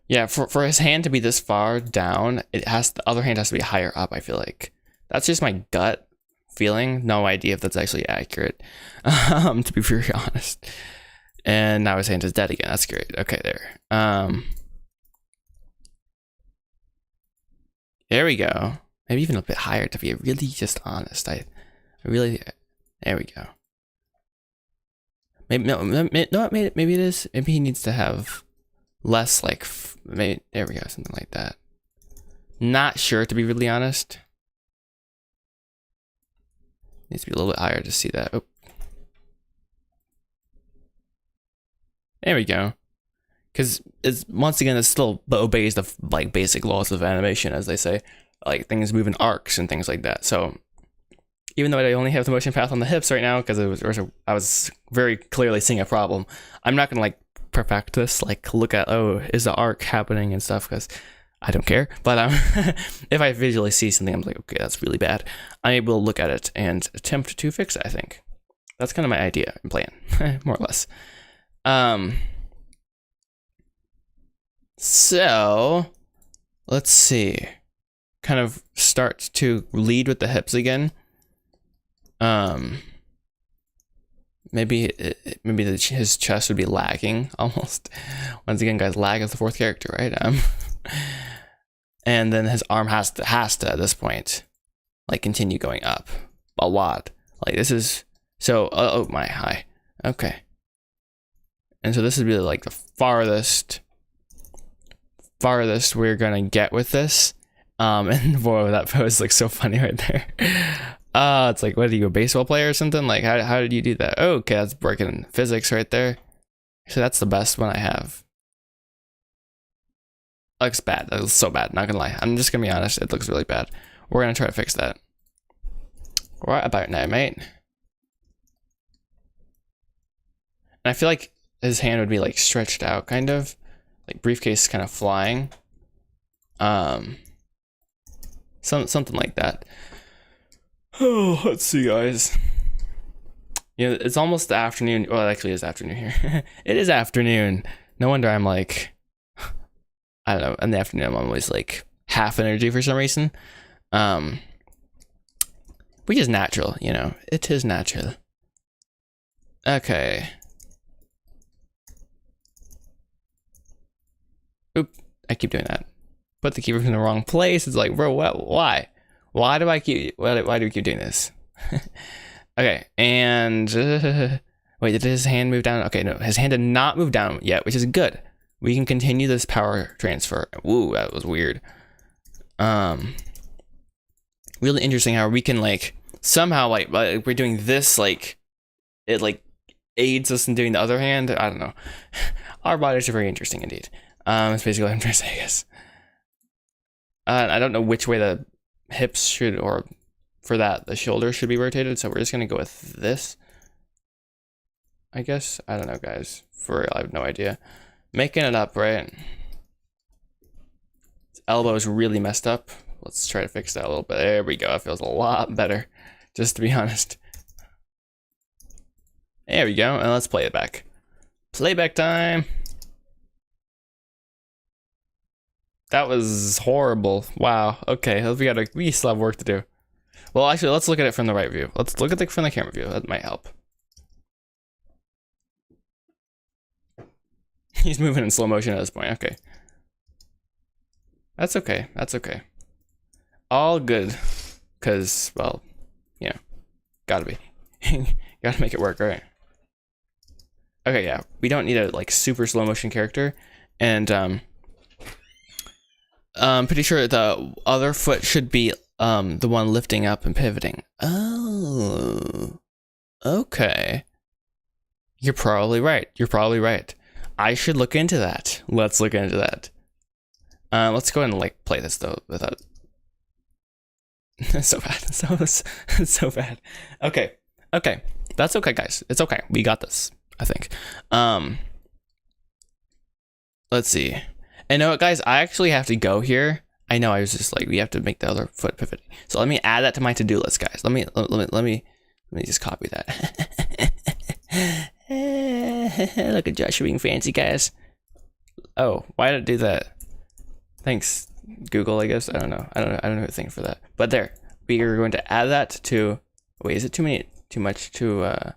Yeah, for his hand to be this far down, the other hand has to be higher up, I feel like. That's just my gut feeling. No idea if that's actually accurate, to be very honest. And now his hand is dead again. That's great. Okay, there. There we go. Maybe even a bit higher to be really just honest. I really, there we go. Maybe no, maybe it is. Maybe he needs to have less like, maybe, there we go, something like that. Not sure, to be really honest. Needs to be a little bit higher to see that. Oh. There we go. Because it's, once again, it still obeys the like basic laws of animation, as they say. Like things move in arcs and things like that. So even though I only have the motion path on the hips right now, because I was very clearly seeing a problem, I'm not gonna like perfect this, like look at, oh, is the arc happening and stuff, because I don't care. But if I visually see something, I'm like, okay, that's really bad, I'm able to look at it and attempt to fix it. I think that's kind of my idea and plan, more or less. So let's see. Kind of start to lead with the hips again. Maybe his chest would be lagging almost. Once again, guys, lag is the fourth character, right? And then his arm has to at this point, like, continue going up a lot. Like this is so. Oh my, hi. Okay. And so this is really like the farthest we're gonna get with this. And boy, that pose looks so funny right there. It's like, what are you, a baseball player or something? Like, how did you do that? Oh, okay, that's breaking physics right there. So that's the best one I have. Looks bad. That looks so bad, not gonna lie. I'm just gonna be honest, it looks really bad. We're gonna try to fix that. What about now, mate? And I feel like his hand would be like stretched out, kind of. Like briefcase kind of flying. Something like that. Oh, let's see, guys. You know, it's almost the afternoon. Well, it actually is afternoon here. It is afternoon. No wonder I'm like, I don't know, in the afternoon I'm always like half energy for some reason. Which is natural, you know. It is natural. Okay. Oop, I keep doing that. Put the keyboard in the wrong place. It's like, bro, why? Why do we keep doing this? Okay, and wait, did his hand move down? Okay, no, his hand did not move down yet, which is good. We can continue this power transfer. Woo, that was weird. really interesting how we can like somehow like we're doing this, like it like aids us in doing the other hand. I don't know. Our bodies are very interesting indeed. That's basically what I'm trying to say, I guess. I don't know which way the hips should, or for that the shoulders should be rotated, so we're just gonna go with this, I guess. I don't know, guys, for real, I have no idea. Making it up, right? His elbow is really messed up. Let's try to fix that a little bit. There we go. It feels a lot better, just to be honest. There we go, and let's play it back. Playback time. That was horrible. Wow. Okay, we still have work to do. Well, actually, let's look at it from the right view. Let's look at it from the camera view. That might help. He's moving in slow motion at this point. Okay. That's okay. That's okay. All good. Cause, well, yeah, gotta be. Gotta make it work, right? Okay, yeah. We don't need a like super slow motion character, and I'm pretty sure the other foot should be the one lifting up and pivoting. Oh, okay. You're probably right. You're probably right. I should look into that. Let's look into that. Let's go ahead and like play this though without. So bad. So bad. Okay. Okay. That's okay, guys. It's okay. We got this, I think. Let's see. And know what, guys? I actually have to go here. I know. I was just like, we have to make the other foot pivot. So let me add that to my to-do list, guys. Let me just copy that. Look at Josh being fancy, guys. Oh, why did it do that? Thanks, Google. I guess I don't know. I don't know the thing for that. But there, we are going to add that to. Wait, is it too much to?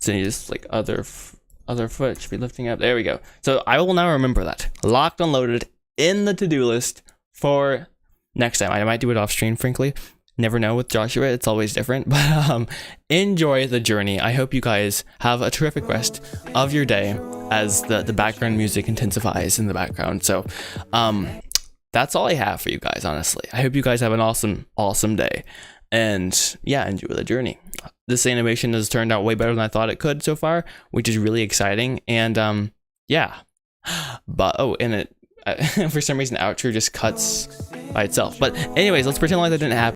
So you just like other foot should be lifting up. There we go. So I will now remember that. Locked and loaded in the to-do list for next time. I might do it off stream, frankly. Never know with Joshua. It's always different. But enjoy the journey. I hope you guys have a terrific rest of your day as the background music intensifies in the background. So that's all I have for you guys, honestly. I hope you guys have an awesome day. And yeah, enjoy the journey. This animation has turned out way better than I thought it could so far, which is really exciting. And yeah, but and it for some reason outro just cuts by itself. But anyways, let's pretend like that didn't happen.